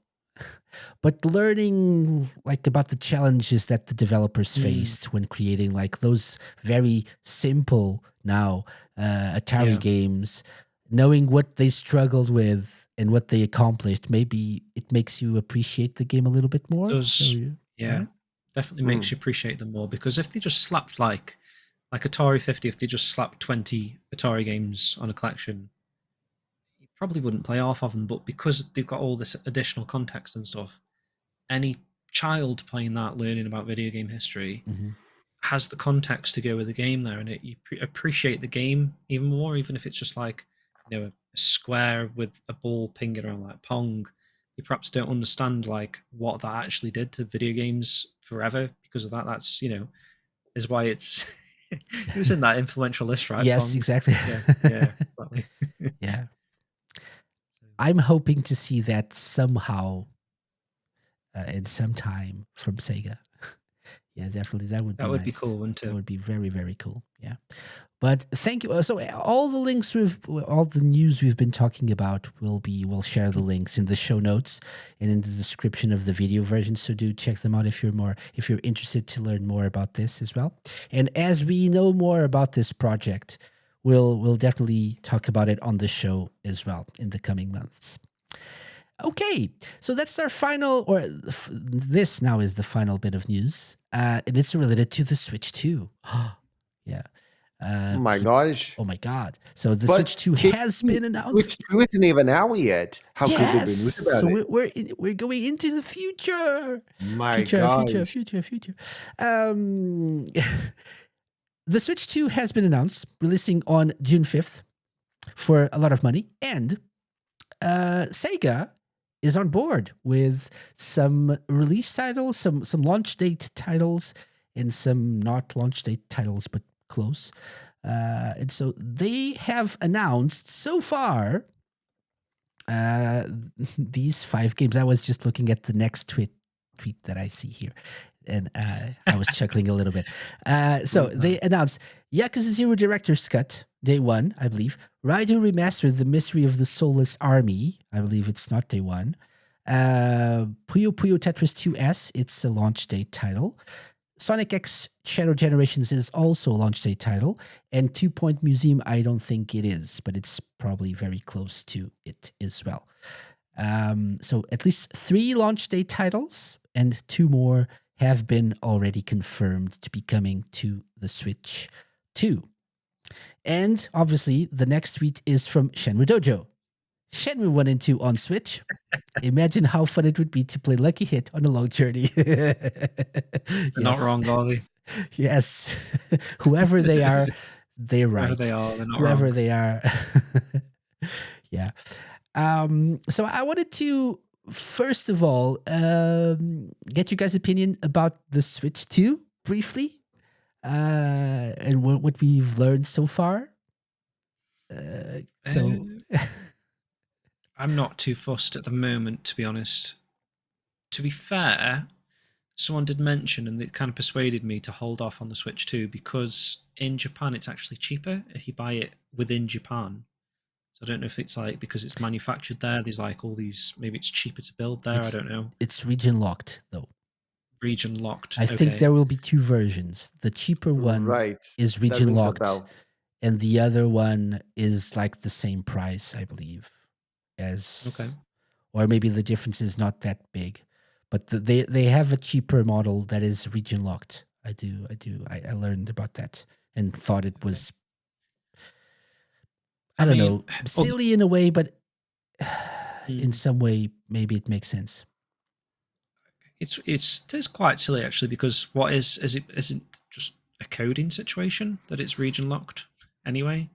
Speaker 1: but learning like about the challenges that the developers faced when creating like those very simple now Atari
Speaker 3: Yeah.
Speaker 1: games, knowing what they struggled with and what they accomplished, maybe it makes you appreciate the game a little bit more.
Speaker 3: Does yeah,
Speaker 1: Right?
Speaker 3: definitely makes
Speaker 2: Mm.
Speaker 3: you appreciate them more, because if they just slapped like Atari 50, if they just slapped 20 Atari games on a collection, you probably wouldn't play half of them. But because they've got all this additional context and stuff, any child playing that, learning about video game history,
Speaker 1: Mm-hmm.
Speaker 3: has the context to go with the game there, and you appreciate the game even more, even if it's just like a square with a ball pinging around like Pong. You perhaps don't understand like what that actually did to video games forever because of that. That's is why it's it was in that influential list, right?
Speaker 1: Yes,
Speaker 3: Pong.
Speaker 1: exactly.
Speaker 3: Yeah, exactly.
Speaker 1: Yeah.
Speaker 3: So,
Speaker 1: I'm hoping to see that somehow in some time from Sega. Yeah, definitely. That would
Speaker 3: that
Speaker 1: be
Speaker 3: would be
Speaker 1: nice.
Speaker 3: cool, wouldn't
Speaker 1: That
Speaker 3: it?
Speaker 1: would be very, very cool. Yeah. But thank you. So all the links all the news we've been talking about we'll share the links in the show notes and in the description of the video version. So do check them out if you're interested to learn more about this as well. And as we know more about this project, we'll definitely talk about it on the show as well in the coming months. Okay, so that's our final, or this now is the final bit of news, and it's related to the Switch 2. Yeah.
Speaker 2: My gosh.
Speaker 1: Oh my God. So the Switch
Speaker 2: But
Speaker 1: 2 has been announced.
Speaker 2: Switch 2 isn't even out yet. How could there be news
Speaker 1: Yes.
Speaker 2: about
Speaker 1: So
Speaker 2: it?
Speaker 1: we're going into the future.
Speaker 2: My
Speaker 1: Future, future,
Speaker 2: gosh.
Speaker 1: future, future. Um, the Switch 2 has been announced, releasing on June 5th for a lot of money, and Sega is on board with some release titles, some launch date titles, and some not launch date titles, but close. And so they have announced so far these 5 games. I was just looking at the next tweet that I see here, and I was chuckling a little bit. So they announced Yakuza 0 Director's Cut, day one, I believe. Raido Remastered: The Mystery of the Soulless Army. I believe it's not day one. Puyo Puyo Tetris 2S. It's a launch date title. Sonic X Shadow Generations is also a launch date title. And 2 Point Museum, I don't think it is, but it's probably very close to it as well. So at least 3 launch date titles, and 2 more have been already confirmed to be coming to the Switch 2. And obviously, the next tweet is from Shenmue Dojo. Shenmue 1 and 2 on Switch. Imagine how fun it would be to play Lucky Hit on a long journey.
Speaker 3: They're not wrong, are they?
Speaker 1: Yes. Whoever they are, they're right.
Speaker 3: Whoever they are, they're not
Speaker 1: Whoever
Speaker 3: wrong.
Speaker 1: they are. Yeah. So I wanted to, first of all, get you guys' opinion about the Switch 2 briefly, and what we've learned so far. So
Speaker 3: I'm not too fussed at the moment, to be honest. To be fair, someone did mention, and it kind of persuaded me to hold off on the Switch 2 because in Japan it's actually cheaper if you buy it within Japan. So I don't know if it's like because it's manufactured there, there's like all these, maybe it's cheaper to build there, I don't know.
Speaker 1: It's region locked, though.
Speaker 3: Region locked.
Speaker 1: I think there will be 2 versions. The cheaper one
Speaker 2: Right.
Speaker 1: is
Speaker 2: That
Speaker 1: region
Speaker 2: rings a
Speaker 1: locked,
Speaker 2: bell.
Speaker 1: and the other one is like the same price, I believe, as
Speaker 3: Okay.
Speaker 1: or maybe the difference is not that big. But they have a cheaper model that is region locked. I learned about that and thought it was I don't know, silly in a way, but in some way maybe it makes sense.
Speaker 3: It's quite silly actually, because what is it isn't just a coding situation that it's region locked anyway.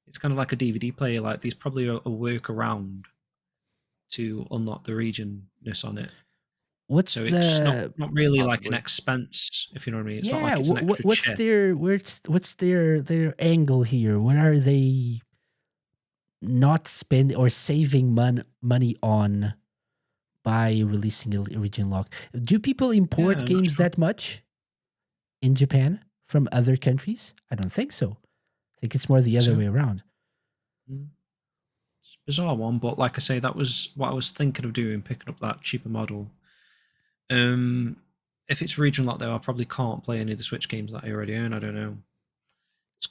Speaker 3: It's kind of like a DVD player. Like there's probably a workaround to unlock the regionness on it.
Speaker 1: What's
Speaker 3: So
Speaker 1: the
Speaker 3: it's not really like an
Speaker 2: Possibly.
Speaker 3: expense, if you know what I mean. It's
Speaker 1: yeah?
Speaker 3: not like it's an extra
Speaker 1: What's
Speaker 3: chip.
Speaker 1: what's their angle here? What are they not spend or saving money on by releasing a region lock? Do people import
Speaker 3: I'm not
Speaker 1: games
Speaker 3: sure.
Speaker 1: that much in Japan from other countries? I don't think so. I think it's more the other
Speaker 3: So,
Speaker 1: way around.
Speaker 3: it's a bizarre one, but like I say, that was what I was thinking of doing, picking up that cheaper model. If it's region locked though, I probably can't play any of the Switch games that I already own. I don't know. It's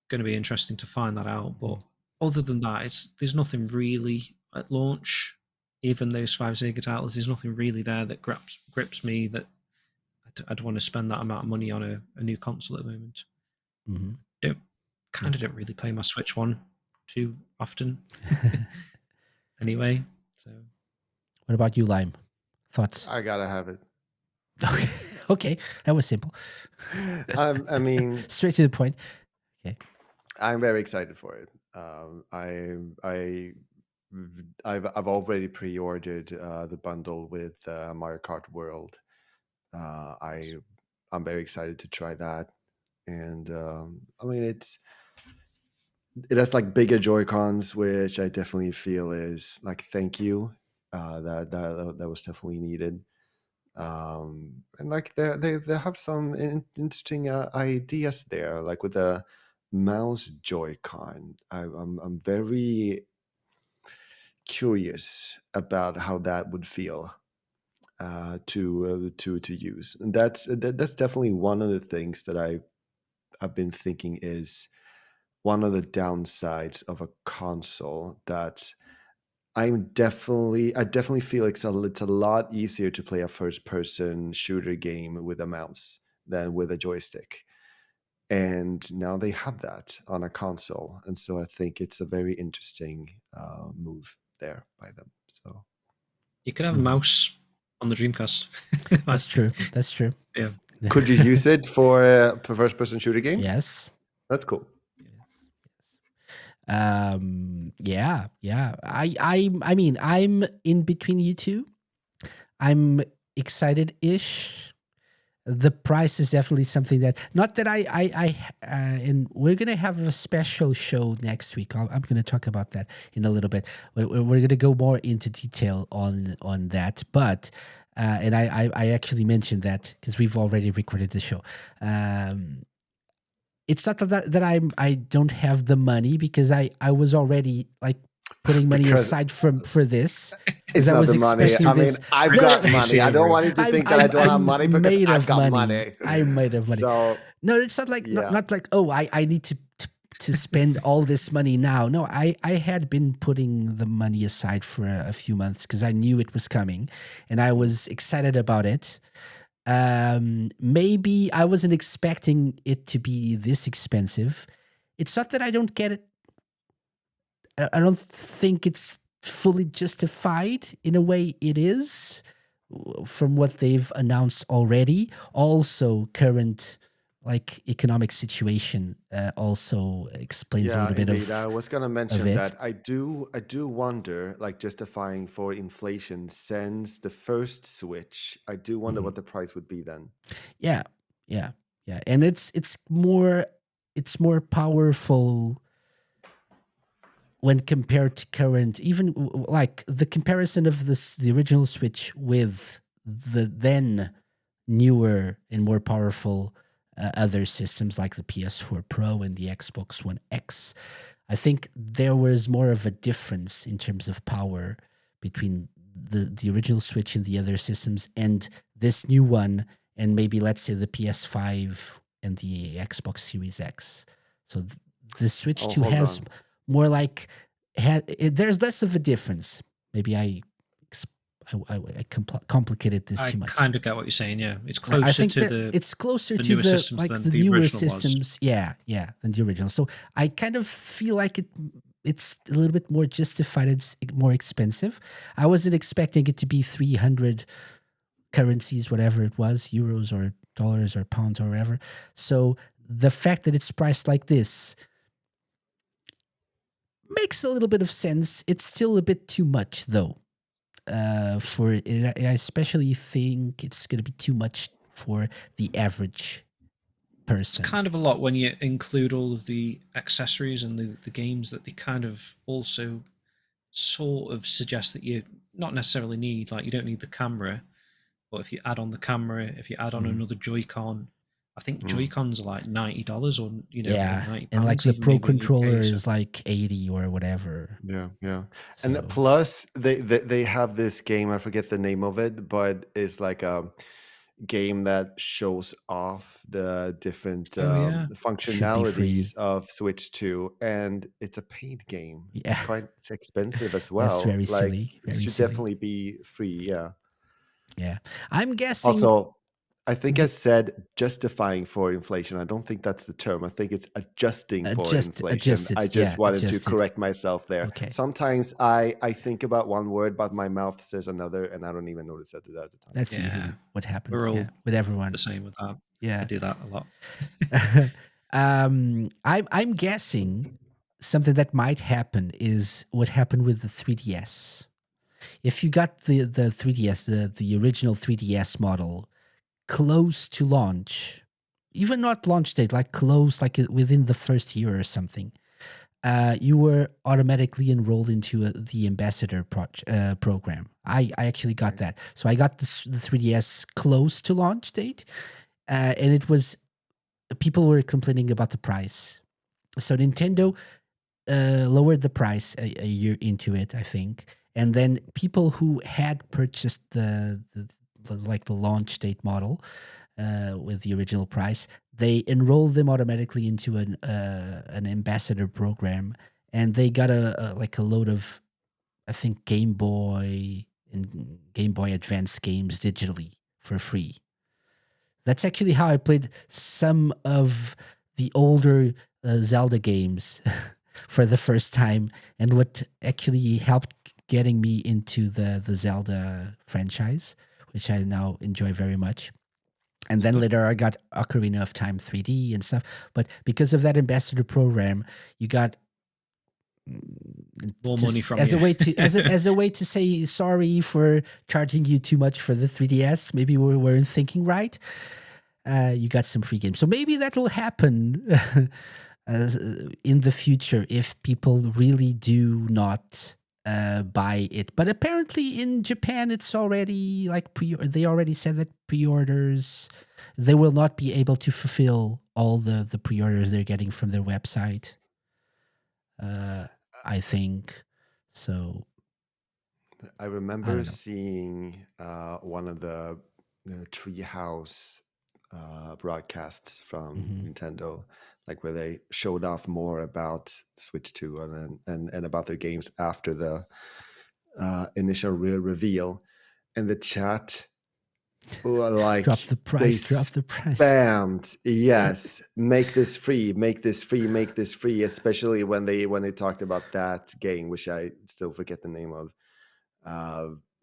Speaker 3: going to be interesting to find that out. But other than that, there's nothing really at launch. Even those 5 SEGA titles, there's nothing really there that grips me that I'd want to spend that amount of money on a new console at the moment.
Speaker 1: Mm-hmm.
Speaker 3: Don't really play my Switch 1 too often. Anyway, so
Speaker 1: What about you, Lime? Thoughts?
Speaker 2: I gotta have it.
Speaker 1: Okay, that was simple.
Speaker 2: I mean,
Speaker 1: Straight to the point. Okay.
Speaker 2: I'm very excited for it. I've already pre-ordered the bundle with Mario Kart World. I'm very excited to try that, and I mean it has like bigger Joy Cons, which I definitely feel is like thank you. That was definitely needed. And like they have some interesting ideas there, like with the mouse Joy-Con. I'm very curious about how that would feel to use, and that's definitely one of the things that I've been thinking is one of the downsides of a console that I definitely feel it's a lot easier to play a first person shooter game with a mouse than with a joystick. And now they have that on a console, and so I think it's a very interesting move there by them. So
Speaker 3: you could have a mouse on the Dreamcast.
Speaker 1: That's true. That's true.
Speaker 3: Yeah.
Speaker 2: could you use it for first person shooter games?
Speaker 1: Yes.
Speaker 2: That's cool.
Speaker 1: Yeah. I mean, I'm in between you two. I'm excited-ish. The price is definitely something that, not that and we're gonna have a special show next week. I'm gonna talk about that in a little bit. We're gonna go more into detail on that, but and I actually mentioned that because we've already recorded the show. it's not that I don't have the money, because I was already like putting money
Speaker 2: Because
Speaker 1: aside for this, because
Speaker 2: it's
Speaker 1: I
Speaker 2: not
Speaker 1: was
Speaker 2: the money.
Speaker 1: expecting
Speaker 2: I mean,
Speaker 1: this.
Speaker 2: I've
Speaker 1: No,
Speaker 2: got
Speaker 1: no,
Speaker 3: Face
Speaker 2: money. I
Speaker 3: here,
Speaker 2: don't
Speaker 3: bro.
Speaker 2: want you to think that I don't have
Speaker 1: I'm
Speaker 2: money because
Speaker 1: made
Speaker 2: I've
Speaker 1: of
Speaker 2: got
Speaker 1: money.
Speaker 2: money.
Speaker 1: I'm made of money.
Speaker 2: So
Speaker 1: No, it's not like
Speaker 2: yeah.
Speaker 1: not like, oh, I need to spend all this money now. No, I had been putting the money aside for a few months, because I knew it was coming, and I was excited about it. Maybe I wasn't expecting it to be this expensive. It's not that I don't get it. I don't think it's fully justified. In a way, it is, from what they've announced already. Also, current like economic situation also explains a
Speaker 2: Yeah,
Speaker 1: little bit
Speaker 2: indeed. I was gonna
Speaker 1: of
Speaker 2: mention
Speaker 1: it.
Speaker 2: that I do wonder, like justifying for inflation since the first Switch, I do wonder
Speaker 1: Mhm.
Speaker 2: what the price would be then.
Speaker 1: Yeah, yeah, yeah, and it's more powerful when compared to current, even like the comparison of the original Switch with the then newer and more powerful other systems like the PS4 Pro and the Xbox One X. I think there was more of a difference in terms of power between the original Switch and the other systems, and this new one, and maybe let's say the PS5 and the Xbox Series X. So the Switch
Speaker 2: Oh,
Speaker 1: 2
Speaker 2: hold
Speaker 1: has
Speaker 2: on.
Speaker 1: more like there's less of a difference. Maybe ex- complicated this
Speaker 3: I
Speaker 1: too much.
Speaker 3: kind of get what you're saying. Yeah, it's
Speaker 1: I
Speaker 3: closer
Speaker 1: think
Speaker 3: to
Speaker 1: that it's closer
Speaker 3: the
Speaker 1: to
Speaker 3: newer
Speaker 1: the
Speaker 3: systems
Speaker 1: like
Speaker 3: than
Speaker 1: the
Speaker 3: the
Speaker 1: newer
Speaker 3: original was.
Speaker 1: systems, yeah, than the original. So I kind of feel like it's a little bit more justified. It's more expensive. I wasn't expecting it to be 300 currencies, whatever it was, euros or dollars or pounds or whatever. So the fact that it's priced like this makes a little bit of sense. It's still a bit too much though. For it, I especially think it's going to be too much for the average
Speaker 3: It's
Speaker 1: person.
Speaker 3: kind of a lot when you include all of the accessories and the games that they kind of also sort of suggest that you not necessarily need. Like, you don't need the camera, but if you add on the camera, if you add on
Speaker 2: Mm,
Speaker 3: another Joy-Con, I think
Speaker 2: mm.
Speaker 3: Joy-Cons are like $90 or or
Speaker 1: Yeah, and like
Speaker 3: £90
Speaker 1: the
Speaker 3: even
Speaker 1: pro
Speaker 3: maybe in
Speaker 1: controller
Speaker 3: UK. So
Speaker 1: is like 80 or whatever.
Speaker 2: Yeah, yeah. And
Speaker 1: So
Speaker 2: plus they have this game, I forget the name of it, but it's like a game that shows off the different
Speaker 3: oh yeah,
Speaker 1: should be
Speaker 2: functionalities
Speaker 1: free.
Speaker 2: of Switch 2, and it's a paid game.
Speaker 1: Yeah,
Speaker 2: It's expensive as
Speaker 1: that's
Speaker 2: well.
Speaker 1: very
Speaker 2: Like
Speaker 1: silly.
Speaker 2: it
Speaker 1: Very
Speaker 2: should
Speaker 1: silly.
Speaker 2: definitely be free, yeah.
Speaker 1: Yeah, I'm guessing
Speaker 2: Also, I think I
Speaker 1: the
Speaker 2: said justifying for inflation. I don't think that's the term. I think it's adjusting for inflation. I
Speaker 1: adjusted.
Speaker 2: just
Speaker 1: Yeah,
Speaker 2: wanted to
Speaker 1: adjusted.
Speaker 2: correct myself there.
Speaker 1: Okay,
Speaker 2: Sometimes I think about one word, but my mouth says another, and I don't even notice that at the time.
Speaker 1: that's
Speaker 3: yeah,
Speaker 1: usually what happens.
Speaker 3: we're
Speaker 1: Yeah,
Speaker 3: all
Speaker 1: with
Speaker 3: the
Speaker 1: everyone.
Speaker 3: same with that. I
Speaker 1: Yeah.
Speaker 3: do that a lot.
Speaker 1: I'm guessing something that might happen is what happened with the 3DS. If you got the 3DS, the original 3DS model, close to launch, even not launch date, like close, like within the first year or something, you were automatically enrolled into the ambassador program. I actually got
Speaker 2: Okay.
Speaker 1: that. So I got the 3DS close to launch date, and it was people were complaining about the price. So Nintendo lowered the price a year into it, I think, and then people who had purchased the launch date model with the original price, they enrolled them automatically into an ambassador program, and they got a load of, I think, Game Boy and Game Boy Advance games digitally for free. That's actually how I played some of the older Zelda games for the first time, and what actually helped getting me into the Zelda franchise, which I now enjoy very much. And then
Speaker 3: Super.
Speaker 1: later I got Ocarina of Time 3D and stuff. But because of that ambassador program, you got
Speaker 3: More money
Speaker 1: just
Speaker 3: from
Speaker 1: as a
Speaker 3: you.
Speaker 1: way to as a way to say sorry for charging you too much for the 3DS. Maybe we weren't thinking right. You got some free games. So maybe that'll happen in the future if people really do not buy it. But apparently in Japan, it's already like they already said that pre-orders, they will not be able to fulfill all the pre-orders they're getting from their website. I think so.
Speaker 2: I
Speaker 1: I
Speaker 2: remember
Speaker 1: don't know.
Speaker 2: seeing one of the Treehouse broadcasts from
Speaker 1: Mhm.
Speaker 2: Nintendo, like where they showed off more about Switch 2 and about their games after the initial reveal. And the chat, like
Speaker 1: Drop the
Speaker 2: they
Speaker 1: price. Drop the price.
Speaker 2: spammed, yes, make this free, make this free, make this free. Especially when they talked about that game, which I still forget the name of.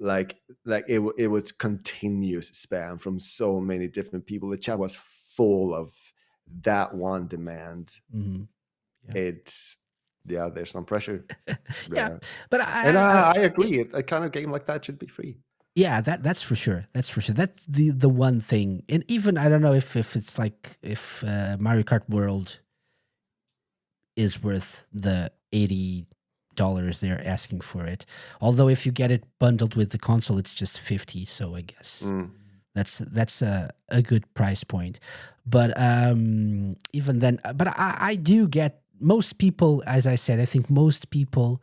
Speaker 2: Like it was continuous spam from so many different people. The chat was full of that one demand.
Speaker 1: Mhm. Yeah.
Speaker 2: It's there's some pressure
Speaker 1: Yeah,
Speaker 2: there.
Speaker 1: but
Speaker 2: And I agree, a kind of game like that should be free.
Speaker 1: yeah, that's for sure. That's for sure. That's the one thing. And even I don't know if it's like if Mario Kart World is worth the $80 they're asking for it. Although if you get it bundled with the console, it's just 50. So I guess
Speaker 2: Mm.
Speaker 1: that's a good price point. But even then, but I do get most people, as I said, I think most people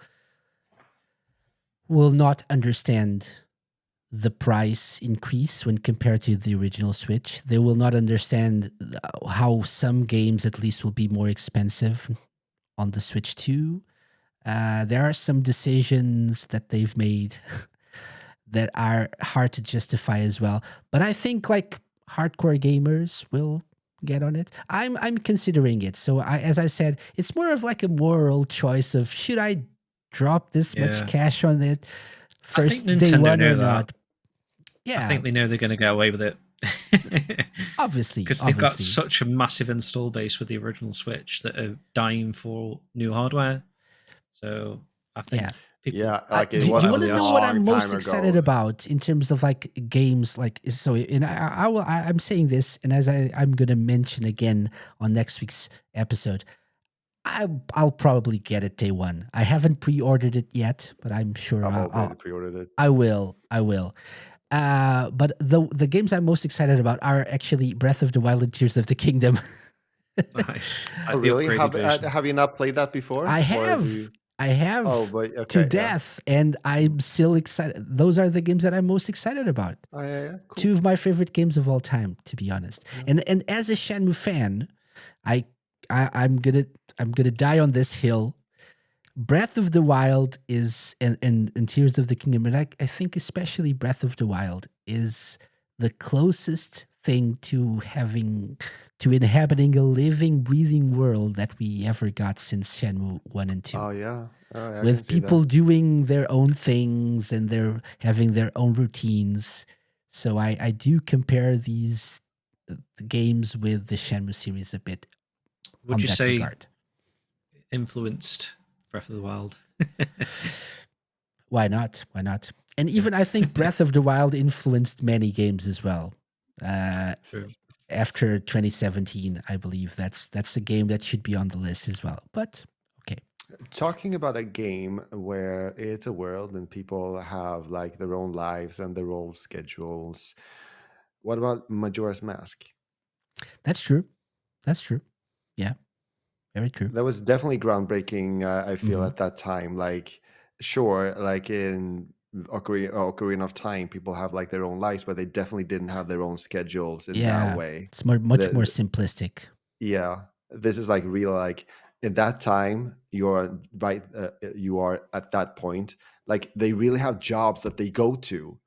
Speaker 1: will not understand the price increase when compared to the original Switch. They will not understand how some games at least will be more expensive on the Switch 2. There are some decisions that they've made that are hard to justify as well. But I think like hardcore gamers will get on it. I'm considering it. So as I said, it's more of like a moral choice of should I drop this much
Speaker 3: Yeah.
Speaker 1: cash on it
Speaker 3: I think
Speaker 1: first day
Speaker 3: Nintendo
Speaker 1: one or
Speaker 3: know that.
Speaker 1: not?
Speaker 3: I
Speaker 1: Yeah,
Speaker 3: think they know they're going to get away with it.
Speaker 1: obviously,
Speaker 3: Because they've got such a massive install base with the original Switch that are dying for new hardware. So I think
Speaker 1: Yeah.
Speaker 3: people.
Speaker 2: Yeah, like it
Speaker 1: Do you
Speaker 2: was
Speaker 1: want
Speaker 2: a
Speaker 1: to know what
Speaker 2: long
Speaker 1: I'm most
Speaker 2: time
Speaker 1: excited
Speaker 2: ago.
Speaker 1: about in terms of like games? Like so, and I'm saying this, and as I'm going to mention again on next week's episode, I'll probably get it day one. I haven't pre-ordered it yet, but I'm sure
Speaker 2: I've already pre-ordered it.
Speaker 1: I will. I will. But the games I'm most excited about are actually Breath of the Wild and Tears of the Kingdom.
Speaker 3: Nice.
Speaker 2: Oh,
Speaker 3: Like the
Speaker 2: really?
Speaker 3: upgraded version.
Speaker 2: Have you not played that before?
Speaker 1: I
Speaker 2: Or do
Speaker 1: have.
Speaker 2: you?
Speaker 1: I
Speaker 2: Oh,
Speaker 1: have
Speaker 2: but
Speaker 1: to
Speaker 2: okay, yeah.
Speaker 1: death, and I'm still excited. Those are the games that I'm most excited about.
Speaker 2: Oh, yeah, cool.
Speaker 1: Two of my favorite games of all time, to be honest.
Speaker 2: Yeah.
Speaker 1: And as a Shenmue fan, I'm gonna die on this hill. Breath of the Wild is and Tears of the Kingdom, and I think especially Breath of the Wild is the closest thing to inhabiting a living, breathing world that we ever got since Shenmue 1 and 2.
Speaker 2: Oh, yeah. Oh, yeah, I can
Speaker 1: With
Speaker 2: see
Speaker 1: people
Speaker 2: that.
Speaker 1: doing their own things and they're having their own routines. So I do compare these games with the Shenmue series a bit
Speaker 3: Would
Speaker 1: on
Speaker 3: you
Speaker 1: that
Speaker 3: say
Speaker 1: regard.
Speaker 3: influenced Breath of the Wild?
Speaker 1: Why not? Why not? And even I think Breath of the Wild influenced many games as well.
Speaker 3: True.
Speaker 1: After 2017, I believe that's a game that should be on the list as well. But okay.
Speaker 2: Talking about a game where it's a world and people have like their own lives and their own schedules. What about Majora's Mask?
Speaker 1: That's true. That's true. Yeah. Very true.
Speaker 2: That was definitely groundbreaking, I feel,
Speaker 1: Mhm.
Speaker 2: at that time. Like, sure, like in Ocarina of Time, people have like their own lives, but they definitely didn't have their own schedules in that
Speaker 1: Yeah.
Speaker 2: way.
Speaker 1: It's much more
Speaker 2: The,
Speaker 1: simplistic.
Speaker 2: yeah, this is like real, like in that time, you're right, you are at that point. Like, they really have jobs that they go to,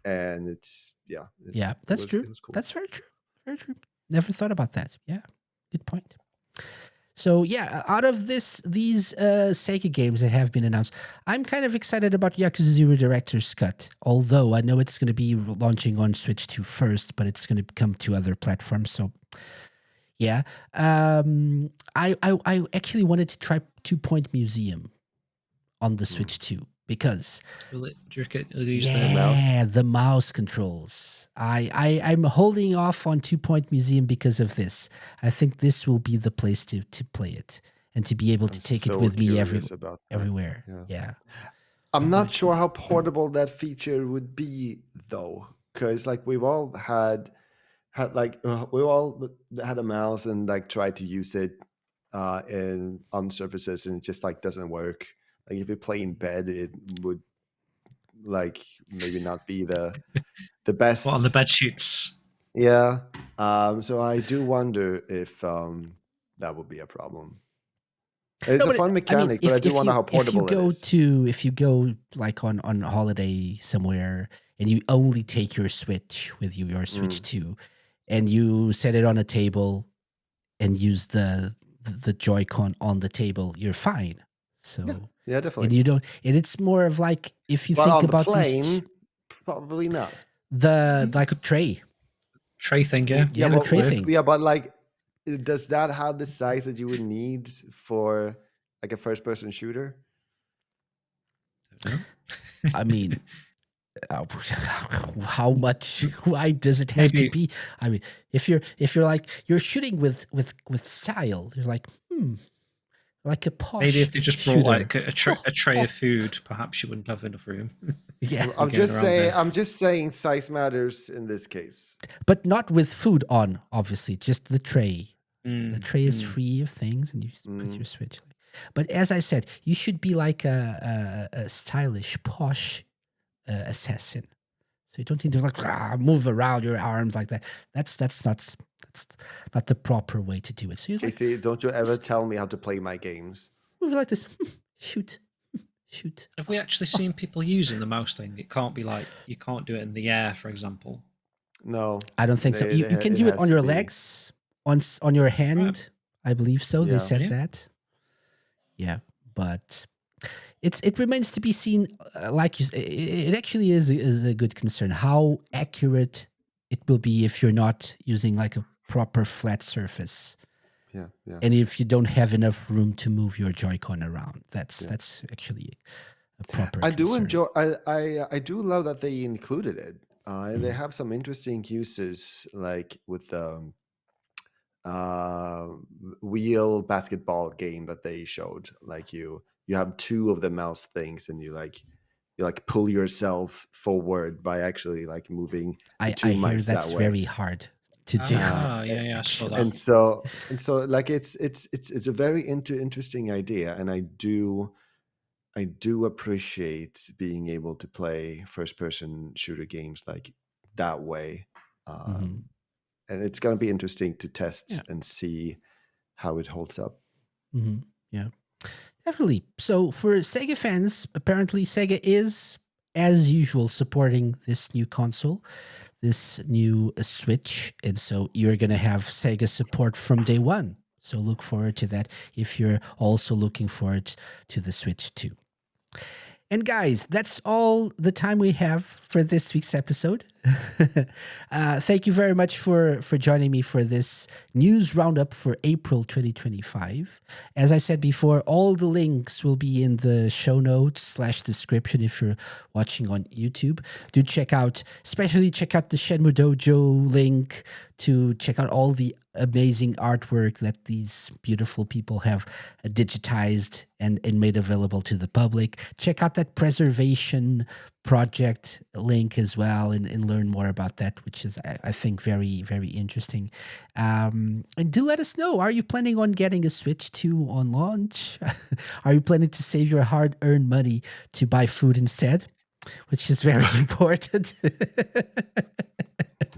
Speaker 2: and it's, yeah,
Speaker 1: Yeah, that's true.
Speaker 2: it was cool.
Speaker 1: That's very true. Very true. Never thought about that. Yeah. Good point. So yeah, out of these Sega games that have been announced, I'm kind of excited about Yakuza Zero Director's Cut. Although I know it's going to be launching on Switch 2 first, but it's going to come to other platforms. So yeah, I actually wanted to try 2-Point Museum on the Switch 2 because
Speaker 3: Will it? Do you reckon it'll use the
Speaker 1: yeah, the mouse controls. I'm holding off on 2-Point Museum because of this. I think this will be the place to play it. and to be able
Speaker 2: I'm
Speaker 1: to take it
Speaker 2: so
Speaker 1: with me
Speaker 2: curious about that.
Speaker 1: everywhere.
Speaker 2: Yeah.
Speaker 1: Yeah.
Speaker 2: I'm
Speaker 1: That
Speaker 2: not
Speaker 1: might
Speaker 2: sure
Speaker 1: be.
Speaker 2: how portable that feature would be though, because like we've all had like we all had a mouse and like tried to use it in on surfaces and it just like doesn't work. Like if you play in bed, it would like maybe not be the
Speaker 3: What on the
Speaker 2: best.
Speaker 3: bed sheets?
Speaker 2: Yeah. So I do wonder if that would be a problem. It's
Speaker 1: No,
Speaker 2: a
Speaker 1: but
Speaker 2: fun
Speaker 1: I mean,
Speaker 2: mechanic, but I do wonder how portable it is.
Speaker 1: if you go like on holiday somewhere and you only take your Switch with you, your Switch
Speaker 2: Mm.
Speaker 1: 2, and you set it on a table and use the Joy-Con on the table, you're fine. So
Speaker 2: Yeah,
Speaker 1: and
Speaker 2: definitely.
Speaker 1: you don't, and it's more of like if you
Speaker 2: But
Speaker 1: think
Speaker 2: on the
Speaker 1: about
Speaker 2: plane, probably not.
Speaker 1: the like tray.
Speaker 3: Tray thing, yeah.
Speaker 1: Yeah,
Speaker 3: that
Speaker 1: the
Speaker 3: could
Speaker 1: tray
Speaker 3: work.
Speaker 1: thing.
Speaker 2: Yeah, but like, does that have the size that you would need for like a first-person shooter?
Speaker 3: No?
Speaker 1: I mean, how much? Why does it have to
Speaker 3: Maybe
Speaker 1: be? I mean, if you're like you're shooting with style, you're like like a posh
Speaker 3: if they just brought
Speaker 1: shooter.
Speaker 3: like a tray of food, perhaps you wouldn't have enough room.
Speaker 1: Yeah,
Speaker 3: You're going around there.
Speaker 2: I'm just saying size matters in this case.
Speaker 1: but not with food on. Obviously, just the tray. The tray is
Speaker 3: mm.
Speaker 1: free of things, and you just put
Speaker 2: Mm.
Speaker 1: your Switch. But as I said, you should be like a stylish, posh assassin. So you don't need to like move around your arms like that. That's that's not the proper way to do it. So you like
Speaker 2: Casey, don't you ever tell me how to play my games.
Speaker 1: move like this, shoot, shoot.
Speaker 3: Have we actually seen people using the mouse thing? It can't be like you can't do it in the air, for example.
Speaker 2: No,
Speaker 1: I don't think so. You can do it
Speaker 2: has
Speaker 1: on
Speaker 2: to
Speaker 1: your
Speaker 2: be-
Speaker 1: legs, on your hand. I believe so. They
Speaker 2: Yeah.
Speaker 1: said
Speaker 3: Yeah.
Speaker 1: that. Yeah, but it remains to be seen. Like you, it actually is a good concern. How accurate it will be if you're not using like a proper flat surface,
Speaker 2: Yeah, yeah.
Speaker 1: and if you don't have enough room to move your Joy-Con around.
Speaker 2: Yeah.
Speaker 1: That's actually a proper.
Speaker 2: I do
Speaker 1: concern.
Speaker 2: enjoy. I do love that they included it. And they have some interesting uses, like with the wheel basketball game that they showed. Like you have two of the mouse things, and you pull yourself forward by actually like moving the
Speaker 1: I
Speaker 2: two
Speaker 1: hear
Speaker 2: mice that
Speaker 1: that's
Speaker 2: way.
Speaker 1: very hard to do.
Speaker 3: Yeah, I saw that.
Speaker 2: And so like it's a very interesting idea, and I do appreciate being able to play first person shooter games like that way.
Speaker 1: Mhm.
Speaker 2: And it's going to be interesting to test
Speaker 1: Yeah.
Speaker 2: and see how it holds up.
Speaker 1: Mhm. Yeah, definitely. So for Sega fans, apparently Sega is, as usual, supporting this new console, this new Switch, and so you're gonna have Sega support from day one. So look forward to that if you're also looking forward to the Switch too. And guys, that's all the time we have for this week's episode. Thank you very much for joining me for this news roundup for April 2025. As I said before, all the links will be in the show notes / description if you're watching on YouTube. Do especially check out the Shenmue Dojo link to check out all the amazing artwork that these beautiful people have digitized and made available to the public. Check out that preservation project link as well and learn more about that, which is, I think, very, very interesting. And do let us know, are you planning on getting a Switch 2 on launch? Are you planning to save your hard-earned money to buy food instead? Which is very important.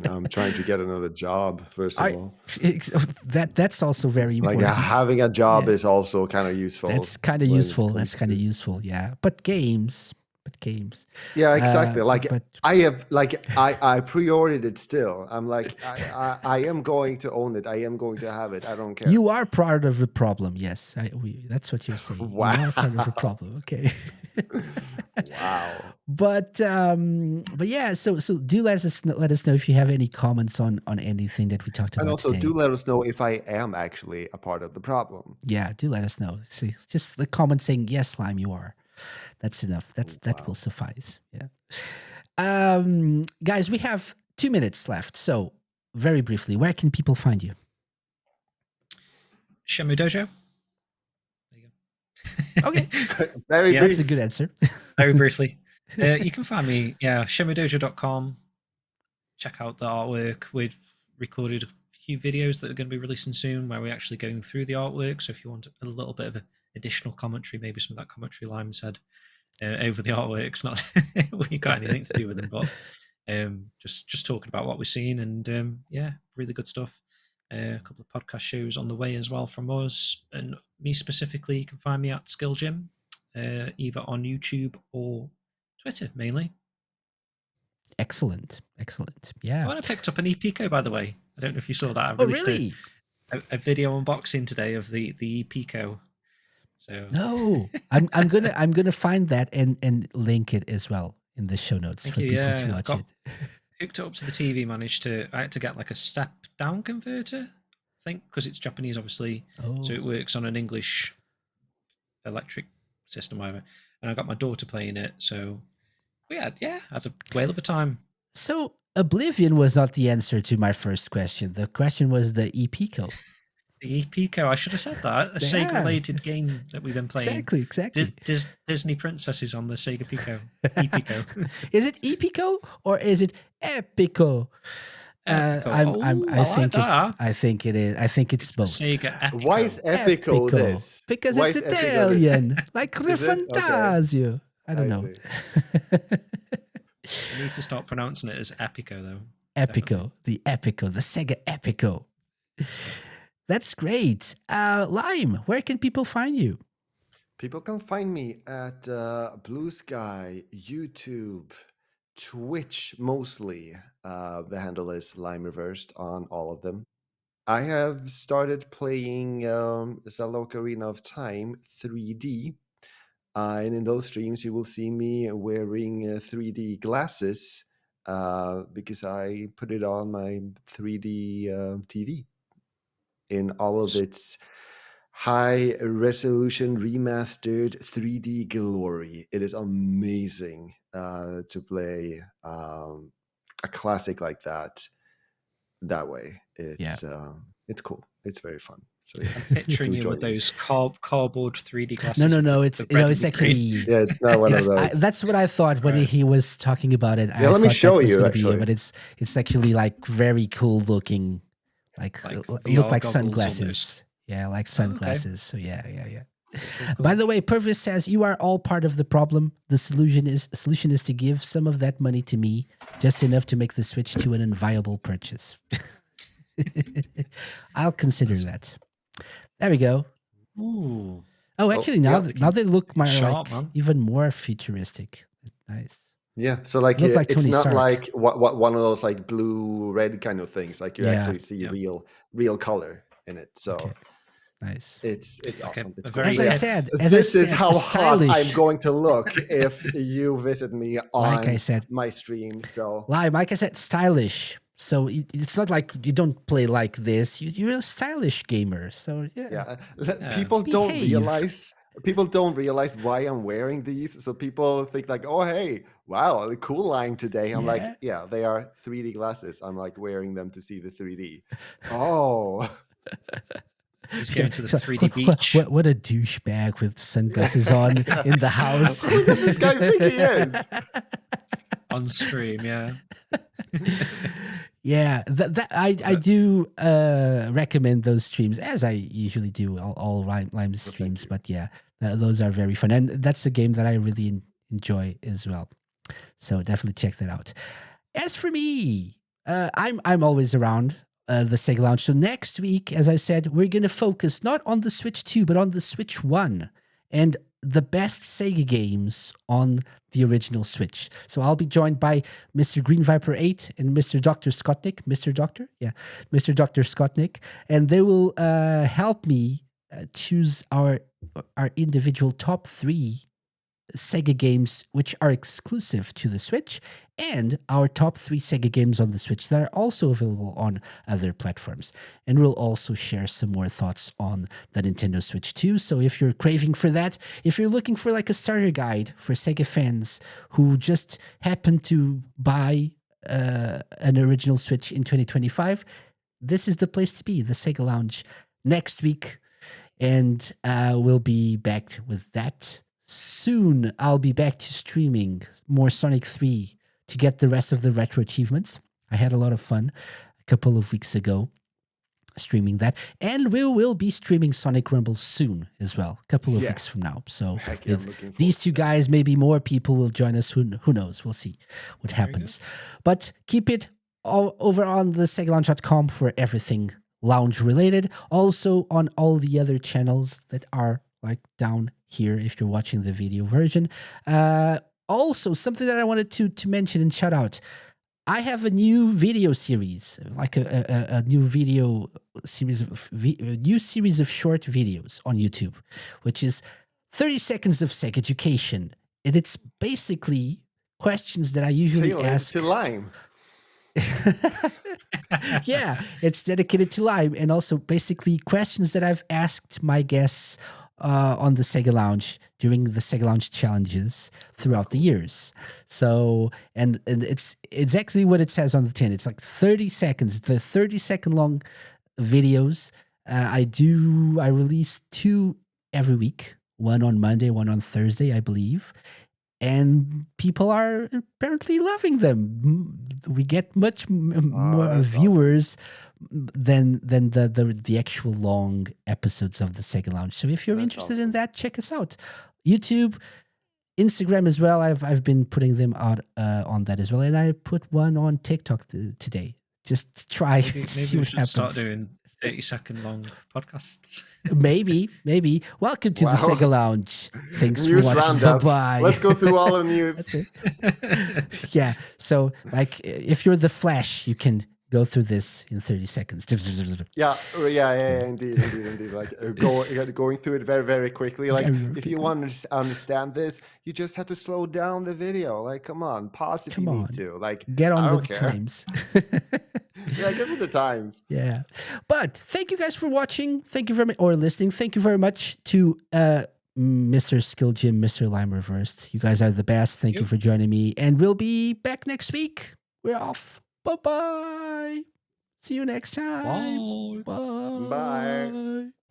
Speaker 2: I'm trying to get another job, first of all.
Speaker 1: That's also very
Speaker 2: Like
Speaker 1: important.
Speaker 2: having a job
Speaker 1: Yeah.
Speaker 2: is also kind of useful.
Speaker 1: That's kind of
Speaker 2: when it
Speaker 1: useful.
Speaker 2: comes
Speaker 1: That's kind of
Speaker 2: to-
Speaker 1: useful. Yeah. But games.
Speaker 2: Yeah, exactly. Like
Speaker 1: but
Speaker 2: I pre-ordered it still. I'm like, I am going to own it. I am going to have it. I don't care.
Speaker 1: you are part of the problem. Yes. That's what you're saying. You are part of the
Speaker 2: Wow.
Speaker 1: problem. Okay.
Speaker 2: Wow.
Speaker 1: But yeah, so do let us know if you have any comments on anything that we talked about
Speaker 2: And also,
Speaker 1: today.
Speaker 2: do let us know if I am actually a part of the problem.
Speaker 1: Yeah, do let us know. See, just the comment saying yes, Slime, you are. That's enough. That
Speaker 2: Wow.
Speaker 1: will suffice. Yeah. Guys, we have 2 minutes left. So very briefly, where can people find you?
Speaker 3: Shenmue Dojo.
Speaker 1: Okay.
Speaker 2: Very
Speaker 3: Yeah,
Speaker 1: That's
Speaker 2: brief.
Speaker 1: a good answer.
Speaker 3: Very briefly. You can find me, shenmuedojo.com. Check out the artwork. We've recorded a few videos that are going to be releasing soon where we're actually going through the artwork. So if you want a little bit of additional commentary, maybe some of that commentary Lime said over the artwork's not we got anything to do with them, but just talking about what we're seeing, and really good stuff. A couple of podcast shows on the way as well from us, and me specifically. You can find me at Skill Gym, either on YouTube or Twitter mainly.
Speaker 1: Excellent. Yeah.
Speaker 3: Oh, and I picked up an ePico, by the way. I don't know if you saw that. I
Speaker 1: Oh,
Speaker 3: released
Speaker 1: really?
Speaker 3: a video unboxing today of the ePico. So
Speaker 1: No, I'm gonna find that and link it as well in the show notes
Speaker 3: thank
Speaker 1: for
Speaker 3: you.
Speaker 1: people
Speaker 3: Yeah,
Speaker 1: to
Speaker 3: I
Speaker 1: watch
Speaker 3: got
Speaker 1: it.
Speaker 3: hooked it up to the TV. I had to get like a step down converter, I think, because it's Japanese, obviously. So
Speaker 1: Oh,
Speaker 3: it works on an English electric system, whatever. And I got my daughter playing it. So I had a whale of a time.
Speaker 1: so Oblivion was not the answer to my first question. The question was the ePico.
Speaker 3: The ePico, I should have said that. A
Speaker 1: Yeah,
Speaker 3: Sega-related game that we've been playing.
Speaker 1: exactly.
Speaker 3: Disney princesses on the Sega Pico. ePico.
Speaker 1: Is it ePico or is it Epico?
Speaker 3: Epico. I like that.
Speaker 1: I think it is. I think it's
Speaker 3: It's the
Speaker 1: both.
Speaker 3: Sega Epico.
Speaker 2: Why is Epico this?
Speaker 1: Because
Speaker 2: Why
Speaker 1: it's
Speaker 2: is Epico this?
Speaker 1: Italian, like
Speaker 2: Is it? Okay.
Speaker 1: Refantasio. I don't
Speaker 2: I
Speaker 1: know.
Speaker 2: see.
Speaker 3: I need to start pronouncing it as Epico, though.
Speaker 1: Epico, the Sega Epico. That's great. Lime, where can people find you?
Speaker 2: People can find me at Blue Sky, YouTube, Twitch mostly. The handle is Lime Reversed on all of them. I have started playing Zelda Ocarina of Time 3D. And in those streams, you will see me wearing 3D glasses because I put it on my 3D TV in all of its high resolution remastered 3D glory. It is amazing to play a classic like that way. It's cool. It's very fun. So yeah,
Speaker 3: I'm picturing
Speaker 2: do
Speaker 3: you
Speaker 2: join
Speaker 3: with
Speaker 2: me.
Speaker 3: those cardboard 3D glasses.
Speaker 1: No.
Speaker 3: with
Speaker 1: It's
Speaker 3: the red and
Speaker 1: it's
Speaker 3: the green.
Speaker 1: actually.
Speaker 2: Yeah, it's not one of those.
Speaker 1: That's what I thought when
Speaker 3: Right.
Speaker 1: he was talking about it.
Speaker 2: Yeah, let me
Speaker 1: thought
Speaker 2: show
Speaker 1: that was
Speaker 2: you,
Speaker 1: gonna
Speaker 2: actually.
Speaker 1: but it's actually like very cool looking, like
Speaker 3: Like
Speaker 1: look
Speaker 3: VR
Speaker 1: like
Speaker 3: goggles
Speaker 1: sunglasses.
Speaker 3: almost.
Speaker 1: Yeah, like
Speaker 3: Oh, okay.
Speaker 1: sunglasses. So yeah.
Speaker 3: Cool.
Speaker 1: By the way, Purvis says you are all part of the problem. The solution is to give some of that money to me, just enough to make the switch to an unviable purchase. I'll consider that. There we go.
Speaker 3: Ooh.
Speaker 1: Oh, actually, now
Speaker 2: yeah,
Speaker 1: now they look more
Speaker 3: Sharp,
Speaker 1: like
Speaker 3: man.
Speaker 1: even more futuristic. Nice.
Speaker 2: Yeah, so like,
Speaker 1: Look like
Speaker 2: it's
Speaker 1: Tony
Speaker 2: not
Speaker 1: Stark.
Speaker 2: like what one of those like blue red kind of things. Like you
Speaker 1: Yeah.
Speaker 2: actually see
Speaker 3: Yeah.
Speaker 2: real color in it. So
Speaker 1: Okay. Nice.
Speaker 2: it's
Speaker 3: Like
Speaker 2: awesome. It's
Speaker 3: a
Speaker 2: cool.
Speaker 3: very
Speaker 1: As
Speaker 2: So
Speaker 1: I
Speaker 2: yeah,
Speaker 1: said,
Speaker 2: this is how hot
Speaker 1: stylish.
Speaker 2: I'm going to look if you visit me on
Speaker 1: Like I said,
Speaker 2: my stream. So
Speaker 1: like I said, stylish. So it's not like you don't play like this. You're a stylish gamer. So yeah.
Speaker 2: people don't
Speaker 1: Behave.
Speaker 2: realize why I'm wearing these. So people think like, oh hey, wow, a cool line today. I'm like, yeah, they are 3D glasses. I'm like wearing them to see the 3D. Oh.
Speaker 3: He's going to the
Speaker 1: So,
Speaker 3: 3D beach.
Speaker 1: What a douchebag with sunglasses on in the house.
Speaker 2: Who does this guy think he is?
Speaker 3: On stream, yeah.
Speaker 1: Yeah, that I do recommend those streams, as I usually do all Lime streams.
Speaker 2: you.
Speaker 1: But yeah, those are very fun, and that's a game that I really enjoy as well. So definitely check that out. As for me, I'm always around the Sega Lounge. So next week, as I said, we're gonna focus not on the Switch 2, but on the Switch 1 and the best Sega games on the original Switch. So I'll be joined by Mr. Green Viper 8 and Mr. Dr. Scottnick. Mr. Dr. Scottnick. And they will help me choose our individual top 3 Sega games which are exclusive to the Switch, and our top 3 Sega games on the Switch that are also available on other platforms. And we'll also share some more thoughts on the Nintendo Switch 2. So if you're craving for that, if you're looking for like a starter guide for Sega fans who just happen to buy an original Switch in 2025, this is the place to be, the Sega Lounge next week. And we'll be back with that soon. I'll be back to streaming more Sonic 3 to get the rest of the retro achievements. I had a lot of fun a couple of weeks ago streaming that. And we will be streaming Sonic Rumble soon as well, a couple of
Speaker 2: Yeah.
Speaker 1: weeks from now. So
Speaker 2: Heck yeah, I'm
Speaker 1: with
Speaker 2: looking forward
Speaker 1: these
Speaker 2: to
Speaker 1: two
Speaker 2: that.
Speaker 1: guys, maybe more people will join us. Who knows? We'll see what
Speaker 3: Very
Speaker 1: happens. But keep it all over on the SegaLounge.com for everything lounge related. Also on all the other channels that are like down here if you're watching the video version. Also, something that I wanted to mention and shout out. I have a new video series, like a new video series a new series of short videos on YouTube, which is 30 seconds of Seg education, and it's basically questions that I usually
Speaker 2: Tailored
Speaker 1: ask.
Speaker 2: to Lime.
Speaker 1: Yeah, it's dedicated to Lime, and also basically questions that I've asked my guests on the Sega Lounge during the Sega Lounge challenges throughout the years. So, and it's exactly what it says on the tin. It's like 30 seconds, the 30-second long videos. I release 2 every week, one on Monday, one on Thursday, I believe. And people are apparently loving them. We get much more
Speaker 2: that's
Speaker 1: viewers than the actual long episodes of the Sega Lounge. So if you're
Speaker 2: That's
Speaker 1: interested in
Speaker 2: awesome.
Speaker 1: that, check us out. YouTube, Instagram as well. I've been putting them out on that as well, and I put one on TikTok today. Just to try to
Speaker 3: Maybe
Speaker 1: see
Speaker 3: we
Speaker 1: what
Speaker 3: should
Speaker 1: happens.
Speaker 3: start doing 30-second long podcasts.
Speaker 1: Maybe. Welcome to the
Speaker 2: Wow.
Speaker 1: Sega Lounge. Thanks
Speaker 2: News
Speaker 1: for watching.
Speaker 2: roundup.
Speaker 1: Bye-bye.
Speaker 2: Let's go through all the news.
Speaker 1: That's it. Yeah. So, like, if you're the Flash, you can go through this in 30 seconds.
Speaker 2: Yeah, indeed. Like going through it very, very quickly. Like
Speaker 1: Very, very
Speaker 2: if you
Speaker 1: quickly.
Speaker 2: want to understand this, you just have to slow down the video. Like, come on, pause if
Speaker 1: Come
Speaker 2: you
Speaker 1: on.
Speaker 2: need to. Like,
Speaker 1: Get
Speaker 2: I
Speaker 1: on
Speaker 2: don't
Speaker 1: with the
Speaker 2: care.
Speaker 1: times.
Speaker 2: Yeah, get with the times.
Speaker 1: Yeah. But thank you guys for watching. Thank you very much, or listening. Thank you very much to Mr. Skill Jim, Mr. Lime Reversed. You guys are the best. Thank you
Speaker 3: Yep.
Speaker 1: for joining me. And we'll be back next week. We're off. Bye-bye. See you next time.
Speaker 3: Bye.
Speaker 1: Bye.
Speaker 2: Bye.